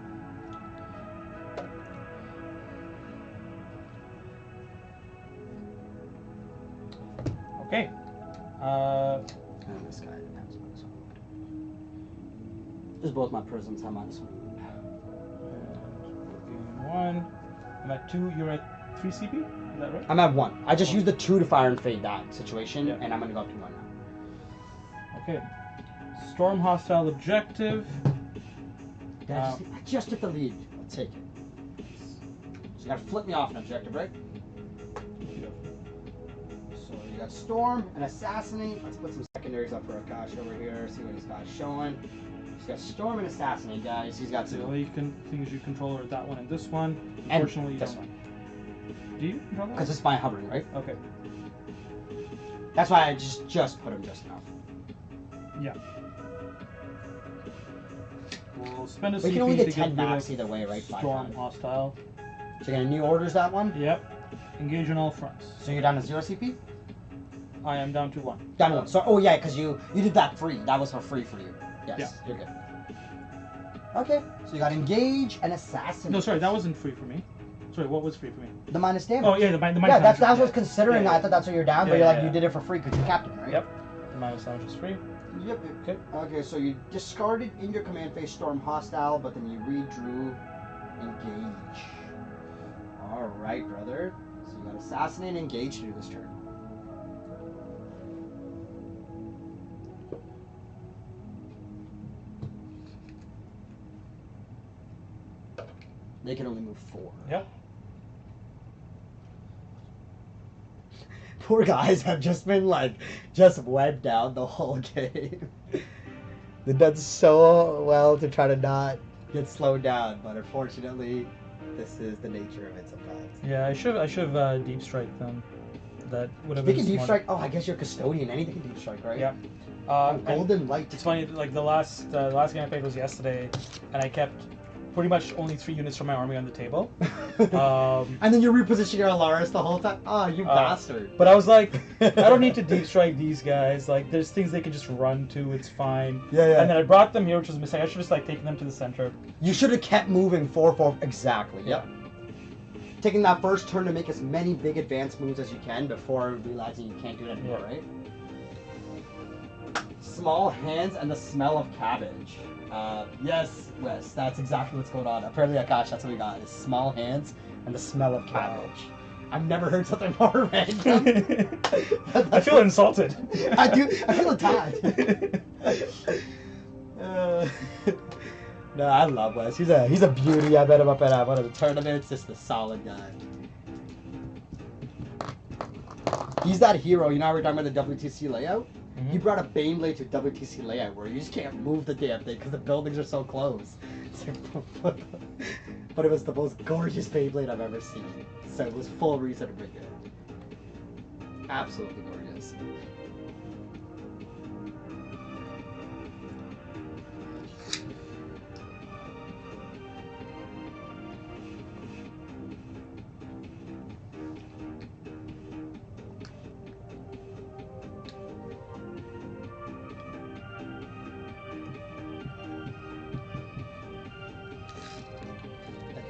Okay. And this guy has -1. Just both my prisms have -1. And 1. I'm at 2. You're at 3 CP. Is that right? I'm at 1. I just used the 2 to fire and fade that situation, and I'm gonna go up to 1 now. Okay. Storm hostile objective. I just took the lead. I'll take it. So you gotta flip me off an objective, right? So you got Storm and Assassinate. Let's put some second secondaries up for Akash over here. See what he's got showing. He's got Storm and Assassinate, guys. He's got So the two. only things you control are that one and this one. And Unfortunately, you this don't. Do you control that? Because it's by hovering, right? Okay. That's why I just put him just enough. Yeah. We'll spend a We CP can only to get 10 rid max of either way, right? Storm 5. hostile. So you're gonna new orders that one? Yep. Engage on all fronts. So you're down to 0 CP? I am down to 1. Down to 1. So, oh yeah, because you did that free. That was for free for you. Yes, Yeah. you're good. Okay, so you got Engage and Assassinate. No, sorry, that wasn't free for me. Sorry, what was free for me? The minus damage. Oh yeah, the minus. Yeah, that's damage, what I was considering. Yeah, I thought that's what you're down, Yeah, but you're yeah, like, yeah. you did it for free because you're captain, right? Yep. The minus damage is free. Yep. Okay. Okay, so you discarded in your command phase Storm hostile, but then you redrew Engage. Alright, brother. So you got Assassinate and Engage to do this turn. They can only move 4. Yep. Poor guys have just been like, just wed down the whole game. They've done so well to try to not get slowed down, but unfortunately, this is the nature of it sometimes. Yeah, I should have deep strike them. That would have been. Speaking deep smart. strike, oh, I guess you're custodian. Anything can deep strike, right? Yep. And golden light. It's funny, like the last game I played was yesterday, and I kept pretty much only 3 units from my army on the table. And then you reposition your Alaris the whole time. Oh, you bastard. But I was like, I don't need to deep strike these guys. Like, there's things they can just run to. It's fine. Yeah. And then I brought them here, which was a mistake. I should have just like taken them to the center. You should have kept moving 4-4. Exactly. Yep. Taking that first turn to make as many big advanced moves as you can before realizing you can't do it anymore, right? Small hands and the smell of cabbage. Yes, Wes, that's exactly what's going on. Apparently, Akash, that's what we got, is small hands and the smell of cabbage. I've never heard something more random. I feel insulted. I feel attacked. No, I love Wes. He's a beauty. I bet him up at one of the tournaments. Just a solid guy. He's that hero. You know how we're talking about the WTC layout? He brought a Baneblade to WTC layout where you just can't move the damn thing because the buildings are so close. But it was the most gorgeous Beyblade I've ever seen. So it was full reason to bring it. Absolutely gorgeous.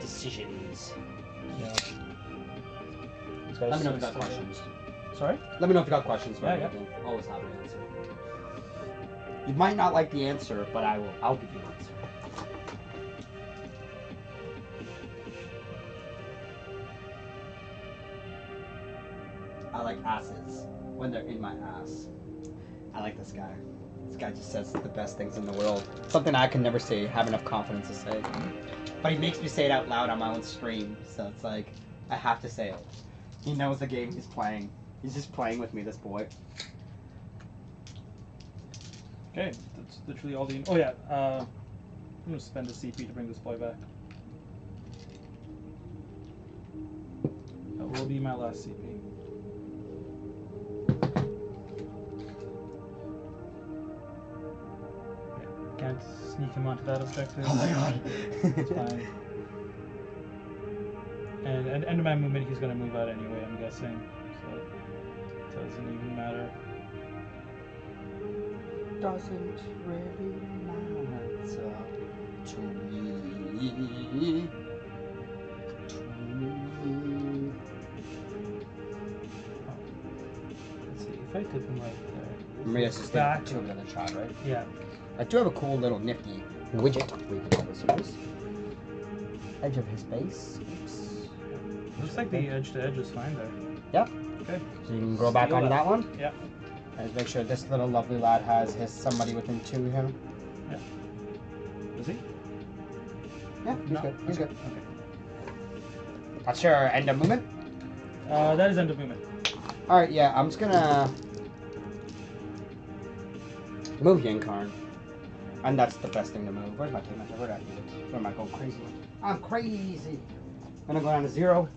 Decisions. Yeah. Let me know if you got questions. Sorry? Let me know if you got questions. Yeah. Always happy to answer. You might not like the answer, but I'll give you an answer. I like asses when they're in my ass. I like this guy. This guy just says the best things in the world. Something I can never say, have enough confidence to say. But he makes me say it out loud on my own stream, so it's like, I have to say it. He knows the game he's playing. He's just playing with me, this boy. Okay, that's literally all the... Oh yeah, I'm going to spend a CP to bring this boy back. That will be my last CP. Can't sneak him onto that objective. Oh my god. It's fine. And at the end of my movement, he's going to move out anyway, I'm guessing. So it doesn't even matter. Doesn't really matter to me. Let's see, if I did him right there. Maria's just back. two of the other shot, right? Yeah. I do have a cool little nifty widget we can always use. Edge of his base. Oops. Looks like the edge to edge is fine there. Yep. Okay. So you can go back Steal onto that one. Yep. And make sure this little lovely lad has his somebody within 2 of him. Yeah. Is he? Yeah, he's No. good. He's good. Okay. That's your end of movement? That is end of movement. Alright, yeah, I'm just gonna... Move Yinkarn. And that's the best thing to move. Where's my team? Where am I going crazy? I'm crazy. I'm gonna go down to 0.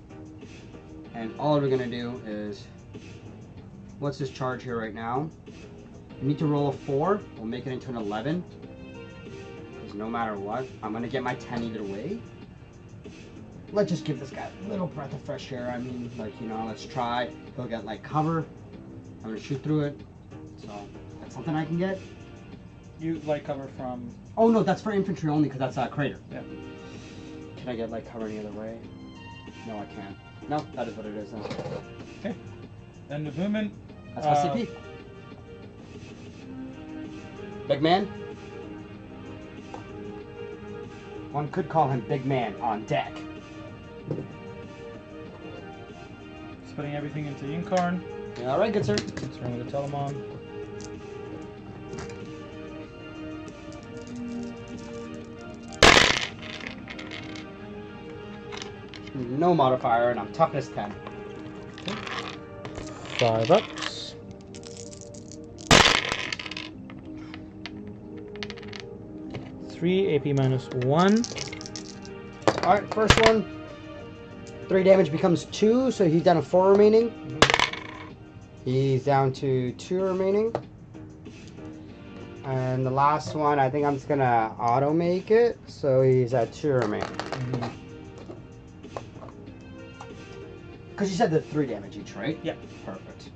And all we're gonna do is, what's this charge here right now? You need to roll a 4. We'll make it into an 11. Because no matter what, I'm gonna get my 10 either way. Let's just give this guy a little breath of fresh air. I mean, like, you know, let's try. He'll get like cover. I'm gonna shoot through it. So that's something I can get. You light cover from... Oh no, that's for infantry only because that's a crater. Yeah. Can I get light cover any other way? No, I can't. No, that is what it is. No. Okay. End of movement. That's my CP. Big man. One could call him Big Man on deck. Just putting everything into Yinkarn. Yeah, all right, good sir. Starting with the Telemon. No modifier, and I'm toughness 10. 5 ups. Three AP minus 1. All right, first one. 3 damage becomes 2, so he's down to 4 remaining. He's down to 2 remaining. And the last one, I think I'm just gonna auto make it, so he's at 2 remaining. Because you said the 3 damage each, right? Yeah. Perfect.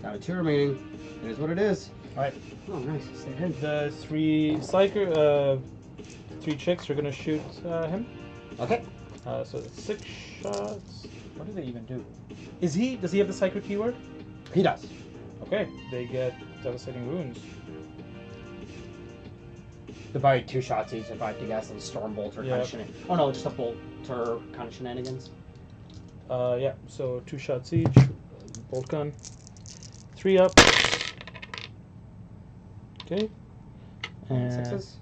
Down to 2 remaining. It is what it is. Alright. Oh, nice. Stay him. The 3 chicks are gonna shoot him. Okay. So it's 6 shots. What do they even do? Does he have the Psyker keyword? He does. Okay. They get devastating wounds. They're probably 2 shots each, if I had to guess, and Storm Bolter kind of shenanigans. Oh no, just a Bolter kind of shenanigans. Yeah, so 2 shots each. Bolt gun. 3 up. Okay. And 6s.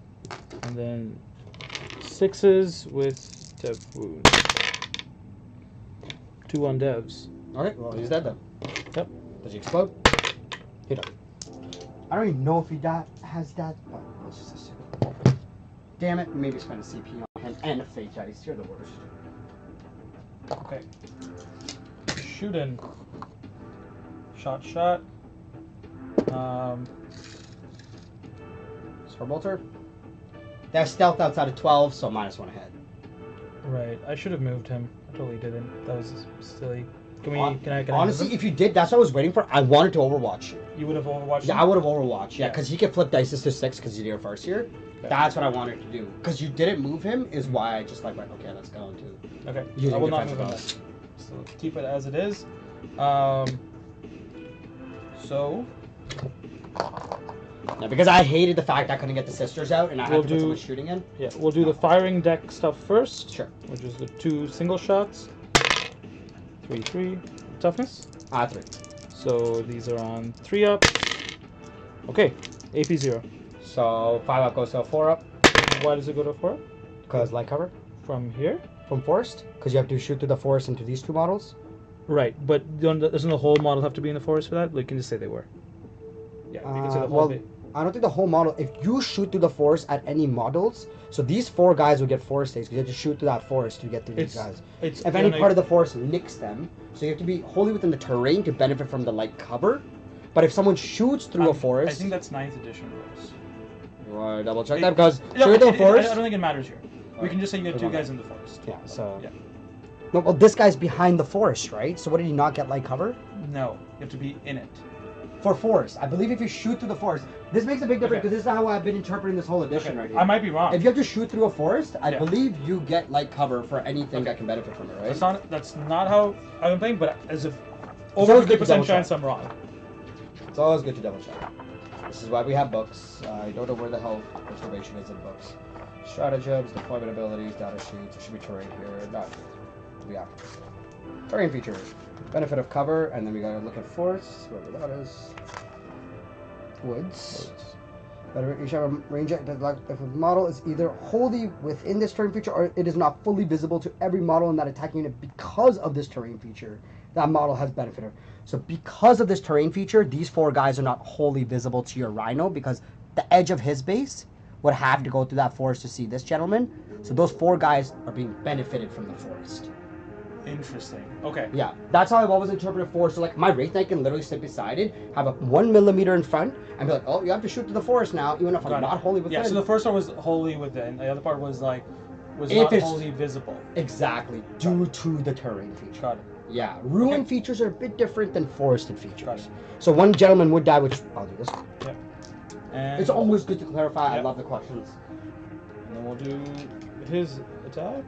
And then 6s with dev wounds. 2 on devs. Okay, well, he's dead then. Yep. Does he explode? He does. I don't even know if he has that, but let's just assume. Damn it, maybe spend a CP on him and a Fate Dice. You're the worst. Okay. Shooting. Shot. Storm Bolter. They have stealth outside of 12, so -1 ahead. Right. I should have moved him. I totally didn't. That was silly. Can I Honestly, move him? if you did, that's what I was waiting for. I wanted to Overwatch you. You would have overwatched Yeah, him? I would have Overwatched. Yeah, because he could flip dices to 6 because he's your first year. Okay. That's what I wanted to do. Because you didn't move him is why I just like went, okay, let's go into. Okay. Using I will not defensive move him. bonus. So keep it as it is. So Now, because I hated the fact I couldn't get the sisters out and I had We'll to put do- someone shooting in. yeah, we'll do the firing deck stuff first. Sure. Which is the 2 single shots. 3 toughness. 3. So these are on 3 up. Okay, AP 0. So 5 up goes to a 4 up. Why does it go to 4 up? Because light cover From here? from forest. Because you have to shoot through the forest into these 2 models. Right, but doesn't the whole model have to be in the forest for that? Like, you can just say they were. Yeah, you can say the whole well, bit. I don't think the whole model. If you shoot through the forest at any models, so these 4 guys will get forest saves because you have to shoot through that forest to get through these guys. It's If any part of the forest nicks them, so you have to be wholly within the terrain to benefit from the light cover. But if someone shoots through a forest, I think that's 9th edition rules. you want to double check that because No, shoot through the I forest. don't think it matters here. We Alright. can just say you get Good 2 one. guys in the forest. Yeah. So. Yeah. No, well, this guy's behind the forest, right? So what did he not get light cover? No, you have to be in it. For forest, I believe if you shoot through the forest, this makes a big difference Okay. because this is how I've been interpreting this whole edition right here. I might be wrong. If you have to shoot through a forest, I Yeah. believe you get light cover for anything that can benefit from it, right? That's not how I've been playing, but as if always over good to 50% double chance check. I'm wrong. It's always good to double check. This is why we have books. I don't know where the hell information is in books. Stratagems, deployment abilities, data sheets. There should be terrain here. Not here. Yeah. Terrain features. Benefit of cover, and then we gotta look at forests, whatever that is. Woods. Better, you should have a range if the model is either wholly within this terrain feature or it is not fully visible to every model in that attacking unit because of this terrain feature. that model has benefited. So because of this terrain feature, these 4 guys are not wholly visible to your Rhino because the edge of his base would have to go through that forest to see this gentleman. So those 4 guys are being benefited from the forest. Interesting. Okay. Yeah, that's how I've always interpreted forest. So like my Wraith Knight can literally sit beside it, have a 1 millimeter in front, and be like, oh, you have to shoot to the forest now, even if I'm not wholly within. Yeah, so the first part was wholly within. The other part was like, was If not wholly visible. Exactly, due to the terrain feature. Got it. Yeah, ruin features are a bit different than forested features. So one gentleman would die, which I'll do this. Yep. And it's always good to clarify. Yep. I love the questions. And then we'll do his attack,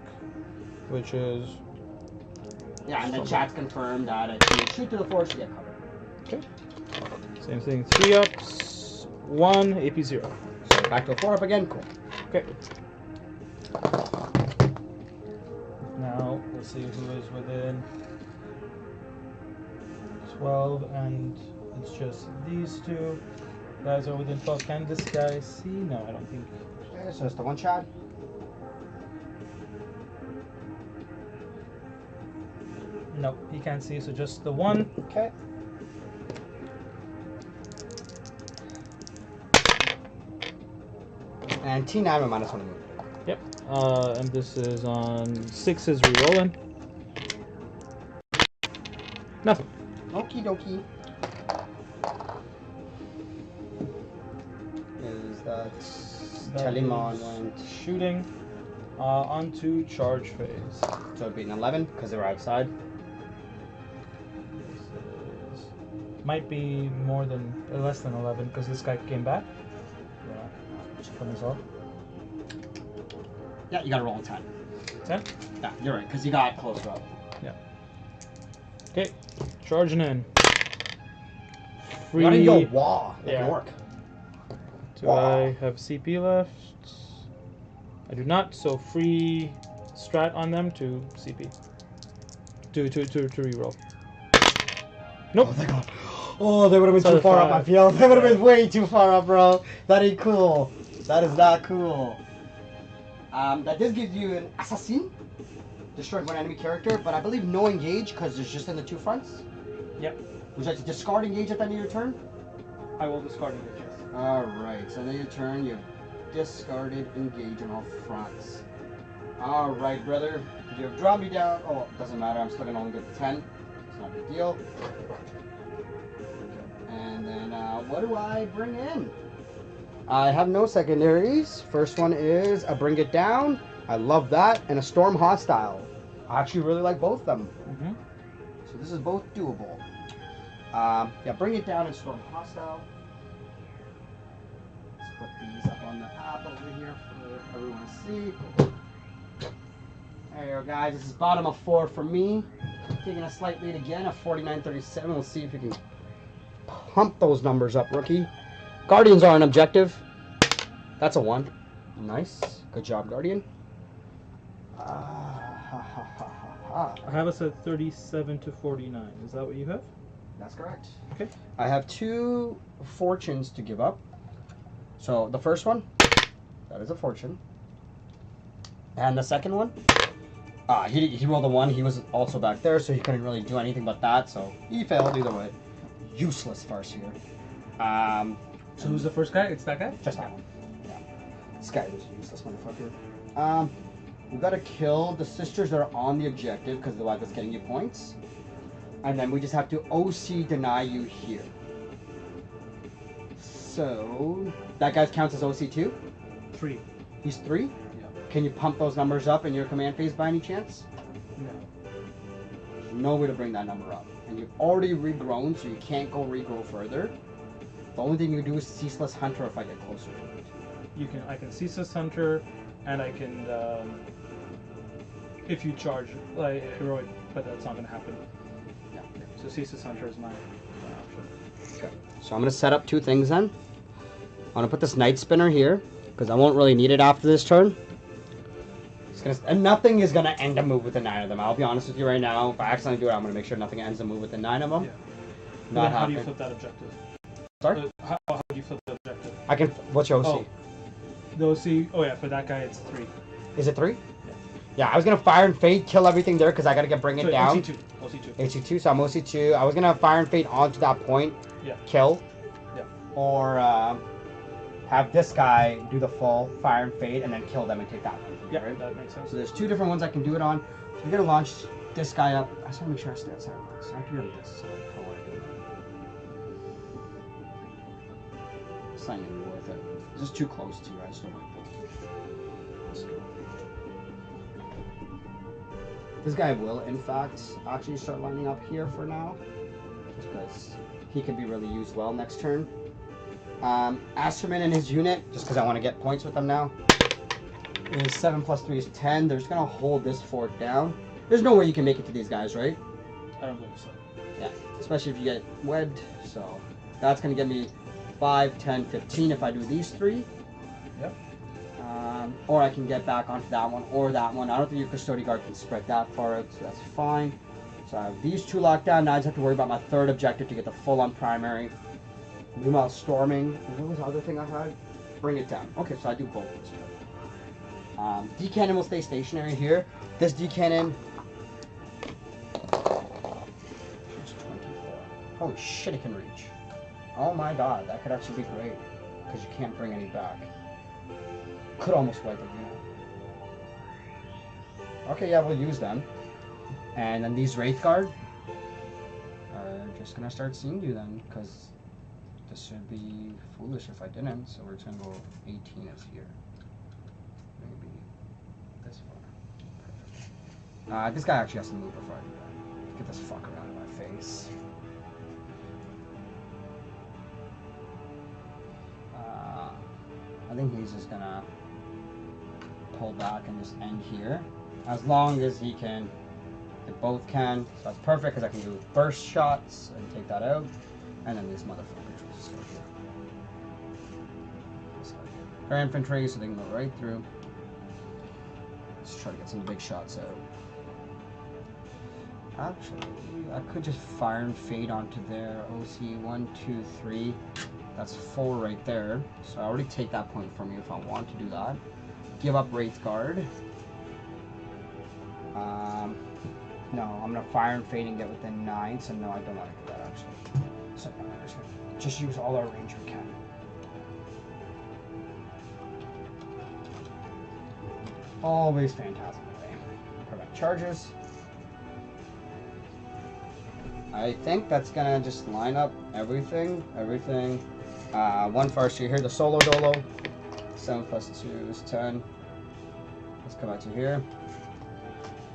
which is... Yeah, and the chat's confirmed that if you shoot to the forest, you get covered. Okay. Same thing. 3 ups, 1 AP 0. So back to a 4 up again. Cool. Okay. Now we'll see who is within 12, and it's just these 2 guys are within 12. Can this guy see? No, I don't think. Okay, so it's the one shot. No, he can't see, so just the 1. Okay. And T9 with minus 1 move. Yep. And this is on 6's rerolling. Nothing. Okie dokie. Is that Telemon went shooting onto charge phase. So it'd be an 11 because they were outside. This is, might be more than less than 11 because this guy came back. Yeah. Check on this off. Yeah, you gotta roll a 10. 10? Yeah, you're right, because you got close up. Yeah. Okay, charging in. Free. Why didn't you go wah? Like an orc. Do I have CP left? I do not, so free strat on them to CP. To reroll. Nope. Oh, thank God. Oh, they would have been too far up, I feel. They would have been way too far up, bro. That ain't cool. That is not cool. That does give you an assassin. Destroy one enemy character, but I believe no engage because it's just in the 2 fronts. Yep. Would you like to discard engage at the end of your turn? I will discard engage, yes. Alright, so at the end of your turn, you've discarded engage on all fronts. Alright, brother. You have dropped me down. Oh, doesn't matter. I'm still going to only get the 10. It's not a big deal. And then, what do I bring in? I have no secondaries. First one is a Bring It Down. I love that. And a Storm Hostile. I actually really like both of them. Mm-hmm. So this is both doable. Yeah, Bring It Down and Storm Hostile. Let's put these up on the app over here for everyone to see. There you go, guys. This is bottom of 4 for me. Taking a slight lead again at 49.37. We'll see if we can pump those numbers up, rookie. Guardians are an objective. That's a 1. Nice. Good job, Guardian. I have us at 37 to 49. Is that what you have? That's correct. Okay. I have 2 fortunes to give up. So the first one, that is a fortune. And the second one, he rolled a 1. He was also back there, so he couldn't really do anything but that. So he failed either way. Useless farce here. So who's the first guy? It's that guy? Just that one. Yeah. This guy is a useless motherfucker. We gotta kill the sisters that are on the objective because otherwise that's getting you points. And then we just have to OC deny you here. So that guy counts as OC 2? 3. He's 3? Yeah. Can you pump those numbers up in your command phase by any chance? No. There's no way to bring that number up. And you've already regrown, so you can't go regrow further. The only thing you can do is Ceaseless Hunter if I get closer to it. I can Ceaseless Hunter, and I can, if you charge, like, heroic, but that's not going to happen. Yeah. So Ceaseless Hunter is my option. Okay. So I'm going to set up 2 things then. I'm going to put this Night Spinner here, because I won't really need it after this turn. And nothing is going to end a move within 9 of them. I'll be honest with you right now. If I accidentally do it, I'm going to make sure nothing ends a move within 9 of them. Yeah. Not how do you flip that objective? Sorry? How do you flip the objective? I can. What's your OC? Oh, the OC. Oh yeah, for that guy it's 3. Is it 3? Yeah. Yeah, I was gonna fire and fade, kill everything there because I gotta bring it down. OC2. OC2, so I'm OC2. I was gonna fire and fade onto that point. Yeah. Kill. Yeah. Or have this guy do the full fire and fade and then kill them and take that one. Yeah, Right? that makes sense. So there's two different ones I can do it on. So we're gonna launch this guy up. I just wanna make sure I stay outside of this. I have to be on this side if I wanna do it. It's not gonna be worth it. It's just too close to you. I just don't like that. Let's go. This guy will, in fact, actually start lining up here for now. Just because he could be really used well next turn. Asterman and his unit, just because I want to get points with them now, is 7 plus 3 is 10. They're just going to hold this fort down. There's no way you can make it to these guys, right? I don't believe so. Yeah, especially if you get wed. So that's going to give me 5, 10, 15 if I do these three. Yep. Or I can get back onto that one or that one. I don't think your Custodian Guard can spread that far out, so that's fine. So I have these two locked down. Now I just have to worry about my third objective to get the full-on primary. Meanwhile, storming. What was the other thing I had? Bring it down. Okay, so I do both this turn. D-cannon will stay stationary here. This D-cannon... It's 24. Holy shit, it can reach. Oh my god, that could actually be great. Because you can't bring any back. Could almost wipe it out. Okay, yeah, we'll use them. And then these Wraith Guard are just gonna start seeing you then, because this should be foolish if I didn't. So we're just gonna go 18 is here. Maybe this far. Perfect. This guy actually has to move before I do that. Get this fucker out of my face. I think he's just gonna pull back and just end here. As long as he can, they both can. So that's perfect because I can do burst shots and take that out. And then these motherfuckers will just go here. They're infantry, so they can go right through. Let's try to get some big shots out. Actually, I could just fire and fade onto their OC 1, 2, 3. That's 4 right there. So I already take that point from you if I want to do that. Give up Wraith Guard. No, I'm gonna fire and fade and get within 9. So no, I don't want to do that actually. So no, I'm just gonna use all our range we can. Always phantasm away. Prevent charges. I think that's gonna just line up everything. 1 Farseer here, the solo dolo. 7 plus 2 is 10. Let's come out to here.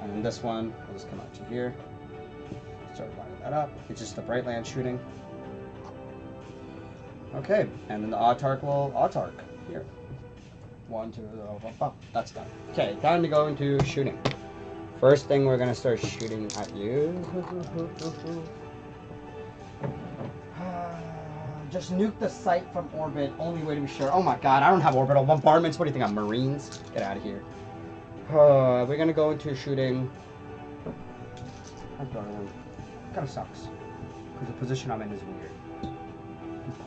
And then this one will just come out to here. Start lining that up. It's just the bright land shooting. Okay, and then the Autark will Autark here. 1, 2, that's done. Okay, time to go into shooting. First thing we're gonna start shooting at you. Just nuke the site from orbit. Only way to be sure. Oh my god, I don't have orbital bombardments. What do you think? I'm Marines? Get out of here. We're gonna go into shooting. Kind of sucks because the position I'm in is weird.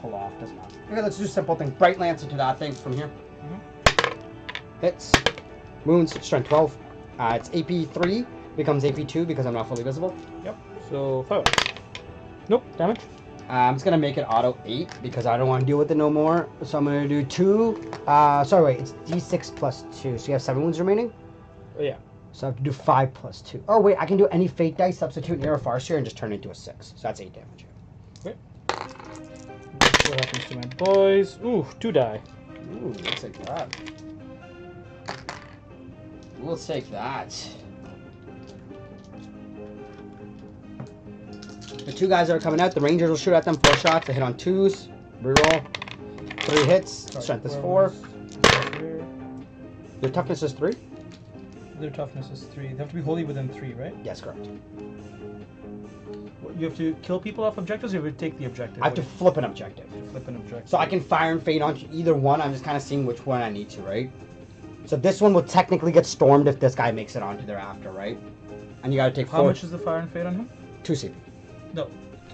Pull off does not. Okay, let's do a simple thing. Bright lance into that thing from here. Hits. Wounds. Strength 12. It's AP 3. Becomes AP 2 because I'm not fully visible. Yep. So 5. Nope. Damage. I'm just gonna make it auto 8 because I don't want to deal with it no more. So I'm gonna do 2. Sorry, wait. It's D6 plus 2. So you have 7 wounds remaining. Oh, yeah. So I have to do 5 plus 2. Oh wait, I can do any fate dice, substitute near a Farseer, and just turn it into a 6. So that's 8 damage. Okay. What happens to my boys? Ooh, 2 die. Ooh, we'll take that. We'll take that. The 2 guys that are coming out, the Rangers will shoot at them 4 shots. They hit on 2s. Reroll. 3 hits. Strength is 4. Your toughness is 3? Their toughness is 3. They have to be wholly within 3, right? Yes, correct. You have to kill people off objectives, or you have to take the objective? I have to flip an objective. Flip an objective. So I can fire and fade onto either one. I'm just kind of seeing which one I need to, right? So this one will technically get stormed if this guy makes it onto thereafter, right? And you gotta take 4. How much is the fire and fade on him? 2 CP. No,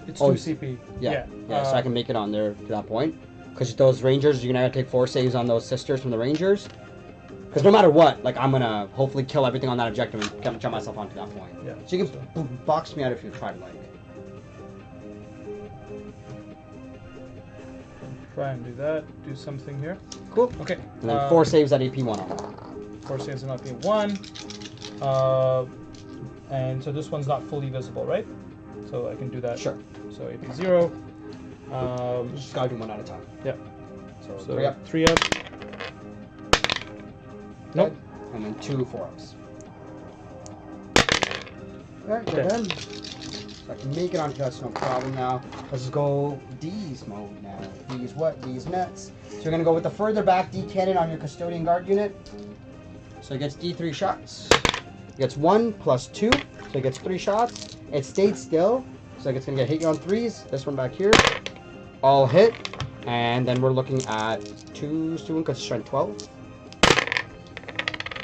it's Oh, 2 CP. Yeah, so I can make it on there to that point. Because those Rangers, you're gonna have to take 4 saves on those sisters from the Rangers. Because no matter what, like I'm gonna hopefully kill everything on that objective and jump myself onto that point. Yeah. So you can box me out if you try to like. Try and do that. Do something here. Cool. Okay. And then 4 saves at AP 1 on that. 4 saves and AP 1. And so this one's not fully visible, right? So I can do that. Sure. So AP 0. Just gotta do one at a time. Yeah. So 3 up. 3 up. Nope. And then 2 4-ups. Alright, we're Okay. done. So I can make it onto that's no problem now. Let's just go D's mode now. D's what? D's nuts. So you're gonna go with the further back D cannon on your custodian guard unit. So it gets D3 shots. It gets 1 plus 2. So it gets 3 shots. It stayed still. So it's gonna get hit you on 3s. This one back here. All hit. And then we're looking at 2s to 1 because strength 12.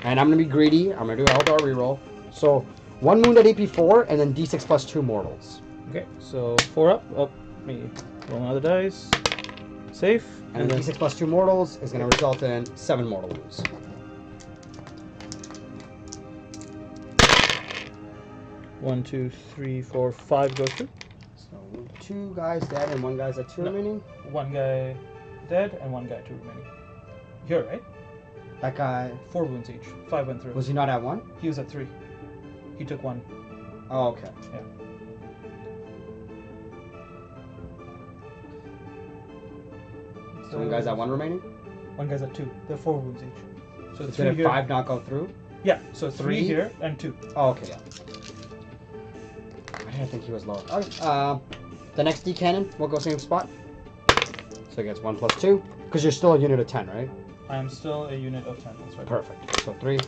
And I'm going to be greedy. I'm going to do Eldar reroll. So 1 wound at AP 4 and then D6 plus 2 mortals. Okay, so 4 up. Oh, me roll another dice. Safe. And then D6 plus 2 mortals is going to result in 7 mortal wounds. One, 2, 3, 4, 5 goes through. So 2 guys dead and 1 guy's at 2 remaining. 1 guy dead and 1 guy 2 remaining. Here, right? That guy, 4 wounds each. 5 went through. was he not at 1? He was at 3. He took 1. Oh, okay. Yeah. So 1 guy's at 1 remaining? 1 guy's at 2. There are 4 wounds each. So So 3 did here. 5 not go through? Yeah, so 3 3? here and 2. Oh, okay, yeah. I didn't think he was lower. Okay, the next D cannon will go same spot. So it gets 1 plus 2. Because you're still a unit of 10, right? I am still a unit of 10. That's right. Perfect. So 3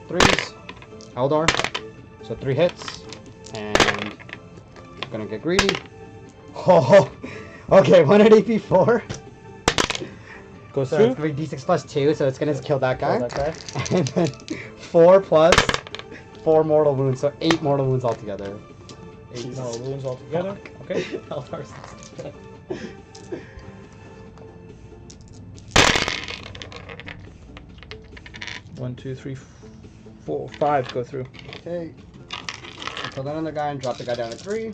3s. Eldar. So 3 hits. And I'm gonna get greedy. Oh, okay, 1 at AP 4. Goes So through. it's gonna be D6 plus 2, so it's gonna kill that guy. Kill that guy. And then 4 plus 4 mortal wounds, so 8 mortal wounds altogether. 8 No wounds altogether. Okay. Eldar's dead. 1, 2, 3, 4, 5 go through. Okay. Kill that other guy and drop the guy down to 3.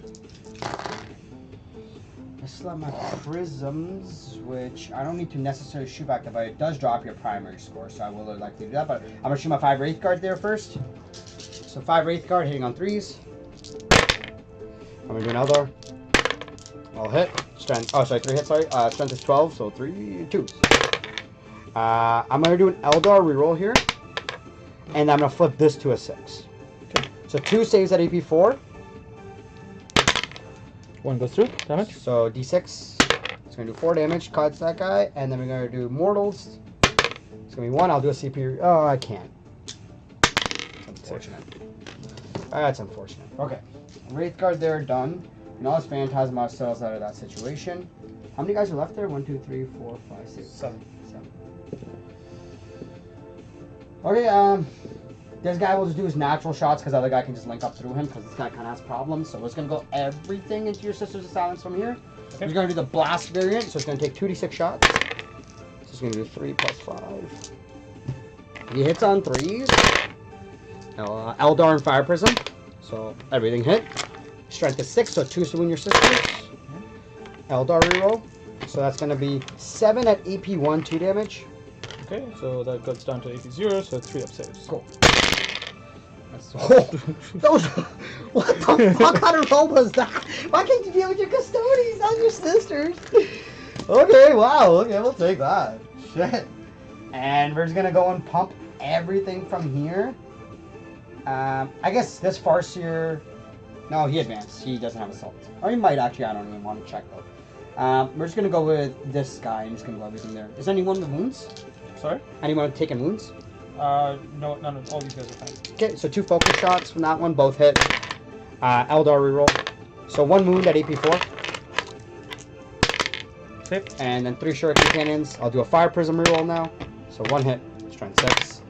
I still have my prisms, which I don't need to necessarily shoot back, but it does drop your primary score, so I will likely do that. But I'm gonna shoot my 5 Wraith Guard there first. So 5 Wraith Guard hitting on 3s. I'm gonna do an Eldar. I'll hit. Strength. Oh, sorry, 3 hits. Sorry. Strength is 12, so 3 2s. I'm gonna do an Eldar reroll here, and I'm gonna flip this to a 6. Okay. So 2 saves at AP 4. 1 goes through. Damage. So D6. It's gonna do 4 damage. Cuts that guy, and then we're gonna do mortals. It's gonna be 1. I'll do a CP. Oh, I can't. It's unfortunate. That's unfortunate. Okay. Wraith Guard there, done. Now it's Phantasm ourselves out of that situation. How many guys are left there? 1, 2, 3, 4, 5, 6, 7. 7. Okay, this guy will just do his natural shots because the other guy can just link up through him because this guy kind of has problems. So we're just going to go everything into your Sisters of Silence from here. Okay. We're going to do the blast variant, so it's going to take 2d6 shots. So it's going to do 3 plus 5. He hits on 3s. Eldar and Fire Prism. So everything hit. Strength is 6, so 2 to win your Sisters. Eldar reroll. So that's going to be 7 at AP 1, 2 damage. Okay, so that goes down to AP 0, so 3 up saves. Cool. Oh, those, what the fuck kind of roll was that? Why can't you deal with your Custodes, not your Sisters? Okay, wow, okay, we'll take that. Shit. And we're just gonna go and pump everything from here. I guess this Farseer, no, he advanced. He doesn't have assault. Or he might actually, I don't even want to check though. We're just gonna go with this guy and just gonna go everything there. Is anyone with wounds? Sorry? Anyone taking wounds? No, none of all these guys are fine. Okay, so 2 focus shots from that one, both hit. Eldar reroll. So 1 wound at AP 4. Save. And then 3 shuriken cannons. I'll do a Fire Prism reroll now. So 1 hit, strength 6.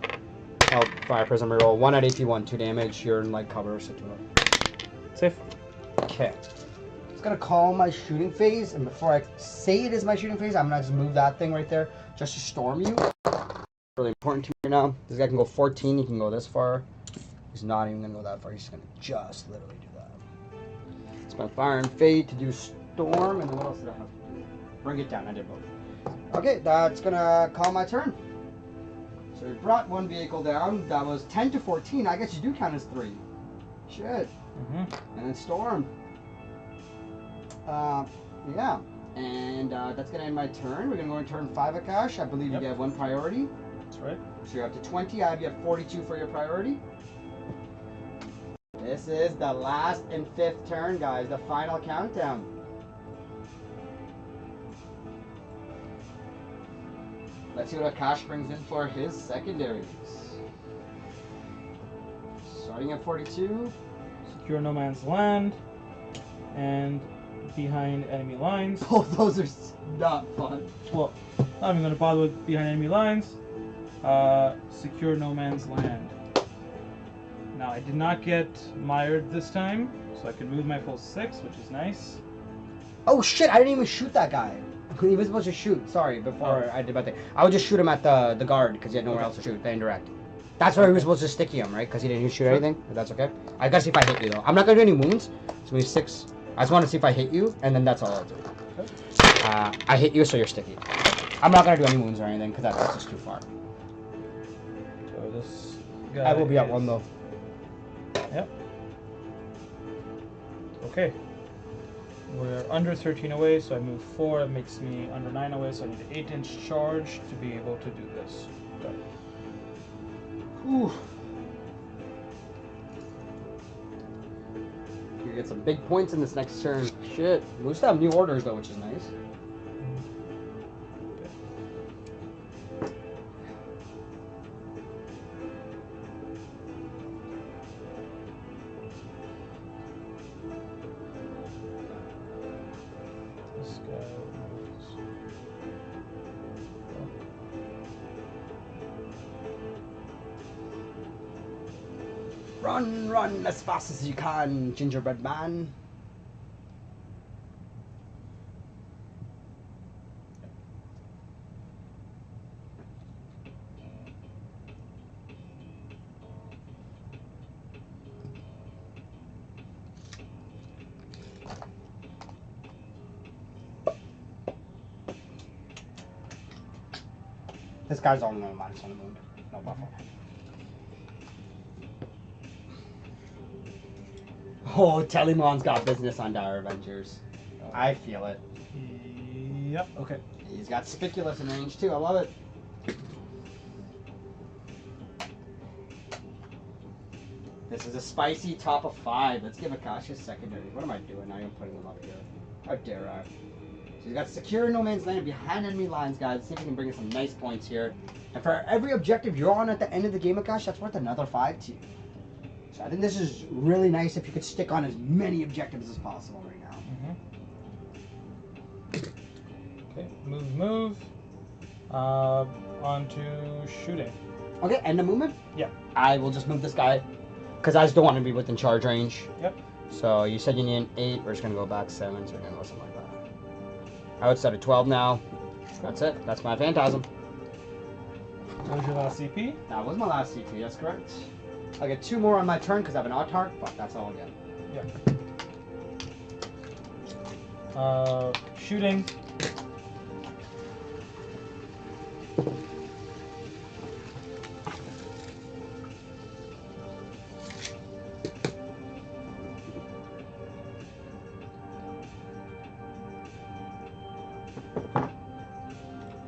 Fire Prism reroll. 1 at AP 1, 2 damage. You're in light cover, so 2 hit. Safe. Okay. Just gonna call my shooting phase, and before I say it is my shooting phase, I'm gonna just move that thing right there just to storm you. Really important to me now. This guy can go 14. He can go this far. He's not even gonna go that far. He's just gonna just literally do that. It's my Fire and Fade to do Storm, and then what else did I have? Bring it down. I did both. Okay, that's gonna call my turn. So we brought one vehicle down. That was 10 to 14. I guess you do count as 3. Shit. And then Storm. Yeah. And that's gonna end my turn. We're gonna go in turn 5, Akash. I believe you have 1 priority. That's right. So you're up to 20. I have you have 42 for your priority. This is the last and 5th turn, guys. The final countdown. Let's see what Akash brings in for his secondaries. Starting at 42. Secure no man's land and behind enemy lines. Both those are not fun. Well, not even going to bother with behind enemy lines. Secure no man's land. Now, I did not get mired this time, so I can move my full 6, which is nice. Oh shit, I didn't even shoot that guy. He was supposed to shoot, sorry, before I did my thing. I would just shoot him at the guard, because he had nowhere else to shoot, the indirect. That's where he was supposed to sticky him, right? Because he didn't shoot anything, but that's okay. I gotta see if I hit you, though. I'm not gonna do any wounds, so we have 6. I just want to see if I hit you, and then that's all I'll do. I hit you, so you're sticky. I'm not gonna do any wounds or anything, because that's just too far. So this guy I will be at 1, though. Yep. Okay. We're under 13 away, so I move 4. That makes me under 9 away, so I need an 8-inch charge to be able to do this. Okay. Ooh. You get some big points in this next turn. Shit. We still have new orders, though, which is nice. This guy moves. Run, run as fast as you can, gingerbread man. This guy's only going to minus 1 wound. No buffer. Oh, Telemon's got business on Dire Avengers. I feel it. Yep, okay. He's got Spiculous in range too. I love it. This is a spicy top of 5. Let's give Akash his secondary. What am I doing? I am putting them up here. How dare I? So he's got secure no man's land behind enemy lines, guys. Let's see if we can bring in some nice points here. And for every objective you're on at the end of the game, Akash, that's worth another 5 to you. So I think this is really nice if you could stick on as many objectives as possible right now. Okay, move. On to shooting. Okay, end of movement? Yeah. I will just move this guy, because I still want to be within charge range. Yep. So you said you need an 8, we're just going to go back 7, so we're going to go something like that. I would set a 12 now. That's it. That's my Phantasm. What was your last CP? That was my last CP, that's correct. I'll get 2 more on my turn because I have an Autark, but that's all I'll get. Yeah. Shooting.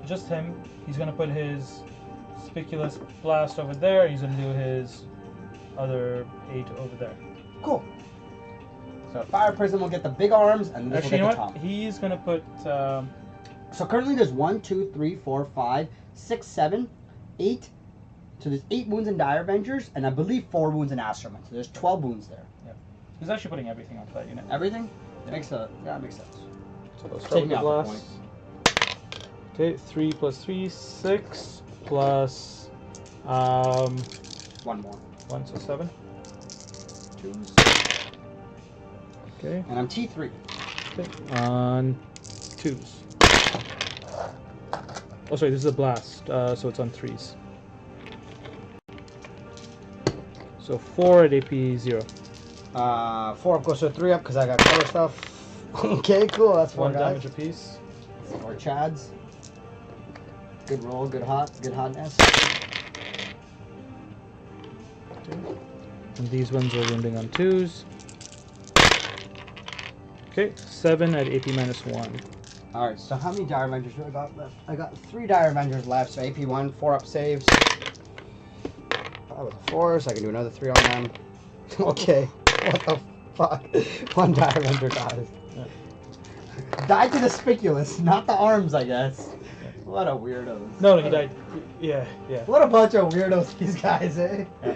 Just him. He's gonna put his Spiculous Blast over there. He's gonna do his other 8 over there. Cool. So Fire Prism will get the big arms, and this Actually, will you get know the what? top. He's gonna put. So currently there's 1, 2, 3, 4, 5, 6, 7, 8. So there's 8 wounds in Dire Avengers, and I believe 4 wounds in Astroman. So there's 12 wounds there. Yeah. He's actually putting everything onto that unit. Everything? Yeah. Makes sense. Yeah, it makes sense. So let's Take start with me the off the blast. Okay, 3 plus 3, 6 plus 1 more. 1, so 7. 2s. Okay. And I'm T3. Okay. On 2s. Oh, sorry, this is a blast, so it's on 3s. So 4 at AP 0. 4 up goes to 3 up because I got color stuff. Okay, cool. That's 4 1 guys. damage apiece. 4 chads. Good roll, good hotness. Okay. And these ones are wounding on 2s. Okay, 7 at AP -1. Alright, so how many Dire Avengers do I got left? I got 3 Dire Avengers left, so AP 1, 4 up saves. That was a 4, so I can do another 3 on them. Okay, what the fuck? 1 Dire Avenger dies. Yeah. Died to the spiculous, not the arms, I guess. What a weirdos. No, he died. Yeah, yeah. What a bunch of weirdos these guys, eh? Yeah.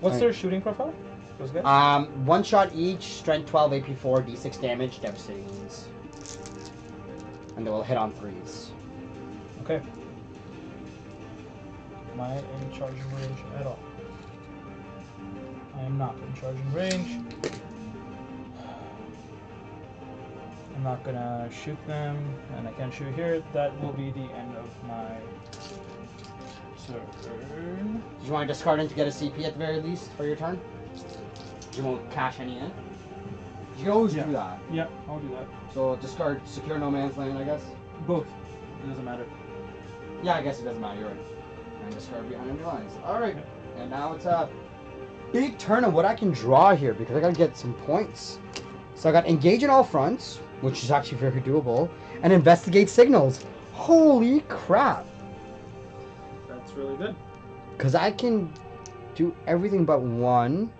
What's their shooting profile? Those guys? 1 shot each, strength 12, AP 4, D6 damage, devastating wounds. And they will hit on 3s. Okay. Am I in charging range at all? I am not in charging range. I'm not gonna shoot them, and I can't shoot here. That will be the end of my turn. Do you want to discard him to get a CP at the very least for your turn? You won't cash any in? You can always do that. Yeah, I'll do that. So discard secure no man's land, I guess? Both. It doesn't matter. Yeah, I guess it doesn't matter, you're right. And discard behind enemy lines. Alright, and now it's a big turn of what I can draw here because I gotta get some points. So I got engage in all fronts, which is actually very doable, and investigate signals. Holy crap! That's really good. Because I can do everything but 1.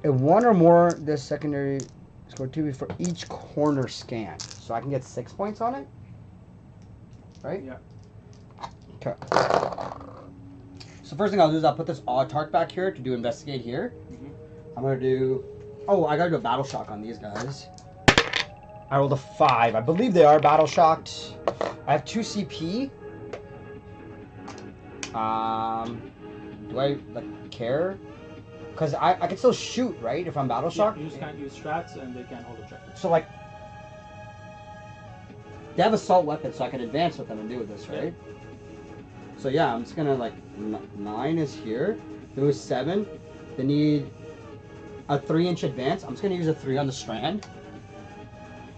If 1 or more, this secondary score 2 for each corner scan. So I can get 6 points on it? Right? Yeah. Okay. So first thing I'll do is I'll put this Autark back here to do investigate here. I'm going to do... Oh, I got to do a battle shock on these guys. I rolled a 5. I believe they are battle shocked. I have 2 CP. Do I care? Because I can still shoot, right? If I'm battle shocked. You just can't use strats, and they can't hold objectives. So like, they have assault weapons, so I can advance with them and do this, right? Yeah. So yeah, I'm just gonna 9 is here. There was 7. They need a 3-inch advance. I'm just gonna use a 3 on the strand.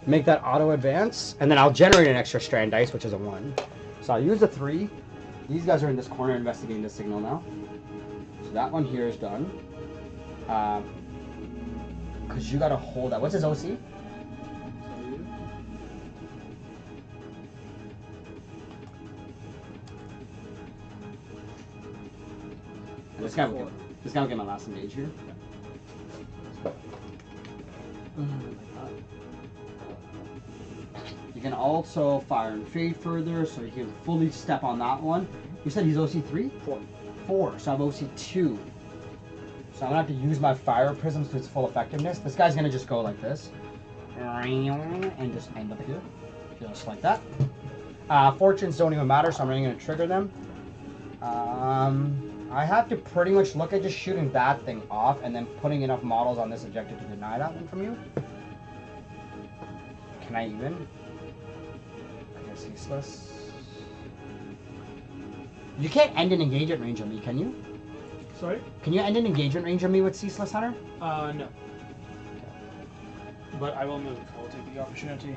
Make that auto advance, and then I'll generate an extra strand dice, which is a 1. So I'll use a 3. These guys are in this corner investigating the signal now. So that one here is done. Because you gotta hold that. What's his OC? This guy will get my last engage here. You can also fire and fade further, so you can fully step on that one. You said he's OC 3? 4. So I have OC 2. So I'm gonna have to use my fire prisms to its full effectiveness. This guy's gonna just go like this. And just end up here. Just like that. Fortunes don't even matter, so I'm not even gonna trigger them. I have to pretty much look at just shooting that thing off and then putting enough models on this objective to deny that one from you. Can I even? I guess useless. You can't end an engagement range on me, can you? Sorry? Can you end an engagement range on me with Ceaseless Hunter? No. But I will move. I will take the opportunity.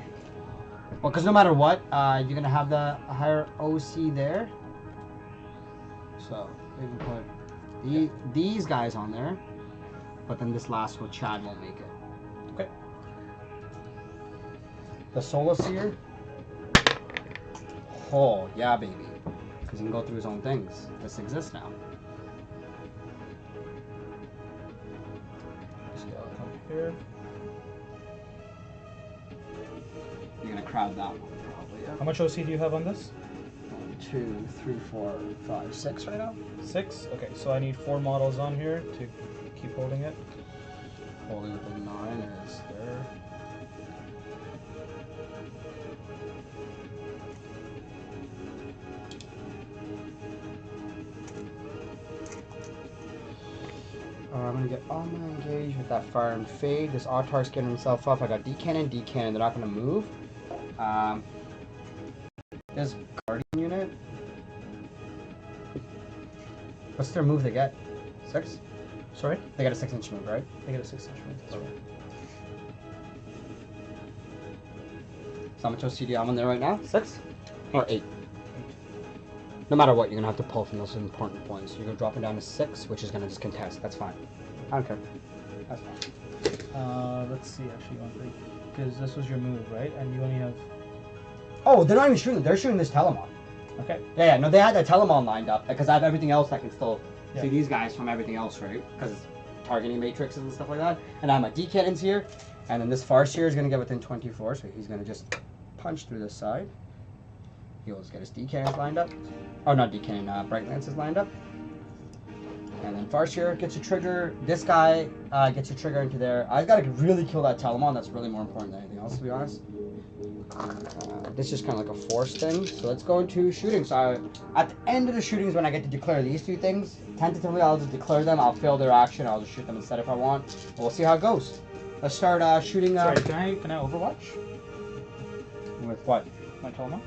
Well, because no matter what, you're going to have the higher OC there. So, we can put these guys on there. But then this last one, Chad, won't make it. Okay. The Solar Seer. Oh, yeah, baby. Because he can go through his own things. This exists now. So I'll come here. You're going to crowd that one, probably, yeah. How much OC do you have on this? 1, 2, 3, 4, 5, 6 right now. 6? Okay, so I need 4 models on here to keep holding it. Holding with the 9 is there. I'm gonna get all my engage with that fire and fade. This Autark's getting himself up. I got D cannon. They're not gonna move. This guardian unit. What's their move they get? 6? Sorry? They get a 6-inch move, right? They get a 6-inch move. That's right. So how much OCD I'm on there right now? 6? Or 8? No matter what, you're going to have to pull from those important points. You're going to drop it down to 6, which is going to just contest. That's fine. I don't care. That's fine. Let's see, actually, because this was your move, right? And you only have... Oh, they're not even shooting. They're shooting this Telemon. Okay. Yeah, no, they had that Telemon lined up because I have everything else that can still Yeah. see these guys from everything else, right? Because targeting matrices and stuff like that. And I have my D cannons here, and then this Farseer is going to get within 24, so he's going to just punch through this side. He'll just get his D cannons lined up. Oh, not D cannon, Bright Lances lined up. And then Farseer gets a trigger. This guy gets a trigger into there. I've got to really kill that Telemon. That's really more important than anything else, to be honest. This is kind of like a force thing. So let's go into shooting. So at the end of the shooting is when I get to declare these two things. Tentatively, I'll just declare them. I'll fail their action. I'll just shoot them instead if I want. But we'll see how it goes. Let's start shooting. Sorry, can I Overwatch? With what? My Tolma?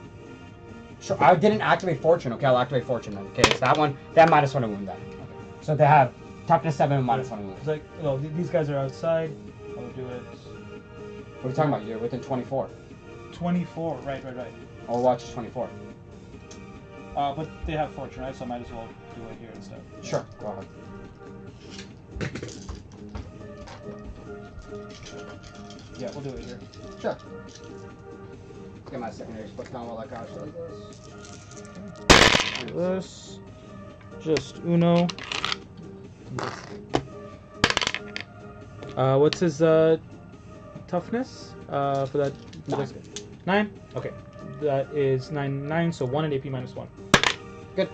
Sure. I didn't activate Fortune. Okay, I'll activate Fortune then. Okay, so that one, that -1 to wound that. Okay. So they have toughness 7 and -1 to wound. It's like, well, these guys are outside. I'll do it. What are you talking about? You're within 24. 24, right. Overwatch is 24. But they have Fortune, right? So I might as well do it here instead. Sure, go ahead. Yeah, we'll do it here. Sure. Get my secondary split down while Akash does this. This. Just Uno. What's his toughness? For that? 9? Okay. That is 9, so 1 and AP -1. Good.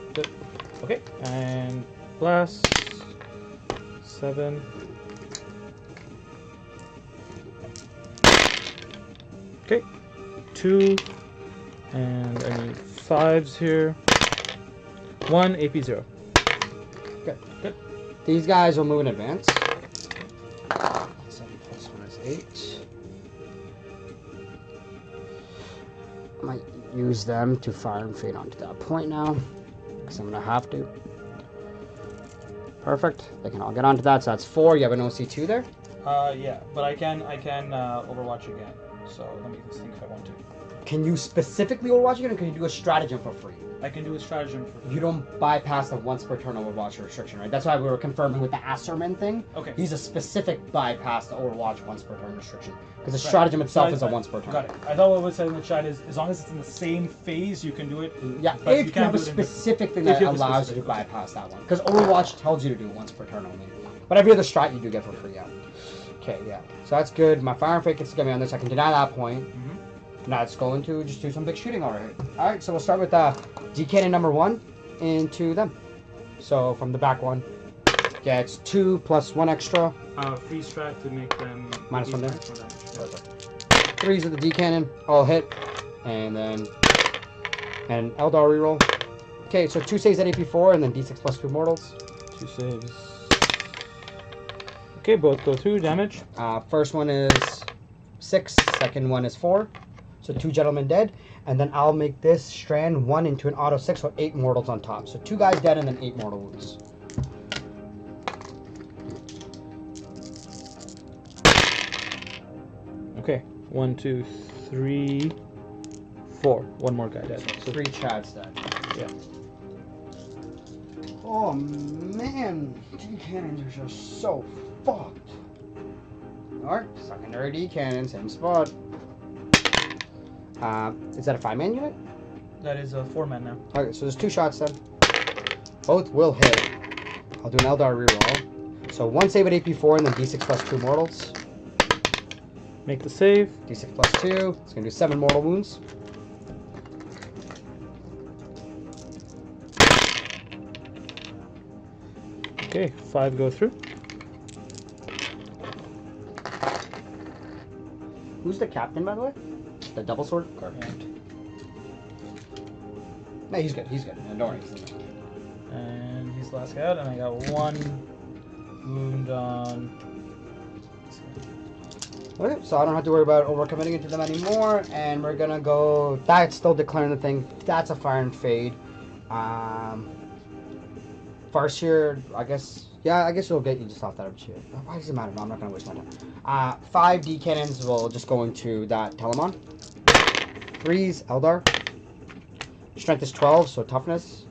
Okay. And blast. 7. Okay. 2. And I need 5s here. 1, AP 0. Good. These guys will move in advance. 7 plus 1 is 8. I might use them to fire and fade onto that point now, because I'm going to have to. Perfect. They can all get onto that, so that's 4. You have an OC2 there? Yeah, but I can Overwatch again. So let me just think if I want to. Can you specifically Overwatch again, or can you do a stratagem for free? I can do a stratagem for free. You don't bypass the once per turn Overwatch restriction, right? That's why we were confirming with the Asserman thing. Okay. He's a specific bypass the Overwatch once per turn restriction. Because the stratagem itself is a once per turn. Got it. I thought what was said in the chat is as long as it's in the same phase, you can do it. Yeah, but if you have a specific thing that allows you to bypass that one. Because Overwatch tells you to do it once per turn only. But every other strat you do get for free, yeah. Okay, yeah. So that's good. My Fire and Fake gets to get me on this. I can deny that point. Now it's going to just do some big shooting over here. Alright, so we'll start with D cannon number 1 into them. So from the back one, gets 2 plus 1 extra. Free strat to make them -1 there. Perfect. 3s of the D cannon, all hit. And then an Aeldari reroll. Okay, so 2 saves at AP4 and then D6 plus 2 mortals. 2 saves. Okay, both go through damage. First one is 6, second one is 4. So 2 gentlemen dead, and then I'll make this strand 1 into an auto 6, so 8 mortals on top. So 2 guys dead and then 8 mortal wounds. Okay, 1, 2, 3, 4. 1 more guy dead. So 3 Chads dead. Yeah. Oh man, D cannons are just so fucked. Alright, secondary D cannon, same spot. Is that a 5-man unit? That is a 4-man now. Okay, so there's 2 shots then. Both will hit. I'll do an Aeldari reroll. So 1 save at AP4 and then D6 plus 2 mortals. Make the save. D6 plus 2. It's going to do 7 mortal wounds. Okay, 5 go through. Who's the captain, by the way? The double sword? Correct. No, he's good. He's good. No worries. And he's the last guy out, and I got 1 wound on Okay, so I don't have to worry about overcommitting into them anymore, and we're gonna go. That's still declaring the thing. That's a fire and fade. Farseer, I guess. Yeah, I guess it'll get you just off that up shit. Why does it matter? No, I'm not gonna waste my time. 5 D cannons will just go into that Telemon. 3's Eldar. Strength is 12, so toughness.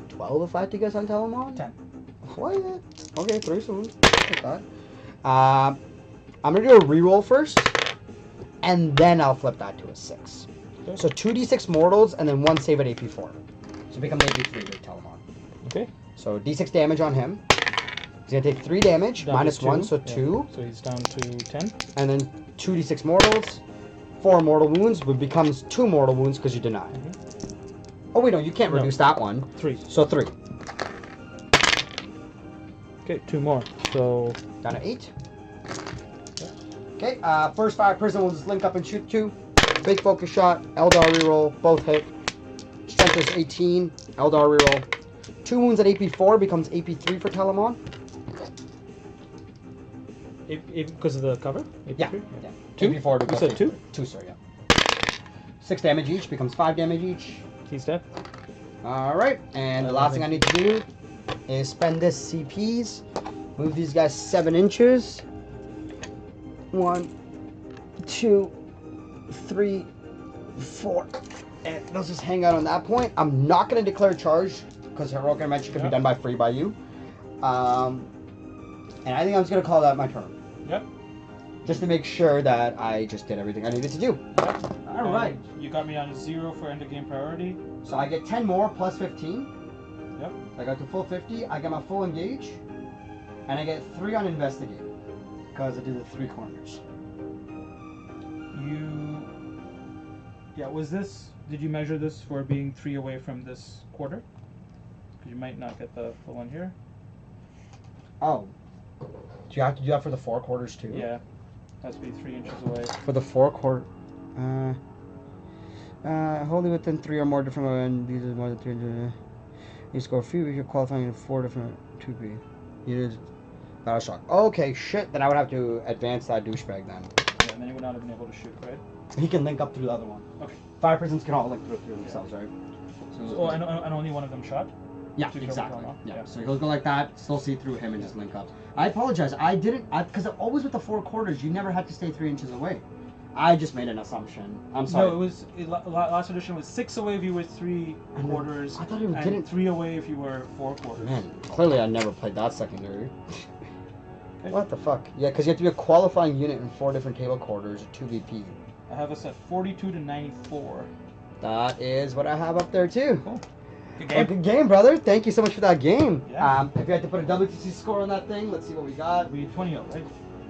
12 if I have to guess on Telemon? 10. What? Okay, 3 soon. Like that. I'm gonna do a reroll first, and then I'll flip that to a 6. Okay. So 2d6 mortals, and then 1 save at AP4. So it becomes AP3 with Telemon. Okay. So d6 damage on him. He's gonna take 3 damage, Down minus to 1, 2. so Yeah. 2. So he's down to 10. And then 2d6 mortals, 4 mortal wounds, but becomes 2 mortal wounds because you deny. Oh wait, no, you can't No. reduce that one. 3. So 3. Okay, 2 more. So Down to 8. Okay, first 5 prison will just link up and shoot 2. Big focus shot, Eldar reroll, both hit. Strength is 18, Eldar reroll. 2 wounds at AP4 becomes AP3 for Telemon. because of the cover? Yeah. AP3? Yeah. 2? AP4 You becomes said AP3. 2? 2, sorry, yeah. 6 damage each becomes 5 damage each. He's dead. Alright, and the last thing I need to do is spend this CPs. Move these guys 7 inches. 1, 2, 3, 4. And they'll just hang out on that point. I'm not going to declare charge because Heroic Intervention can be done by free by you. And I think I'm just going to call that my turn. Yep. Just to make sure that I just did everything I needed to do. Yep. Alright. You got me on a 0 for end of game priority. So I get 10 more plus 15. Yep. I got to full 50. I get my full engage. And I get 3 on investigate. Because I did the 3 corners. Yeah, was this... Did you measure this for being 3 away from this quarter? Because you might not get the full one here. Oh. Do you have to do that for the 4 quarters too? Yeah. Has to be 3 inches away. For the 4 quarter... wholly within 3 or more different... And these are more than 300... You score a few if you're qualifying in 4 different 2B. You did... Battle shock. Okay, shit. Then I would have to advance that douchebag then. Yeah, and then you would not have been able to shoot, right? He can link up through the other one. Okay. 5 prisons can all link through themselves, right? So, and only one of them shot? Yeah, Two exactly. total, Yeah. So he'll go like that, still see through him, and just link up. I apologize. I didn't, because always with the 4 quarters, you never had to stay 3 inches away. I just made an assumption. I'm sorry. No, last edition was 6 away if you were 3 And quarters. I thought it and didn't. 3 away if you were 4 quarters. Man, clearly I never played that secondary. What the fuck? Yeah, because you have to be a qualifying unit in 4 different table quarters, 2 VP. I have us at 42 to 94. That is what I have up there too. Cool. Good Game. game. Good game, brother. Thank you so much for that game. Yeah. If you had to put a WTC score on that thing, let's see what we got. We 20-0, right?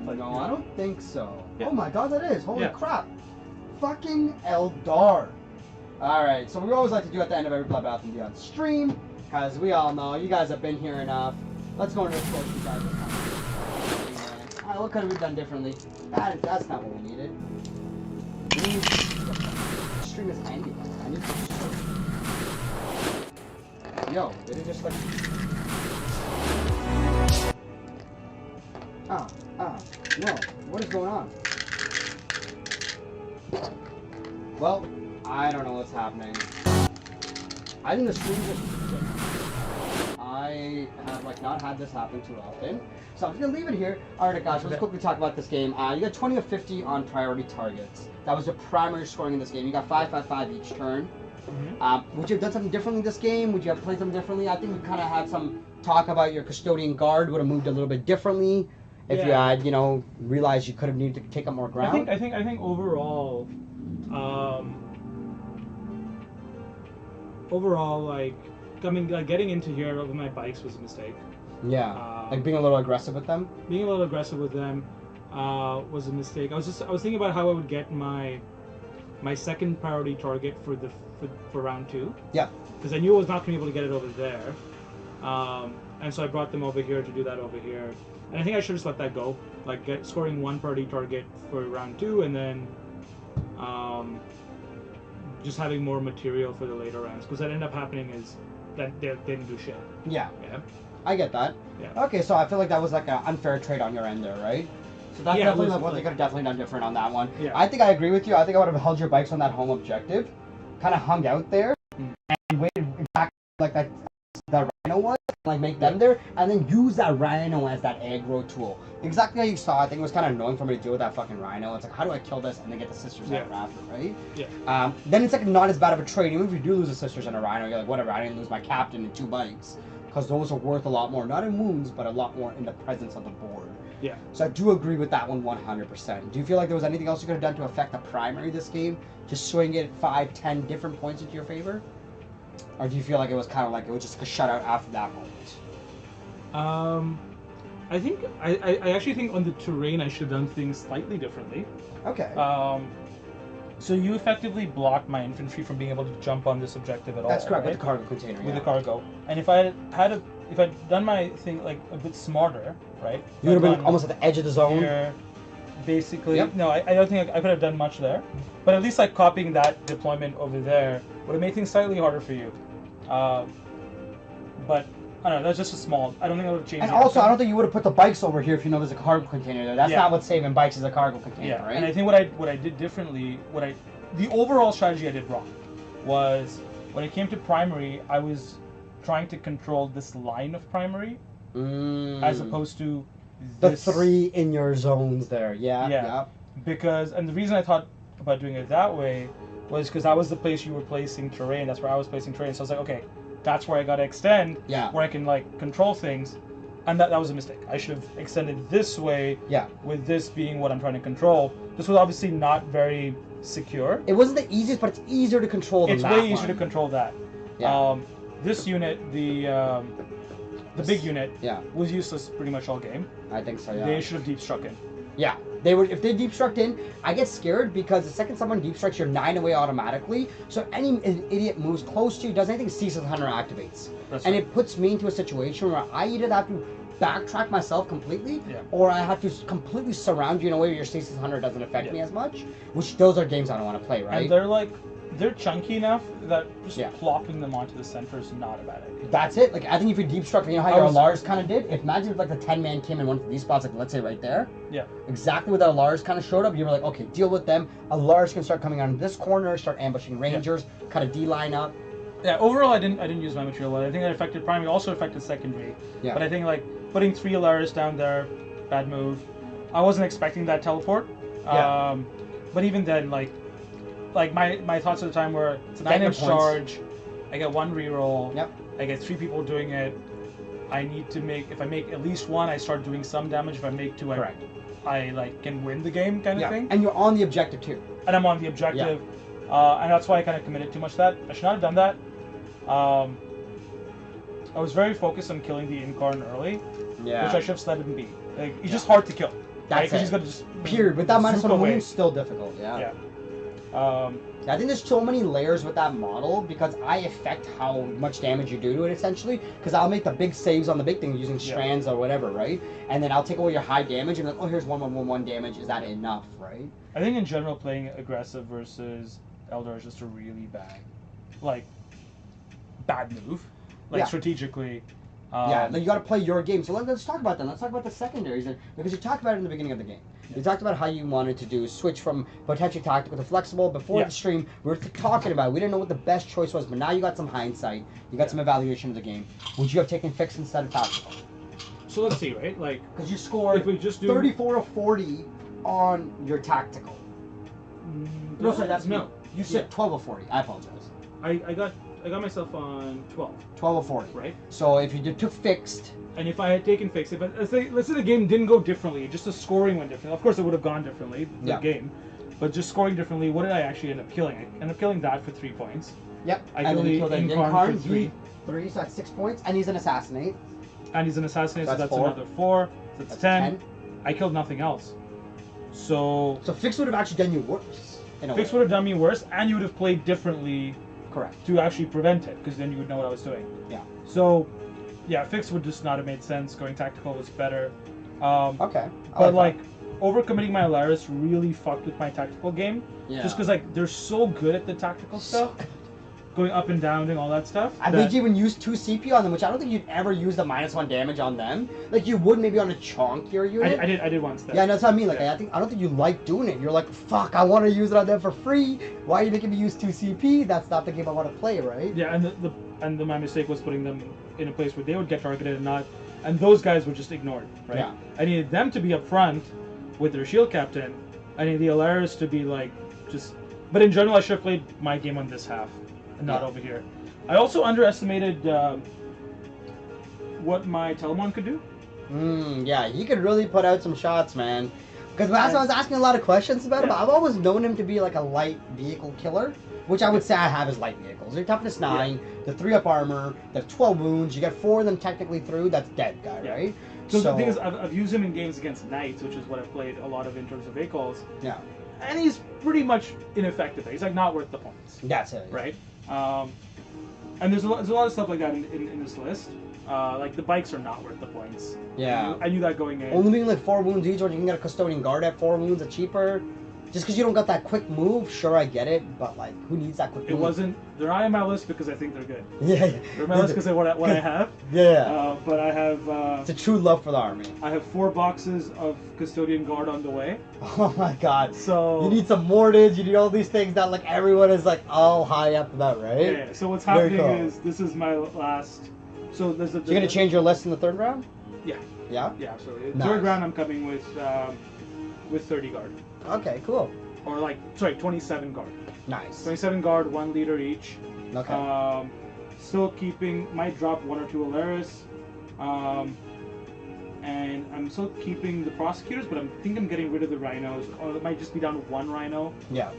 Like, No, I don't think so. Yeah. Oh my god, that is. Holy Yeah. crap. Fucking Eldar. Alright, so we always like to do at the end of every Bloodbath and Beyond stream, because we all know you guys have been here enough. Let's go into the scores you guys have. Alright, what could have we done differently? That's not what we needed. Stream is ending. I need to... Yo, did it just like... No. What is going on? Well, I don't know what's happening. I think the stream just... I have like not had this happen too often. So I'm just gonna leave it here. Alright guys, let's quickly talk about this game. You got 20 of 50 on priority targets. That was the primary scoring in this game. You got 5, 5, 5 each turn. Mm-hmm. Would you have done something differently in this game? Would you have played something differently? I think we kind of had some talk about your custodian guard would have moved a little bit differently if you had, realized you could have needed to take up more ground. I think overall, like getting into here with my bikes was a mistake. Yeah, like being a little aggressive with them. Being a little aggressive with them was a mistake. I was thinking about how I would get my second priority target for round 2. Yeah. Because I knew I was not going to be able to get it over there, and so I brought them over here to do that over here. And I think I should just let that go, like scoring 1 priority target for round 2, and then just having more material for the later rounds. Because what ended up happening is that they didn't do shit. Yeah. Yeah. I get that. Yeah. Okay, so I feel like that was like an unfair trade on your end there, right? So that's Yeah, definitely it was like what they like- could have definitely done different on that one. Yeah. I think I agree with you. I think I would have held your bikes on that home objective, kind of hung out there, and waited exactly like that rhino was, like make them there, and then use that rhino as that aggro tool. Exactly how you saw. I think it was kind of annoying for me to deal with that fucking rhino. It's like, how do I kill this and then get the sisters out after, right? Yeah. Then it's like not as bad of a trade. Even if you do lose the sisters and a rhino, you're like, whatever. I didn't lose my captain and 2 bikes, because those are worth a lot more, not in wounds, but a lot more in the presence of the board. Yeah. So I do agree with that one 100%. Do you feel like there was anything else you could have done to affect the primary this game? Just swing it 5, 10 different points into your favor? Or do you feel like it was kind of like it was just a shutout after that moment? I think I actually think on the terrain I should have done things slightly differently. Okay. So you effectively blocked my infantry from being able to jump on this objective at all. That's correct, right? with the cargo container. With the cargo. And if I if I'd done my thing like a bit smarter, right? You would have been almost at the edge of the zone. Here, basically. Yep. No, I don't think I could have done much there. But at least like copying that deployment over there would have made things slightly harder for you. But I don't know, that's just a small. I don't think it would have changed. And also, I don't think you would have put the bikes over here if you know there's a cargo container there. That's not what's saving bikes is a cargo container, right? And I think what I did differently, the overall strategy I did wrong was when it came to primary, I was trying to control this line of primary as opposed to this, the 3 in your zones there. Yeah. Because, and the reason I thought about doing it that way was because that was the place you were placing terrain. That's where I was placing terrain. So I was like, okay, that's where I got to extend. Yeah. Where I can like control things, and that was a mistake. I should have extended this way. Yeah. With this being what I'm trying to control. This was obviously not very secure. It wasn't the easiest, but it's easier to control than that. It's way easier to control that. Yeah. This unit, the big unit, was useless pretty much all game. I think so. Yeah. They should have deep struck in. Yeah, they would. If they deep struck in, I get scared because the second someone deep strikes, you're 9 away automatically. So if any idiot moves close to you, does anything, Ceaseless Hunter activates, and it puts me into a situation where I either have to backtrack myself completely, or I have to completely surround you in a way where your Ceaseless Hunter doesn't affect me as much. Which those are games I don't want to play, right? And they're chunky enough that just plopping them onto the center is not a bad idea. That's it. Like I think if you deep struck, you know how your Lars kind of did. Imagine if like the 10-man came in one of these spots, like let's say right there. Yeah. Exactly where that Lars kind of showed up. You were like, okay, deal with them. A Lars can start coming on this corner, start ambushing Rangers, kind of D-line up. Yeah. Overall, I didn't use my material well. I think that affected primary, also affected secondary. Yeah. But I think like putting 3 Lars down there, bad move. I wasn't expecting that teleport. Yeah. But even then, like my thoughts at the time were it's a 9-inch charge. I get 1 reroll. Yep. I get 3 people doing it. I need to make, if I make at least 1, I start doing some damage. If I make 2, I like can win the game kind of thing. And you're on the objective too. And I'm on the objective. And that's why I kind of committed too much to that. I should not have done that. I was very focused on killing the Incarn early. Yeah. Which I should have just let him be. Like, he's just hard to kill. That's it. He's gonna just period. With that minus 1 wound, still difficult. Yeah. I think there's so many layers with that model because I affect how much damage you do to it essentially. Because I'll make the big saves on the big thing using strands or whatever, right? And then I'll take away your high damage and like, oh, here's 1/1/1 damage. Is that enough, right? I think in general, playing aggressive versus Eldar is just a really bad move. Strategically. Like you got to play your game. So let's talk about that. Let's talk about the secondaries, because you talked about it in the beginning of the game. You talked about how you wanted to do switch from potentially tactical to flexible. Before the stream, we were talking about it. We didn't know what the best choice was, but now you got some hindsight. You got some evaluation of the game. Would you have taken fixed instead of tactical? So let's see, right? Like, because you scored if we just do 34 of 40 on your tactical. No, sorry, that's no. You said 12 of 40. I apologize. I got myself on 12. 12 of 40. Right. So if you took fixed. And if I had taken fixed, but let's say the game didn't go differently, just the scoring went differently. Of course, it would have gone differently, the game. But just scoring differently, what did I actually end up killing? I ended up killing that for 3 points. Yep. I killed the Incarn for 3. 3, so that's 6 points. And he's an assassinate. And he's an assassinate, so that's another 4. So that's 10. I killed nothing else. So fixed would have actually done you worse. Fixed would have done me worse, and you would have played differently. Correct. To actually prevent it, because then you would know what I was doing. Yeah. So, yeah, fixed would just not have made sense. Going tactical was better. Okay. But overcommitting my Alaris really fucked with my tactical game. Yeah. Just because they're so good at the tactical stuff going up and down, doing all that stuff. I think you even use 2 CP on them, which I don't think you'd ever use the -1 damage on them. Like you would maybe on a chonkier unit. I did once. Yeah, that's what I mean. Like I don't think you like doing it. You're like, fuck, I want to use it on them for free. Why are you making me use 2 CP? That's not the game I want to play, right? Yeah, and my mistake was putting them in a place where they would get targeted and those guys were just ignored, right? Yeah. I needed them to be up front with their shield captain. I needed the Aeldari to be like just. But in general, I should have played my game on this half and not over here. I also underestimated what my Telemon could do. Yeah, he could really put out some shots, man. Because as I was asking a lot of questions about him, I've always known him to be like a light vehicle killer, which I would say I have as light vehicles. They're toughness 9, the 3-up armor, the 12 wounds. You get 4 of them technically through. That's dead guy, right? So the thing is, I've used him in games against knights, which is what I've played a lot of in terms of vehicles. Yeah. And he's pretty much ineffective. He's like not worth the points. That's it. Right. And there's a lot of stuff like that in this list. Like the bikes are not worth the points. Yeah. I knew that going in. Only being like 4 wounds each, or you can get a custodian guard at 4 wounds, it's cheaper. Just because you don't got that quick move, sure, I get it, but like, who needs that quick move? They're not in my list because I think they're good. Yeah. They're in my list because of what I have. Yeah. But I have. It's a true love for the army. I have 4 boxes of custodian guard on the way. Oh my god. So you need some mortars, you need all these things that like everyone is like all high up about, right? Yeah. So what's happening is this is my last. So there's a. You're gonna change your list in the 3rd round? Yeah. Yeah. Yeah, absolutely. Nice. 3rd round I'm coming with 30 guard. Okay, cool. Or like 27 guard. Nice. 27 guard, 1 leader each. Okay. Still keeping, might drop 1 or 2 Aeldari. And I'm still keeping the prosecutors, but I think I'm getting rid of the rhinos. Or it might just be down to 1 rhino. Yeah.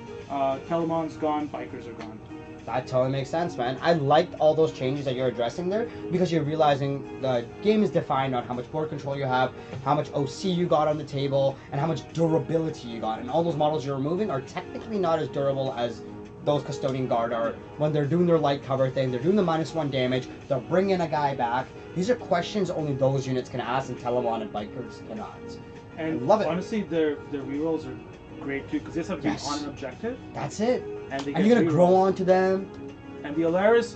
Telemon's gone, bikers are gone. That totally makes sense, man. I liked all those changes that you're addressing there because you're realizing the game is defined on how much board control you have, how much OC you got on the table, and how much durability you got. And all those models you're removing are technically not as durable as those custodian guard are when they're doing their light cover thing. They're doing the -1 damage. They're bringing a guy back. These are questions only those units can ask, and Telemon and bikers cannot. And I love it. Honestly, their rerolls are great too because they just have to be on an objective. That's it. And you're gonna grow onto them. And the Aeldari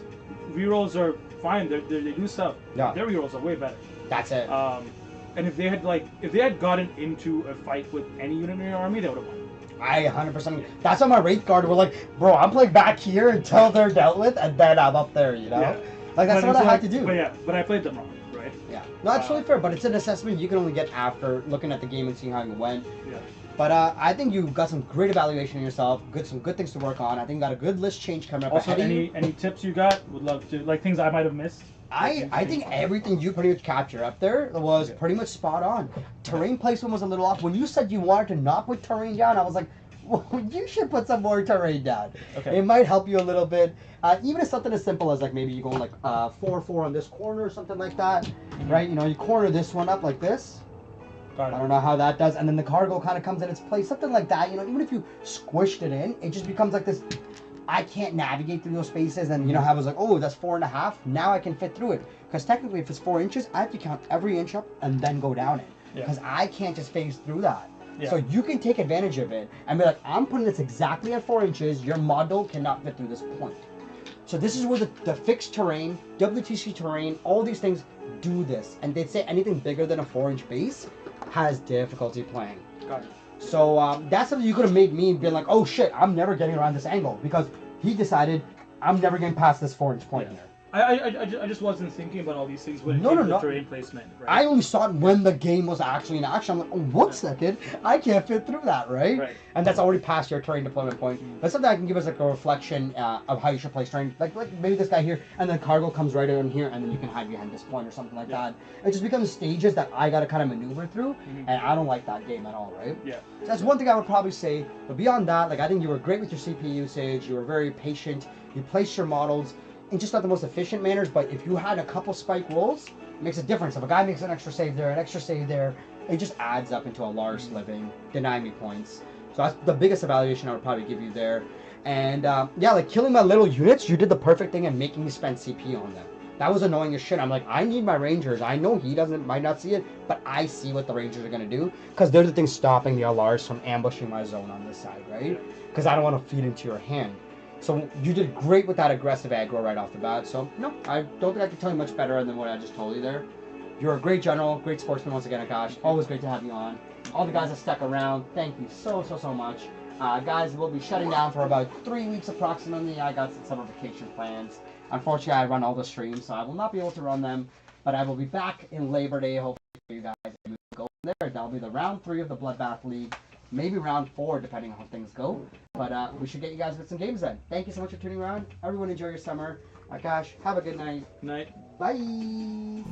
rerolls are fine. They do stuff. Yeah. Their rerolls are way better. That's it. And if they had gotten into a fight with any unit in your army, they would have won. I 100%. That's why my Wraith Guard were like, bro, I'm playing back here until they're dealt with, and then I'm up there, you know? Yeah. Like, that's what I had to do. But I played them wrong, right? Yeah. No, that's totally fair, but it's an assessment you can only get after looking at the game and seeing how it went. Yeah. But I think you got some great evaluation of yourself, some good things to work on. I think you got a good list change coming up Also, ahead of you. any tips you got? Would love to, like things I might have missed. I think everything you pretty much captured up there was pretty much spot on. Terrain placement was a little off. When you said you wanted to not put terrain down, I was like, well, you should put some more terrain down. Okay. It might help you a little bit. Even if something as simple as like maybe you go like 4-4 on this corner or something like that, right? You know, you corner this one up like this. I don't know how that does, and then the cargo kind of comes in its place, something like that. You know, even if you squished it in, it just becomes like this. I can't navigate through those spaces, and you know, I was like, oh, that's 4.5. Now I can fit through it, because technically, if it's 4 inches, I have to count every inch up and then go down it, because I can't just phase through that. Yeah. So you can take advantage of it and be like, I'm putting this exactly at 4 inches. Your model cannot fit through this point. So this is where the fixed terrain, WTC terrain, all these things do this, and they'd say anything bigger than a 4-inch base has difficulty playing. Got it. So that's something you could have made me be like, oh shit, I'm never getting around this angle, because he decided I'm never getting past this 4-inch point here. I just wasn't thinking about all these things when it came to the terrain placement. Right? I only saw it when the game was actually in action. I'm like, oh, 1 second, I can't fit through that, right? And that's already past your terrain deployment point. But something I can give us like a reflection of how you should place terrain. Like maybe this guy here, and then cargo comes right in here, and then you can hide behind this point or something like that. It just becomes stages that I got to kind of maneuver through, and I don't like that game at all, right? Yeah. So that's one thing I would probably say. But beyond that, like I think you were great with your CPU usage. You were very patient. You placed your models in just not the most efficient manners, but if you had a couple spike rolls, it makes a difference. If a guy makes an extra save there, it just adds up into a large living, deny me points. So that's the biggest evaluation I would probably give you there. And yeah, like killing my little units, you did the perfect thing in making me spend CP on them. That was annoying as shit. I'm like, I need my Rangers. I know he might not see it, but I see what the Rangers are going to do, because they're the things stopping the Aeldari from ambushing my zone on this side, right? Because I don't want to feed into your hand. So you did great with that aggressive aggro right off the bat. So no, I don't think I can tell you much better than what I just told you there. You're a great general, great sportsman once again, Akash. Always great to have you on. All the guys that stuck around, thank you so much. Guys, we'll be shutting down for about 3 weeks approximately. I got some summer vacation plans. Unfortunately, I run all the streams, so I will not be able to run them. But I will be back in Labor Day, hopefully for you guys. And we'll go from there. That'll be the round 3 of the Bloodbath League. Maybe round 4, depending on how things go. But we should get you guys with some games then. Thank you so much for tuning around. Everyone enjoy your summer. Akash, have a good night. Night. Bye.